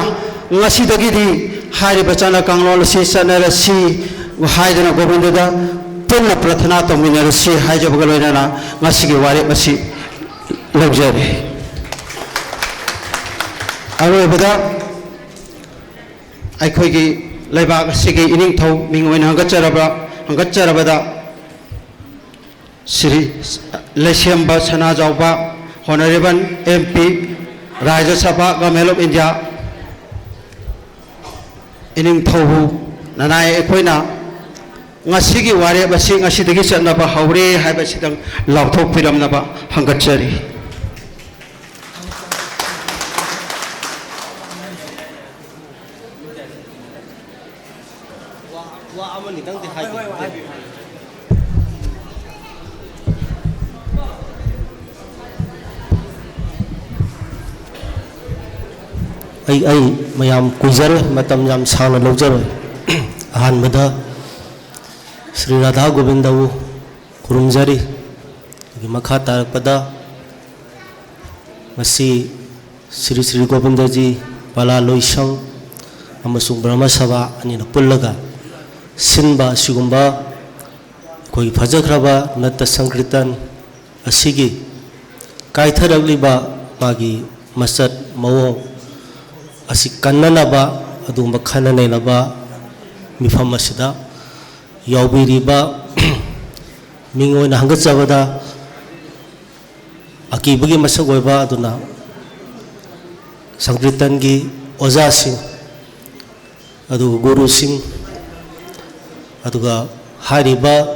ngasidagiदी हारि बचना कांगलोल से सनरसी हाइदना गोविंद दा पुनः प्रार्थना तो मिनरसी हाइजबगलोइना ngasiगी वारे मसी लग्जरी अरोबदा अखोईगी लेबाक सिगी इनिंग थौ मिंगोइन हंगचरबदा श्री लेसेम्बा सना जावबा होनरेबल एमपी राज्य सभा गवर्नमेंट ऑफ इंडिया इनिंग थौहु ननाय एखोइना ngasiगी वारे बसी ngasiदगी चनबा हौरे हाइबसिदं लावथोक पिरमनबा हंगचरी ai mayam kuizar matam yam sang lojaro ahan bada Sri Radha Govindawu kurumjari makha tarakpada masi Sri Govindaji Bala Loisang amasung Brahma Sabha ani na pullaga sinba sigumba koi phajakraba natta sankritan asigi kaitharagliba magi masat mawong asi kannanaba adumba khananainaba mifam asida yaubiriba mingoina hangatsabada akibagi masak oiba aduna sankritan gi oja sing adu guru sing aduga hariba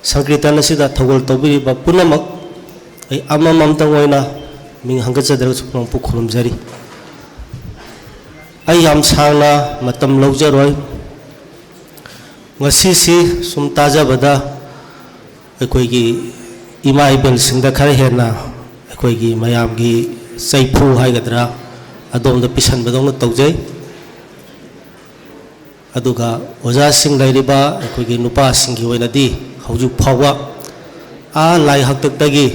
sankritan asida thogol tobiriba punamak ai amamamtang oina ming hangatsadara supang pu khurumjari ai yam sangna matam lojaroi ngasi si sum tajabada aikoigi ima ibel singda khare hena aikoigi mayamgi saipu haigadra adom da pisan badong tawjai aduga oja sing lairiba aikoigi nupa singi oinadi haujuk phawa a lai haktagi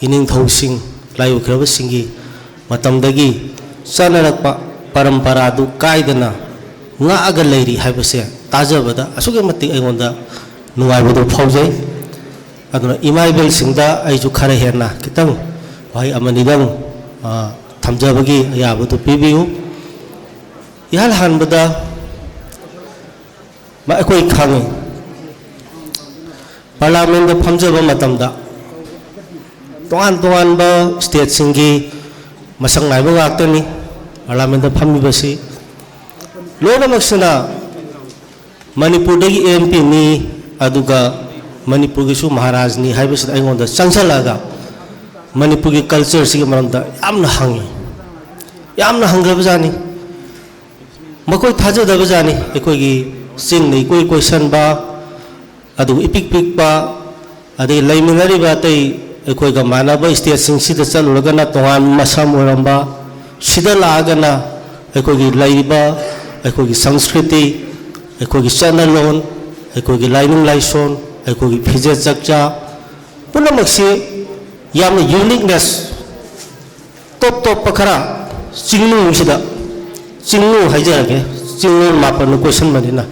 ining thosing lai ukraba singi matamdagi sanarakpa parampara du kaidana nga aga leiri haibase tajabada asuge mati aingonda nuaibadu phaujai aduna imaibel singda aiju khare herna kitang wai amanidang thamjabagi ayabadu pibiu ihal hanbada ma akoi khangi parliament da phamjaba matamda tongan ba state singi masang naiba ngaktani parliament da phamibasi lonamakshana Manipur dagi MP ni aduga Manipur gi su Maharaj ni haibas aingonda changsalaga Manipur gi culture sigi maramda yamna hangrabajani makoi thajadabajani ekoi gi sing nei koi sanba adu ipik pik ba ade laiminari ba tai ekoi ga manaba state sing sida chaluraga na tongan masam oramba sida lagana ekoi gi laiba ekoi gi sanskriti ekoi gi chanalon ekoi gi lainung laison ekoi gi phije chakcha punamakse yamna uniqueness top pakhara chingnu sida chingnu haijarage chingnu mapan question manina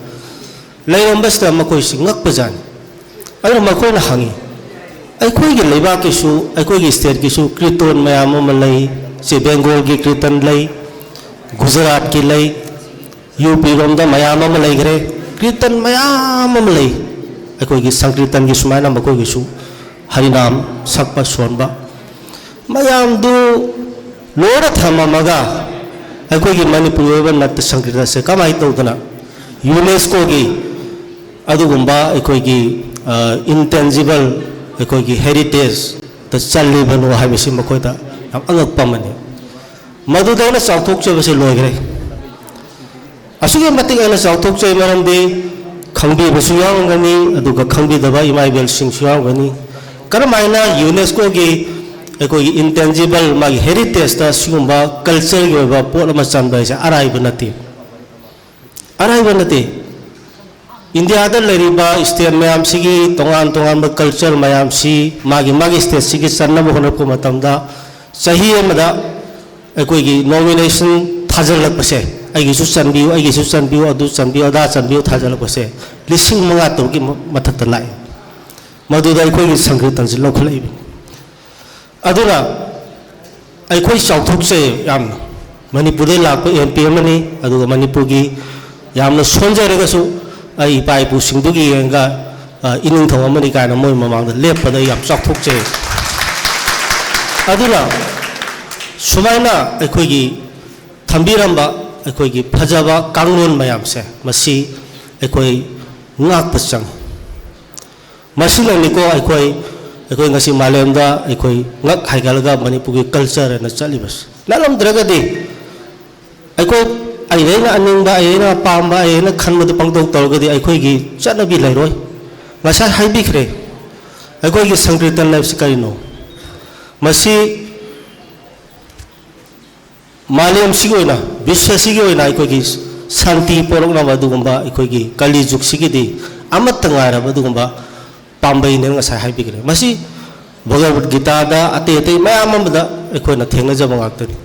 lairambasta makoi singak pajan ai makoi na hangi aikoi gi leiba ke su aikoi gi state ki su kriton mayam malai se bengal gi kritan lai gujarat ki lai UP romda mayam malai gre kritan mayam malai aikoi gi sankritan gi sumaina makoi gi su harinam sakpa sonba mayam du lora thama maga aikoi gi manipur ba nat sankritan se kamai tawdana UNESCO gi adugumba aikoi gi intangible aikoi gi heritage ta challi banu habisi makoi ta angak pamani madudana sauthok chebase loigre asuge matik ana sauthok chei maramde khangbi basu yawngani aduga khangbi daba imaibel sing yawngani karamaina UNESCO gi aikoi gi intangible magi heritage ta sugumba culture gi ba pot ma chanba isa arai banati India da leriba state mayam sigi tongan ba culture mayam si magi state sigi sanna bo hono ko matamda sahi amada akoi gi nomination thajalak pase ai gi su sanbiu adu sanbiu da sanbiu thajalak pase lising manga to gi mathatta lai maduda akoi gi sankritan si lokhlai aduna akoi sauthok se yam manipur de lakpa MP mani aduga manipur gi yamna sonjare ga su ai pai pu singdugi nga ining thong amani kana moi mamang da lepada yam chakthok che aduna sumaina aikoi gi thambiramba aikoi gi phajaba kanglon mayam se masi aikoi ngak pasang masina niko aikoi ngasi malemda aikoi ngak haigalga manipur gi culture na chalibas nalam dragadi aikoi ꯑꯩꯅ ꯑꯅꯤꯡꯕ ꯑꯩꯅ ꯄꯥꯝꯕ ꯑꯩꯅ ꯈꯟꯕꯗꯨ ꯄꯪꯇꯧ ꯇꯧꯔꯒꯗꯤ ꯑꯩꯈꯣꯏꯒꯤ ꯆꯠꯅꯕꯤ ꯂꯩꯔꯣꯏ ꯉꯁꯥꯏ ꯍꯥꯏꯕꯤꯈ꯭ꯔꯦ ꯑꯩꯈꯣꯏꯒꯤ ꯁꯪꯀ꯭ꯔꯤꯇꯟ ꯍꯥꯏꯕꯁꯤ ꯀꯔꯤꯅꯣ ꯃꯁꯤ ꯃꯥꯂꯦꯝꯁꯤꯒꯤ ꯑꯣꯏꯅ ꯕꯤಶ್ꯋꯁꯤꯒꯤ ꯑꯣꯏꯅ ꯑꯩꯈꯣꯏꯒꯤ ꯁꯥꯟꯇꯤ ꯄꯣꯔꯛꯅꯕ ꯑꯗꯨꯒꯨꯝꯕ ꯑꯩꯈꯣꯏꯒꯤ ꯀꯂꯤ ꯖꯨꯒꯁꯤꯒꯤꯗꯤ ꯑꯃꯠꯇ ꯉꯥꯏꯔꯕ ꯑꯗꯨꯒꯨꯝꯕ ꯄꯥꯝꯕꯩꯅꯦ ꯉꯁꯥꯏ ꯍꯥꯏꯕꯤꯈ꯭ꯔꯦ ꯃꯁꯤ ꯚꯒꯋꯠ ꯒꯤꯇꯥꯗ ꯑꯇꯩ ꯑꯇꯩ ꯃꯌꯥꯝ ꯑꯃꯗ ꯑꯩꯈꯣꯏꯅ ꯊꯦꯡꯅꯖꯕ ꯉꯥꯛꯇꯅꯤ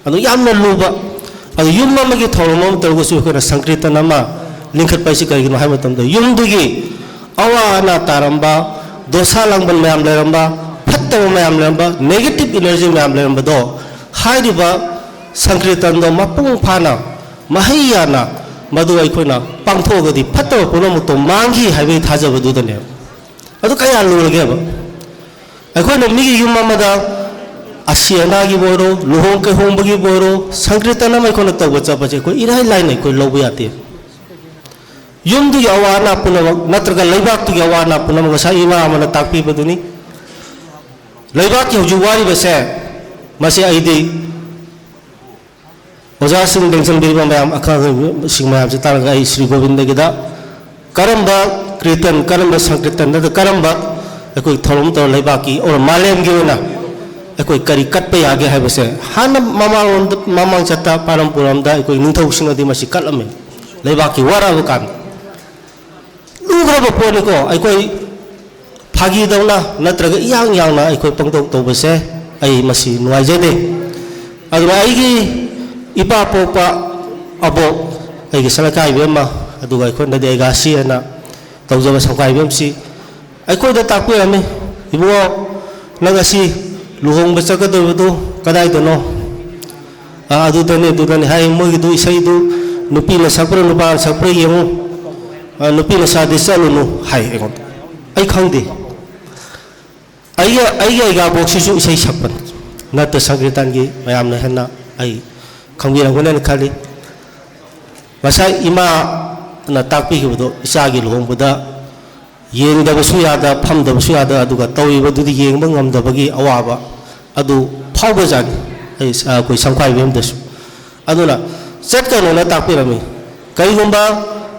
ꯑꯗꯨ ꯌꯥꯝꯅ ꯂꯨꯕ ꯑꯗꯨ ꯌꯨꯝ ꯑꯃꯒꯤ ꯊꯧꯔꯝ ꯑꯃ ꯇꯧꯔꯒꯁꯨ ꯑꯩꯈꯣꯏꯅ ꯁꯪꯀ꯭ꯔꯤꯇꯟ ꯑꯃ ꯂꯤꯡꯈꯠꯄ ꯍꯥꯏꯁꯤ ꯀꯔꯤꯒꯤꯅꯣ ꯍꯥꯏꯕ ꯃꯇꯝꯗ ꯌꯨꯝꯗꯨꯒꯤ ꯑꯋꯥ ꯑꯅꯥ ꯇꯥꯔꯝꯕ ꯗꯣꯁꯥ ꯂꯥꯡꯕꯟ ꯃꯌꯥꯝ ꯂꯩꯔꯝꯕ ꯐꯠꯇꯕ ꯃꯌꯥꯝ ꯂꯩꯔꯝꯕ ꯅꯦꯒꯦꯇꯤꯚ ꯏꯅꯔꯖꯤ ꯃꯌꯥꯝ ꯂꯩꯔꯝꯕꯗꯣ ꯍꯥꯏꯔꯤꯕ ꯁꯪꯀ꯭ꯔꯤꯇꯟꯗꯣ ꯃꯄꯨꯡ ꯐꯥꯅ ꯃꯍꯩ ꯌꯥꯅ ꯃꯗꯨ ꯑꯩꯈꯣꯏꯅ ꯄꯥꯡꯊꯣꯛꯑꯒꯗꯤ ꯐꯠꯇꯕ ꯄꯨꯝꯅꯃꯛꯇꯣ ꯃꯥꯡꯈꯤ ꯍꯥꯏꯕꯒꯤ ꯊꯥꯖꯕꯗꯨꯗꯅꯦꯕ ꯑꯗꯨ ꯀꯌꯥ ꯂꯨꯔꯒꯦꯕ ꯑꯩꯈꯣꯏꯅ ꯃꯤꯒꯤ ꯌꯨꯝ ꯑꯃꯗ ꯑꯁꯤ ꯑꯅꯥꯒꯤꯕꯨ ꯑꯣꯏꯔꯣ ꯂꯨꯍꯣꯡ ꯀꯩꯍꯣꯡꯕꯒꯤꯕꯨ ꯑꯣꯏꯔꯣ ꯁꯪꯀ꯭ꯔꯤꯇꯟ ꯑꯃ ꯑꯩꯈꯣꯏꯅ ꯇꯧꯕ ꯆꯠꯄꯁꯦ ꯑꯩꯈꯣꯏ ꯏꯔꯥꯏ ꯂꯥꯏꯅ ꯑꯩꯈꯣꯏ ꯂꯧꯕ ꯌꯥꯗꯦ ꯌꯨꯝꯗꯨꯒꯤ ꯑꯋꯥ ꯑꯅꯥ ꯄꯨꯝꯅꯃꯛ ꯅꯠꯇ꯭ꯔꯒ ꯂꯩꯕꯥꯛꯇꯨꯒꯤ ꯑꯋꯥ ꯑꯅꯥ ꯄꯨꯝꯅꯃꯛ ꯉꯁꯥꯏ ꯏꯃꯥ ꯑꯃꯅ ꯇꯥꯛꯄꯤꯕꯗꯨꯅꯤ ꯂꯩꯕꯥꯛꯀꯤ ꯍꯧꯖꯤꯛ ꯋꯥꯔꯤꯕꯁꯦ ꯃꯁꯤ ꯑꯩꯗꯤ ꯑꯣꯖꯥꯁꯤꯡ ꯂꯦꯡꯁꯤꯟꯕꯤꯔꯤꯕ ꯃꯌꯥꯝ ꯑꯈꯪꯁꯤꯡ ꯃꯌꯥꯝꯁꯤ ꯇꯥꯔꯒ ꯑꯩ ꯁ꯭ꯔꯤ ꯒꯣꯕꯤꯟꯗꯒꯤꯗ ꯀꯔꯝꯕ ꯀ꯭ꯔꯤꯇꯟ ꯀꯔꯝꯕ ꯁꯪꯀ꯭ꯔꯤꯇꯟ ꯅꯠꯇ꯭ꯔꯒ ꯀꯔꯝꯕ ꯑꯩꯈꯣꯏ ꯊꯧꯔꯝ ꯇꯧꯔ ꯂꯩꯕꯥꯛꯀꯤ ꯑꯣꯔ ꯃꯥꯂꯦꯝꯒꯤ ꯑꯣꯏꯅ ꯑꯩꯈꯣꯏ ꯀꯔꯤ ꯀꯠꯄ ꯌꯥꯒꯦ ꯍꯥꯏꯕꯁꯦ ꯍꯥꯟꯅ ꯃꯃꯥꯡ ꯆꯠꯇ ꯄꯥꯔꯝ ꯄꯨꯔꯝꯗ ꯑꯩꯈꯣꯏ ꯅꯤꯡꯊꯧꯁꯤꯡꯅꯗꯤ ꯃꯁꯤ ꯀꯠꯂꯝꯃꯤ ꯂꯩꯕꯥꯛꯀꯤ ꯋꯥꯔꯛꯑꯕ ꯀꯥꯟꯗ ꯂꯨꯈ꯭ꯔꯕ ꯄꯣꯠꯅꯤꯀꯣ ꯑꯩꯈꯣꯏ ꯐꯥꯒꯤꯗꯧꯅ ꯅꯠꯇ꯭ꯔꯒ ꯏꯌꯥꯡ ꯌꯥꯡꯅ ꯑꯩꯈꯣꯏ ꯄꯪꯇꯧ ꯇꯧꯕꯁꯦ ꯑꯩ ꯃꯁꯤ ꯅꯨꯡꯉꯥꯏꯖꯗꯦ ꯑꯗꯨꯅ ꯑꯩꯒꯤ ꯏꯄꯥ ꯄꯣꯛꯄ ꯑꯕꯣꯛ ꯑꯩꯒꯤ ꯁꯅꯀꯥꯏꯕꯦꯝꯃ ꯑꯗꯨꯒ ꯑꯩꯈꯣꯏꯅꯗꯤ ꯑꯩꯒꯥꯁꯤ ꯍꯥꯏꯅ ꯇꯧꯖꯕ ꯁꯪꯀꯥꯏꯕꯦꯝꯁꯤ ꯑꯩꯈꯣꯏꯗ ꯇꯥꯛꯄꯤꯔꯝꯃꯤ ꯏꯕꯨꯡꯉꯣ ꯅꯪ ꯑꯁꯤ ꯂꯨꯍꯣꯡꯕ ꯆꯠꯀꯗꯧꯕꯗꯨ ꯀꯗꯥꯏꯗꯅꯣ ꯑꯗꯨꯗꯅꯤ ꯍꯥꯏ ꯃꯣꯏꯒꯤꯗꯨ ꯏꯁꯩꯗꯨ ꯅꯨꯄꯤꯅ ꯁꯛꯄ꯭ꯔꯥ ꯅꯨꯄꯥꯅ ꯁꯛꯄ꯭ꯔꯥ ꯌꯦꯡꯉꯨ ꯅꯨꯄꯤꯅ ꯁꯥꯗꯤ ꯆꯠꯂꯨꯅꯨ ꯍꯥꯏ ꯑꯩꯉꯣꯟꯗ ꯑꯩ ꯈꯪꯗꯦ ꯑꯩꯒꯤ ꯑꯩꯒꯥꯕꯣꯛꯁꯤꯁꯨ ꯏꯁꯩ ꯁꯛꯄꯅꯤ ꯅꯠꯇ ꯁꯪꯀ꯭ꯔꯤꯇꯟꯒꯤ ꯃꯌꯥꯝꯅ ꯍꯦꯟꯅ ꯑꯩ ꯈꯪꯕꯤꯔꯝꯒꯅꯤꯅ ꯈꯜꯂꯤ ꯉꯁꯥꯏ ꯏꯃꯥꯅ ꯇꯥꯛꯄꯤꯈꯤꯕꯗꯣ ꯏꯆꯥꯒꯤ ꯂꯨꯍꯣꯡꯕꯗ ꯌꯦꯡꯗꯕꯁꯨ ꯌꯥꯗ ꯐꯝꯗꯕꯁꯨ ꯌꯥꯗ ꯑꯗꯨꯒ ꯇꯧꯔꯤꯕꯗꯨꯗꯤ ꯌꯦꯡꯕ ꯉꯝꯗꯕꯒꯤ ꯑꯋꯥꯕ ꯑꯗꯨ ꯐꯥꯎꯕꯖꯥꯠꯅꯤ ꯑꯩꯈꯣই ꯁꯪꯈꯥꯏꯕꯦꯝꯗꯁꯨ ꯑꯗꯨꯅ ꯆꯠꯀꯅꯣꯅ ꯇꯥꯛꯄꯤꯔꯝꯃꯤ ꯀꯔꯤꯒꯨꯝꯕ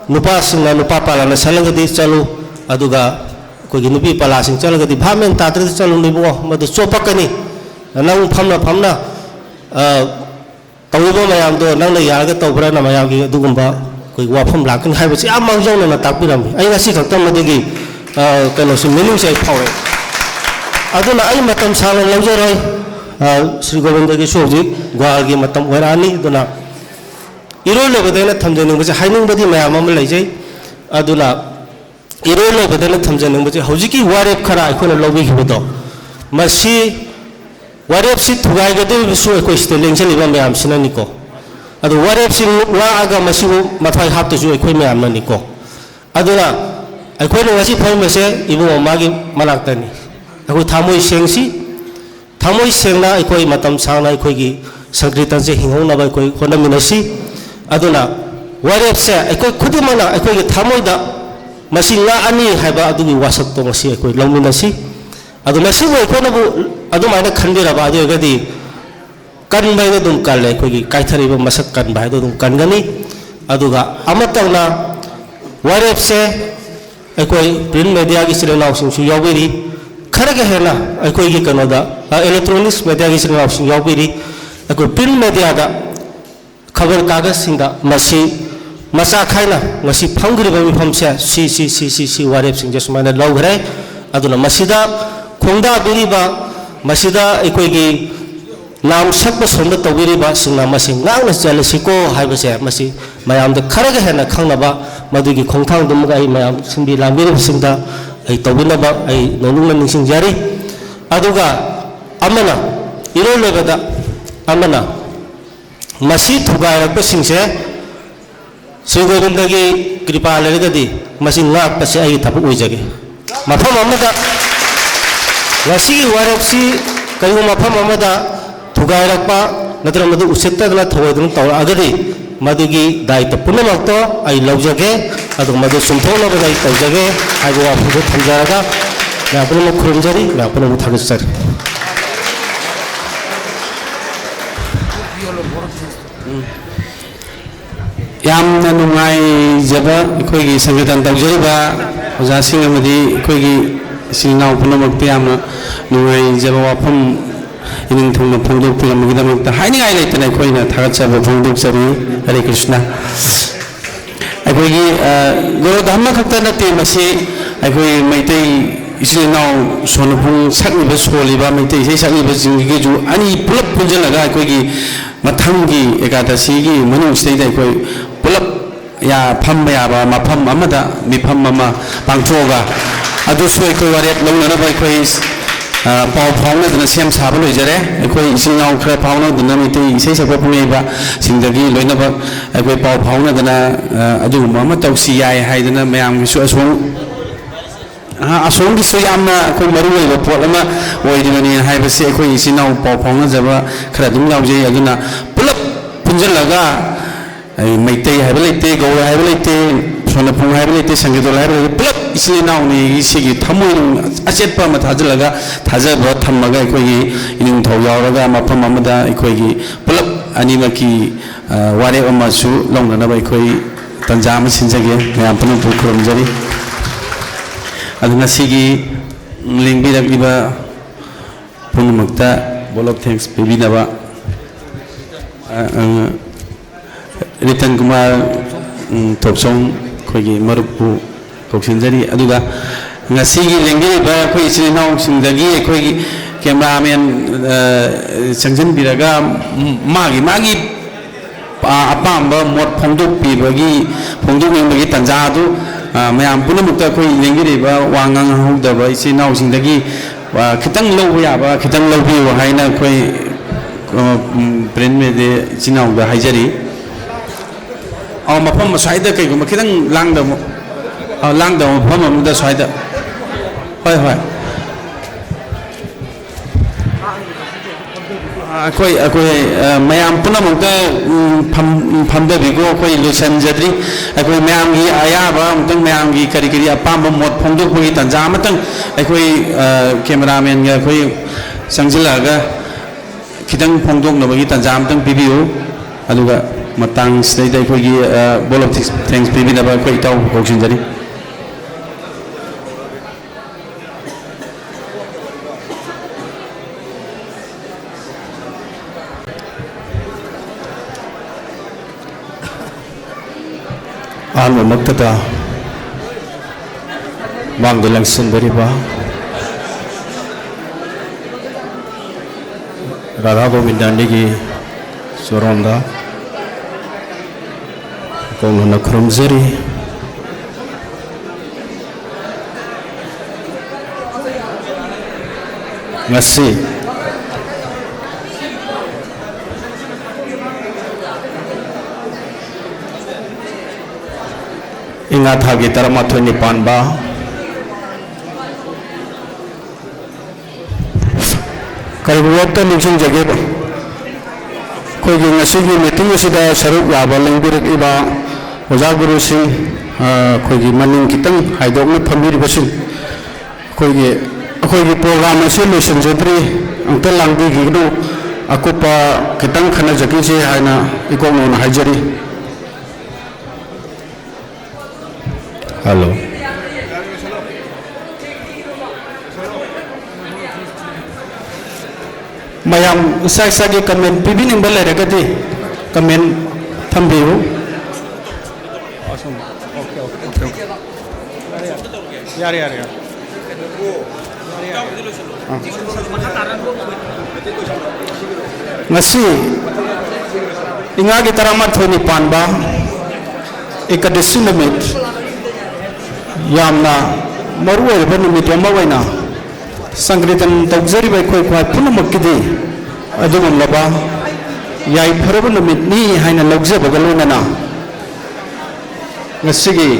ꯅꯨꯄꯥꯁꯤꯡꯅ ꯅꯨꯄꯥ ꯄꯥꯂꯥꯅ ꯁꯜꯂꯒꯗꯤ ꯆꯠꯂꯨ ꯑꯗꯨꯒ ꯑꯩꯈꯣꯏꯒꯤ ꯅꯨꯄꯤ ꯄꯥꯂꯥꯁꯤꯡ ꯆꯠꯂꯒꯗꯤ ꯚꯥꯞꯃꯦꯟ ꯇꯥꯗ꯭ꯔꯗꯤ ꯆꯠꯂꯨꯅꯨ ꯏꯕꯨꯡꯉꯣ ꯃꯗꯨ ꯆꯣꯞꯄꯛꯀꯅꯤ ꯅꯪ ꯐꯝꯅ ꯇꯧꯔꯤꯕ ꯃꯌꯥꯝꯗꯣ ꯅꯪꯅ ꯌꯥꯔꯒ ꯇꯧꯕ꯭ꯔꯥꯅ ꯃꯌꯥꯝꯒꯤ ꯑꯗꯨꯒꯨꯝꯕ ꯑꯩꯈꯣꯏ ꯋꯥꯐꯝ ꯂꯥꯛꯀꯅꯤ ꯍꯥꯏꯕꯁꯤ ꯌꯥꯝ ꯃꯥꯡꯖꯧꯅꯅ ꯇꯥꯛꯄꯤꯔꯝꯃꯤ ꯑꯩ ꯉꯁꯤ ꯈꯛꯇ ꯃꯗꯨꯒꯤ ꯀꯩꯅꯣꯁꯤ ꯃꯤꯅꯤꯡꯁꯦ ꯑꯩ ꯐꯥꯎꯔꯦ ꯑꯗꯨꯅ ꯑꯩ ꯃꯇꯝ ꯁꯥꯡꯅ ꯂꯧꯖꯔꯣꯏ ꯁ꯭ꯔꯤ ꯒꯣꯕꯤꯟꯗꯒꯤꯁꯨ ꯍꯧꯖꯤꯛ ꯒ꯭ꯋꯥꯜꯒꯤ ꯃꯇꯝ ꯑꯣꯏꯔꯛꯑꯅꯤ ꯑꯗꯨꯅ ꯏꯔꯣꯏ ꯂꯣꯏꯕꯗ ꯑꯩꯅ ꯊꯝꯖꯅꯤꯡꯕꯁꯦ ꯍꯥꯏꯅꯤꯡꯕꯗꯤ ꯃꯌꯥꯝ ꯑꯃ ꯂꯩꯖꯩ ꯑꯗꯨꯅ ꯏꯔꯣꯏ ꯂꯣꯏꯕꯗ ꯑꯩꯅ ꯊꯝꯖꯅꯤꯡꯕꯁꯦ ꯍꯧꯖꯤꯛꯀꯤ ꯋꯥꯔꯦꯞ ꯈꯔ ꯑꯩꯈꯣꯏꯅ ꯂꯧꯕꯤꯈꯤꯕꯗꯣ ꯃꯁꯤ ꯋꯥꯔꯦꯞꯁꯤ ꯊꯨꯒꯥꯏꯒꯗꯧꯔꯤꯕꯁꯨ ꯑꯩꯈꯣꯏ ꯁꯤꯗ ꯂꯦꯡꯁꯤꯜꯂꯤꯕ ꯃꯌꯥꯝꯁꯤꯅꯅꯤꯀꯣ ꯑꯗꯨ ꯋꯥꯔꯦꯞꯁꯤ ꯉꯥꯛꯑꯒ ꯃꯁꯤꯕꯨ ꯃꯊ꯭ꯋꯥꯏ ꯍꯥꯞꯇꯁꯨ ꯑꯩꯈꯣꯏ ꯃꯌꯥꯝꯅꯅꯤꯀꯣ ꯑꯗꯨꯅ ꯑꯩꯈꯣꯏꯅ ꯉꯁꯤ ꯐꯝꯃꯤꯕꯁꯦ ꯏꯕꯨꯡꯉꯣ ꯃꯥꯒꯤ ꯃꯅꯥꯛꯇꯅꯤ ꯑꯩꯈꯣꯏ ꯊꯃꯣꯏ ꯁꯦꯡꯁꯤ ꯊꯃꯣꯏ ꯁꯦꯡꯅ ꯑꯩꯈꯣꯏ ꯃꯇꯝ ꯁꯥꯡꯅ ꯑꯩꯈꯣꯏꯒꯤ ꯁꯪꯀ꯭ꯔꯤꯇꯟꯁꯦ ꯍꯤꯡꯍꯧꯅꯕ ꯑꯩꯈꯣꯏ ꯍꯣꯠꯅꯃꯤꯟꯅꯁꯤ ꯑꯗꯨꯅ ꯋꯥꯔꯦꯞꯁꯦ ꯑꯩꯈꯣꯏ ꯈꯨꯗꯤꯡꯃꯛꯅ ꯑꯩꯈꯣꯏꯒꯤ ꯊꯃꯣꯏꯗ ꯃꯁꯤ ꯉꯥꯛꯑꯅꯤ ꯍꯥꯏꯕ ꯑꯗꯨꯒꯤ ꯋꯥꯁꯛꯇꯣ ꯉꯁꯤ ꯑꯩꯈꯣꯏ ꯂꯧꯃꯤꯟꯅꯁꯤ ꯑꯗꯨ ꯃꯁꯤꯕꯨ ꯑꯩꯈꯣꯏꯅꯕꯨ ꯑꯗꯨꯃꯥꯏꯅ ꯈꯟꯕꯤꯔꯕ ꯑꯗꯨ ꯑꯣꯏꯔꯒꯗꯤ ꯀꯟꯕ ꯍꯥꯏꯗꯣ ꯑꯗꯨꯝ ꯀꯜꯂꯦ ꯑꯩꯈꯣꯏꯒꯤ ꯀꯥꯏꯊꯔꯤꯕ ꯃꯁꯛ ꯀꯟꯕ ꯍꯥꯏꯗꯣ ꯑꯗꯨꯝ ꯀꯟꯒꯅꯤ ꯑꯗꯨꯒ ꯑꯃꯇꯪꯅ ꯋꯥꯔꯦꯞꯁꯦ ꯑꯩꯈꯣꯏ ꯄ꯭ꯔꯤꯟ ꯃꯦꯗꯤꯌꯥꯒꯤ ꯏꯆꯤꯜ ꯏꯅꯥꯎꯁꯤꯡꯁꯨ ꯌꯥꯎꯕꯤꯔꯤ ꯈꯔꯒ ꯍꯦꯟꯅ ꯑꯩꯈꯣꯏꯒꯤ ꯀꯩꯅꯣꯗ ꯏꯂꯦꯛꯇ꯭ꯔꯣꯅꯤꯛꯁ ꯃꯦꯗꯤꯌꯥꯒꯤ ꯏꯆꯤꯜ ꯏꯅꯥꯎꯁꯤꯡ ꯌꯥꯎꯕꯤꯔꯤ ꯑꯩꯈꯣꯏ ꯄ꯭ꯔꯤꯟ ꯃꯦꯗꯤꯌꯥꯗ ꯈꯕꯔ ꯀꯥꯒꯖꯁꯤꯡꯗ ꯃꯁꯤ ꯃꯆꯥ ꯈꯥꯏꯅ ꯉꯁꯤ ꯐꯪꯈ꯭ꯔꯤꯕ ꯃꯤꯐꯝꯁꯦ ꯁꯤ ꯋꯥꯔꯦꯞꯁꯤꯡꯁꯦ ꯁꯨꯃꯥꯏꯅ ꯂꯧꯈ꯭ꯔꯦ ꯑꯗꯨꯅ ꯃꯁꯤꯗ ꯈꯣꯡꯗꯥꯕꯤꯔꯤꯕ ꯃꯁꯤꯗ ꯑꯩꯈꯣꯏꯒꯤ ꯅꯥꯝ ꯁꯛꯄ ꯁꯣꯝꯗ ꯇꯧꯕꯤꯔꯤꯕꯁꯤꯡꯅ ꯃꯁꯤ ꯉꯥꯛꯅ ꯆꯠꯂꯁꯤꯀꯣ ꯍꯥꯏꯕꯁꯦ ꯃꯁꯤ ꯃꯌꯥꯝꯗ ꯈꯔꯒ ꯍꯦꯟꯅ ꯈꯪꯅꯕ ꯃꯗꯨꯒꯤ ꯈꯣꯡꯊꯥꯡꯗꯨꯃꯒ ꯑꯩ ꯃꯌꯥꯝ ꯁꯤꯟꯕꯤ ꯂꯥꯡꯕꯤꯔꯤꯕꯁꯤꯡꯗ ꯑꯩ ꯇꯧꯕꯤꯅꯕ ꯑꯩ ꯅꯣꯡꯂꯨꯛꯅ ꯅꯤꯡꯁꯤꯡꯖꯔꯤ ꯑꯗꯨꯒ ꯑꯃꯅ ꯏꯔꯣꯏ ꯂꯣꯏꯕꯗ ꯑꯃꯅ ꯃꯁꯤ ꯊꯨꯒꯥꯏꯔꯛꯄꯁꯤꯡꯁꯦ ꯁ꯭ꯔꯤ ꯒꯣꯕꯤꯟꯗꯒꯤ ꯀ꯭ꯔꯤꯄꯥ ꯂꯩꯔꯒꯗꯤ ꯃꯁꯤ ꯉꯥꯛꯄꯁꯦ ꯑꯩꯒꯤ ꯊꯕꯛ ꯑꯣꯏꯖꯒꯦ ꯃꯐꯝ ꯑꯃꯗ ꯉꯁꯤꯒꯤ ꯋꯥꯔꯦꯞꯁꯤ ꯀꯔꯤꯒꯨꯝꯕ ꯃꯐꯝ ꯑꯃꯗ ꯊꯨꯒꯥꯏꯔꯛꯄ ꯅꯠꯇ꯭ꯔꯒ ꯃꯗꯨ ꯎꯁꯤꯠꯇꯗꯅ ꯊꯧꯑꯣꯏꯗꯅ ꯇꯧꯔꯛꯑꯒꯗꯤ ꯃꯗꯨꯒꯤ ꯗꯥꯏꯇ ꯄꯨꯝꯅꯃꯛꯇꯣ ꯑꯩ ꯂꯧꯖꯒꯦ ꯑꯗꯨꯒ ꯃꯗꯨ ꯆꯨꯝꯊꯣꯛꯅꯕꯗ ꯑꯩ ꯇꯧꯖꯒꯦ ꯍꯥꯏꯕ ꯋꯥꯐꯝꯗꯨ ꯊꯝꯖꯔꯒ ꯃꯌꯥꯝ ꯄꯨꯝꯅꯃꯛ ꯈꯨꯔꯨꯝꯖꯔꯤ ꯃꯌꯥꯝ ꯄꯨꯝꯅꯃꯛ ꯊꯥꯒꯠꯆꯔꯤ ꯌꯥꯝꯅ ꯅꯨꯡꯉꯥꯏꯖꯕ ꯑꯩꯈꯣꯏꯒꯤ ꯁꯪꯒꯤꯇꯟ ꯇꯧꯖꯔꯤꯕ ꯑꯣꯖꯥꯁꯤꯡ ꯑꯃꯗꯤ ꯑꯩꯈꯣꯏꯒꯤ ꯏꯆꯤꯜ ꯏꯅꯥꯎ ꯄꯨꯝꯅꯃꯛꯇ ꯌꯥꯝꯅ ꯅꯨꯡꯉꯥꯏꯖꯕ ꯋꯥꯐꯝ ꯏꯅꯤꯡꯊꯧꯅ ꯐꯣꯡꯗꯣꯛꯄꯤꯔꯝꯕꯒꯤꯗꯃꯛꯇ ꯍꯥꯏꯅꯤꯡꯉꯥꯏ ꯂꯩꯇꯅ ꯑꯩꯈꯣꯏꯅ ꯊꯥꯒꯠꯆꯕ ꯐꯣꯡꯗꯣꯛꯆꯔꯤ ꯍꯔꯦ ꯀ꯭ꯔꯤꯁꯅ ꯑꯩꯈꯣꯏꯒꯤ ꯒꯨꯔꯨ ꯙꯝꯃ ꯈꯛꯇ ꯅꯠꯇꯦ ꯃꯁꯤ ꯑꯩꯈꯣꯏ ꯃꯩꯇꯩ ꯏꯆꯤꯜ ꯏꯅꯥꯎ ꯁꯣꯟꯅꯄꯨꯡ ꯁꯛꯂꯤꯕ ꯁꯣꯜꯂꯤꯕ ꯃꯩꯇꯩ ꯏꯁꯩ ꯁꯛꯂꯤꯕꯁꯤꯡꯒꯤꯁꯨ ꯑꯅꯤ ꯄꯨꯂꯞ ꯄꯨꯟꯁꯤꯜꯂꯒ ꯑꯩꯈꯣꯏꯒꯤ ꯃꯊꯪꯒꯤ ꯑꯦꯀꯥꯗꯁꯤꯒꯤ ꯃꯅꯨꯡꯁꯤꯗꯩꯗ ꯑꯩꯈꯣꯏ ꯄꯨꯂꯞ ꯐꯝꯕ ꯌꯥꯕ ꯃꯐꯝ ꯑꯃꯗ ꯃꯤꯐꯝ ꯑꯃ ꯄꯥꯡꯊꯣꯛꯑꯒ ꯑꯗꯨꯁꯨ ꯑꯩꯈꯣꯏ ꯋꯥꯔꯦꯞ ꯂꯧꯅꯅꯕ ꯑꯩꯈꯣꯏ ꯄꯥꯎ ꯐꯥꯎꯅꯗꯨꯅ ꯁꯦꯝ ꯁꯥꯕ ꯂꯣꯏꯖꯔꯦ ꯑꯩꯈꯣꯏ ꯏꯆꯤꯜ ꯏꯅꯥꯎ ꯈꯔ ꯐꯥꯎꯅꯗꯨꯅ ꯃꯩꯇꯩ ꯏꯁꯩ ꯁꯛꯄ ꯄꯨꯡꯉꯩꯕꯁꯤꯡꯗꯒꯤ ꯂꯣꯏꯅꯃꯛ ꯑꯩꯈꯣꯏ ꯄꯥꯎ ꯐꯥꯎꯅꯗꯅ ꯑꯗꯨꯒꯨꯝꯕ ꯑꯃ ꯇꯧꯁꯤ ꯌꯥꯏ ꯍꯥꯏꯗꯅ ꯃꯌꯥꯝꯒꯤꯁꯨ ꯑꯁꯣꯝꯒꯤꯁꯨ ꯌꯥꯝꯅ ꯑꯩꯈꯣꯏ ꯃꯔꯨꯑꯣꯏꯕ ꯄꯣꯠ ꯑꯃ ꯑꯣꯏꯔꯤꯕꯅꯤ ꯍꯥꯏꯕꯁꯤ ꯑꯩꯈꯣই ꯏꯆꯤꯜ ꯏꯅꯥꯎ ꯄꯥꯎ ꯐꯥꯎꯅꯖꯕ ꯈꯔ ꯑꯗꯨꯝ ꯌꯥꯎꯖꯩ ꯑꯗꯨꯅ ꯄꯨꯂꯞ ꯄꯨꯟꯁꯤꯜꯂꯒ ꯃꯩꯇꯩ ꯍꯥꯏꯕ ꯂꯩꯇꯦ ꯒꯧꯔ ꯍꯥꯏꯕ ꯂꯩꯇꯦ ꯁꯣꯟꯅꯄꯨꯡ ꯍꯥꯏꯕ ꯂꯩꯇꯦ ꯁꯪꯒꯤꯇꯣꯜ ꯍꯥꯏꯕ ꯂꯩꯇꯦ ꯄꯨꯂꯞ ꯏꯆꯤꯜ ꯏꯅꯥꯎꯅꯤ ꯁꯤꯒꯤ ꯊꯃꯣꯏꯅꯨꯡ ꯑꯆꯦꯠꯄ ꯑꯃ ꯊꯥꯖꯤꯜꯂꯒ ꯊꯥꯖꯕ ꯊꯝꯃꯒ ꯑꯩꯈꯣꯏꯒꯤ ꯏꯅꯤꯡꯊꯧ ꯌꯥꯎꯔꯒ ꯃꯐꯝ ꯑꯃꯗ ꯑꯩꯈꯣꯏꯒꯤ ꯄꯨꯂꯞ ꯑꯅꯤꯃꯛꯀꯤ ꯋꯥꯔꯦꯞ ꯑꯃꯁꯨ ꯂꯧꯅꯅꯕ ꯑꯩꯈꯣꯏ ꯇꯟꯖꯥ ꯑꯃ ꯁꯤꯟꯖꯒꯦ ꯃꯌꯥꯝ ꯄꯨꯝꯅꯃꯛꯄꯨ ꯈꯨꯔꯨꯝꯖꯔꯤ ꯑꯗꯨ ꯉꯁꯤꯒꯤ ꯂꯦꯡꯕꯤꯔꯛꯂꯤꯕ ꯄꯨꯝꯅꯃꯛꯇ ꯕꯣꯜ ꯑꯣꯐ ꯊꯦꯡꯛꯁ ꯄꯤꯕꯤꯅꯕ ꯔꯤꯇꯟ ꯀꯨꯃꯥꯔ ꯊꯣꯛꯆꯣꯡ ꯑꯩꯈꯣꯏꯒꯤ ꯃꯔꯨꯞꯄꯨ ꯀꯧꯁꯤꯟꯖꯔꯤ ꯑꯗꯨꯒ ꯉꯁꯤꯒꯤ ꯂꯦꯡꯕꯤꯔꯤꯕ ꯑꯩꯈꯣꯏ ꯏꯆꯤꯜ ꯏꯅꯥꯎꯁꯤꯡꯗꯒꯤ ꯑꯩꯈꯣꯏꯒꯤ ꯀꯦꯃꯦꯔꯥꯃꯦꯟ ꯆꯪꯁꯤꯟꯕꯤꯔꯒ ꯃꯥꯒꯤ ꯑꯄꯥꯝꯕ ꯃꯣꯠ ꯐꯣꯡꯗꯣꯛꯅꯤꯡꯕꯒꯤ ꯇꯥꯟꯖꯥ ꯑꯗꯨ ꯃꯌꯥꯝ ꯄꯨꯝꯅꯃꯛꯇ ꯑꯩꯈꯣꯏ ꯂꯦꯡꯕꯤꯔꯤꯕ ꯋꯥ ꯉꯥꯡꯍꯧꯗꯕ ꯏꯆꯤꯜ ꯏꯅꯥꯎꯁꯤꯡꯗꯒꯤ खितंग लौब याबा खितंग लौबियो हाइना कोई प्रिंट में दे इचिनाउ दा हाइजरी और मफम साइड कई गुम खितंग लांग द मफम अमदा साइड होय होय कोई मैम पुनमुक्ता फमदबिगो कोई लुसनजद्री कोई मैम की अयाबा अमतंग मैम की करी करी अपाम मोट फोंदोकपगी तंजा अमतंग कोई कैमरामैन गा कोई संजिलागा खितंग फोंदोकनबगी तंजा अमतंग पिबियो अदुगा मतंग सिदैदा कोई बॉल ऑफ थैंक्स पिबिनबा कोई ताउ कोक्सिनजरी आलम मक्तता मांग लंसन बरीबा राधा गोविंद की सोरोंदा कौन नखरुमजरी ngasi ingat hagi taramathoi nipan ba karbuwata nixing jage ba koi gi ngasi gi meeting asida saruk yaba lengbirik iba oja guru sing koi gi maning kitang haidok na phamiri basin koi gi program ase mission jadri angta langbi gi no akupa kitang khana jaki je haina ikong on hajari hello ma'am इसा की कमेंट पीबीनिंग लेरगदी कमेंट थम्बियो यारे यारे ngasi ingagi taramathoi nipanba ekadesi numit यामना मरुए बनुमित अमवैना संग्रहन तौजरी बैखोय ख्वाय पुनमक्किदि अदुगुमलबा याय फरब नुमितनि हायना लौजबगा लोइनाना ngasiगी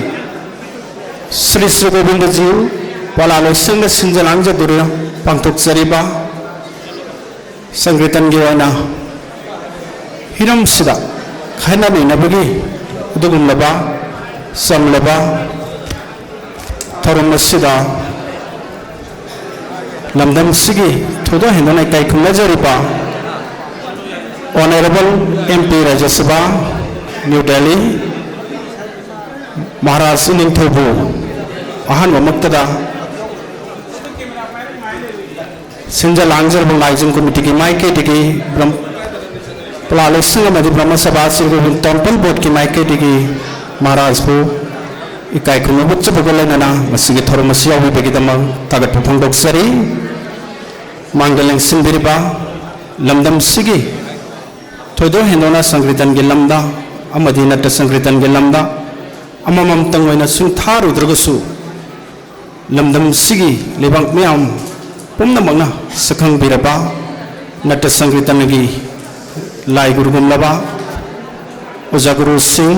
श्री श्री गोविंद जी पालालो संग सिंजलांगजदुर पांथोकजरिबा संग्रहन गी ओइना हिरमसिदा खायना नैनाबगी अदुगुमलबा समलबा थरम सिदा लमदम सिगी थोदो हेनना काई खुंगजरिबा honourable MP Rajya Sabha New Delhi Maharaj निंथौबु अहानबा मक्तदा सिंजा लांगजरबु लाइजन कमिटी की माइके दिगी पलालोसिंग अमदि ब्रह्म सभा सिंगु टेंपल बोर्ड की माइके दिगी महाराज बु इकाई खुनु बुच्च बगलेना मसिगे थोरमसि यावि बेगिदम तागत फंगदोक्सरी मांगलें सिंबिरिबा लमदम सिगी थोदो हेंदोना संकृतन के लमदा अमदि नट संकृतन के लमदा अममम तंगोइना सुंथारुद्रगसु लमदम सिगी लेबांग म्याम पुनमंगना सखंबिरबा नट संकृतन की लाई गुरुगुमलबा ओजा गुरु सिंह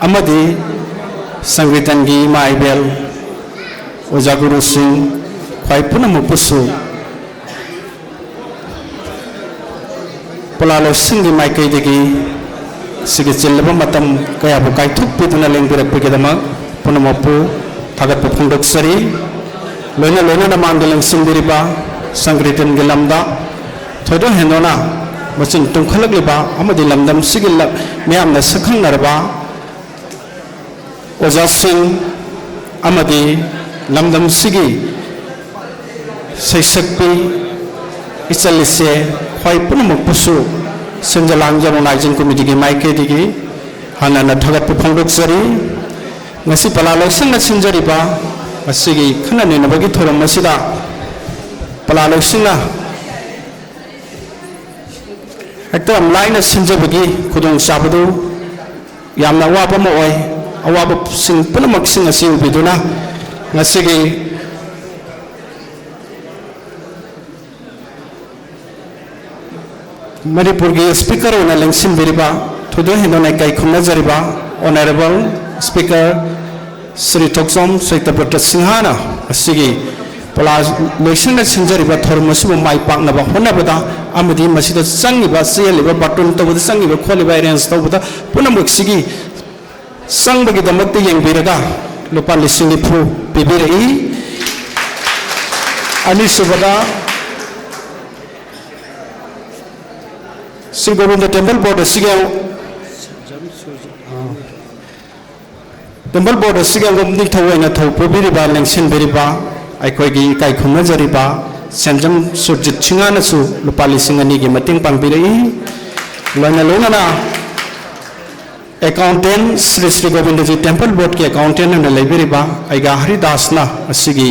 अमदि संकृतन की माइबेल ओजा गुरु सिंह ख्वाई पुनमुपुसु पलालो सिंह की माइकई देगी सिगे चिल्लबा मतम कयाबु काइथुकपिदुना लेंबिरकपिगिदमा पुनमपु थागतपु फंगदोक्सरी लोइना लोइना मांगलें सिंबिरिबा संकृतन के लमदा थोदो हेंदोना मचिन तुंखलगलिबा अमदि लमदम सिगिल म्यामना सखंगनरबा ओजा सिंह अमदि लमदम सिगी सैसक्पि इचलिसे ख्वाई पुनमुपुसु सिंजलांगजर नाइजन कमिटी की माइके दिगी हाना थागतपु फंगदोक्सरी ngasi palaloising na sinjariba asigi khana ne nabagi thoram masida palaloising na hekta amlaina sinjabagi khudong sabadu yamna waba ma oi awaba sing punamak sing asi ubiduna ngasigi Manipur ki speaker ona lengsim beriba thodo hinona kai khumna jariba honorable speaker Sri Toksom Saitapatra Singhana asigi pala loisina sinjariba thormasibu mai paknaba honabada amadi masida sangiba seliba batun tawda sangiba kholiba arrange tawda punamuk sigi sangbagi damakte yengbiraga lupa lising iphu pibirei ani subada Sri Govinda Temple Board asigi Temple Board asigi ngomni thawena thaw pibiriba lengsin biriba aikoigi kai khumna jariba Sanjam Surjit Chingana su lupa lising ani gi mating pangbirei loina loina na accountant Sri Govinda Ji Temple Board के accountant ने लेबिरिबा आइगा हरिदास ना असिगी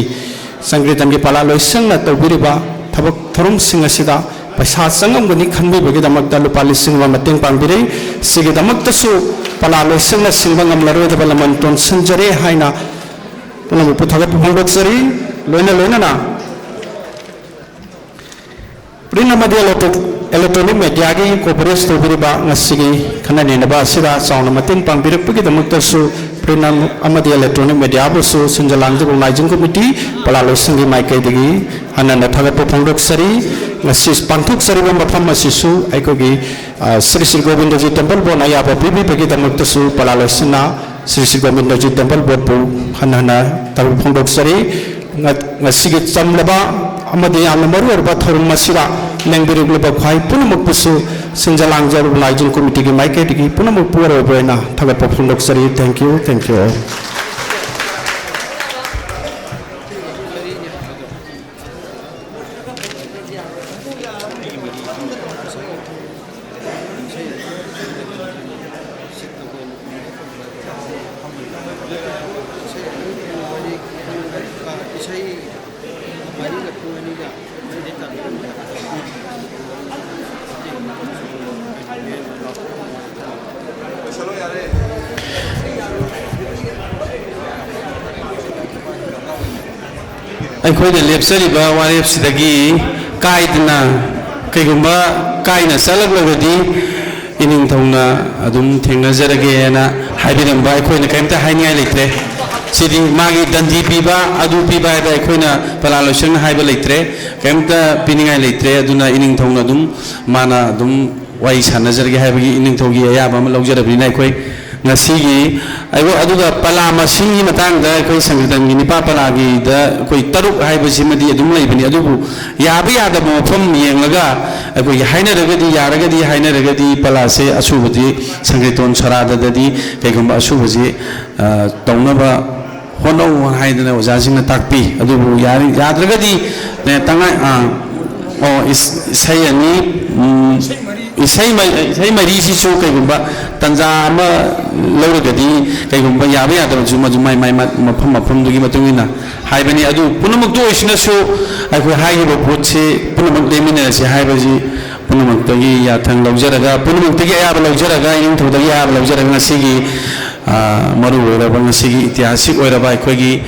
संगीतन के पला लोइसंग ना तौबिरिबा थबक थरुम सिंह असिदा पैसा संगम गनि खनबि बगे दमक लुपा लिसिंग वा मतेंग पांगबिरे सिगे दमक तसु पला लोइसंग ना सिंगम लरोय दबल मनटोन संजरे हाइना पुनम पुथगत फंगदोक्सरी लोइना लोइना ना प्रिंट मीडिया इलेक्ट्रॉनिक मीडिया की कोऑपरेट तौबिरिबा ngasi khana ne ba sira sauna mating pangbirapgi damaktasu print अमदी इलेक्ट्रॉनिक मीडिया बुसु सिंजलांगजु नाइजिंग कमिटी पलालो सिंगी माइकै दिगी हनन थगत फंगदोक्सरी ngasi panthokसरी मफम असिसु आइकोगी श्री श्री गोविंद जी टेंपल बोर्ड आयाबा बिबि बगी दामक्तसु पलालो सिना श्री श्री गोविंद जी टेंपल बोर्ड बु हनन थगत फंगदोक्सरी ngasi chamlaba amadi amna maru arba thorum masira lengbiru ba khai punamuk pusu sinjalangjor naijin committee ki maike tiki punamuk pura boina thagat phundoksari thank you अखोइने लेप्सरिबा वारेप्सिदगी काइदना कइगुम्बा काइना सलगलगदि इनिंग थौना अदुम थेंगनजरगेना हाइबिरंबा अखोइने कयमता हाइनियाय लेत्रे सिदि मागी दंदी पीबा अदु पीबा दा अखोइना पलालोसन हाइबा लेत्रे कयमता पिनिंगाय लेत्रे अदुना इनिंग थौना दुम माना दुम वाइ सानजरगे हाइबगी इनिंग थौगी अयाबा म लौजरबनिना अखोइ ngasi aduga pala masing matangda koi sangitan gini pa pala gi da koi taruk hai basi madi adum lai bani adubu ya ba ya da mo pham yengaga koi haina ragadi ya ragadi haina ragadi pala se asubati sangiton sarada dadi kegum asubasi taunaba hono haidana wajasing takpi adubu yari yadragadi ne tangai isai ani isai mari si so kaigumba tanja ama lauragadi kaigumba yabe yadaba juma juma mai mafam mafam dugi matungina haibani adu punamak do isina so ai haiba potse punamak lemina si haibaji punamak tagi ya thang laujaraga punamak tagi ayaba laujaraga ing thudagi ayaba laujaraga ngasigi maru oiraba ngasigi itisik oiraba aikogi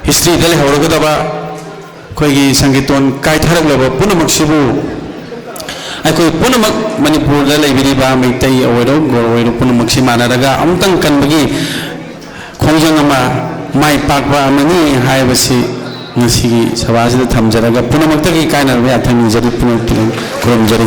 history dal hawragadaba कोई संगीतों काय थरक लबो पुनमक सिबु कोई पुनमक मणिपुर दा लेबिरिबा मैतै अवरो गोरो पुनमक सिमाना रगा अमतंग कनबगी खोंजंग अमा माइ पाकबा अमनी हायबसी ngasi sabaji da thamjaraga punamak ta ki kaina ya thang jari punak kurang jari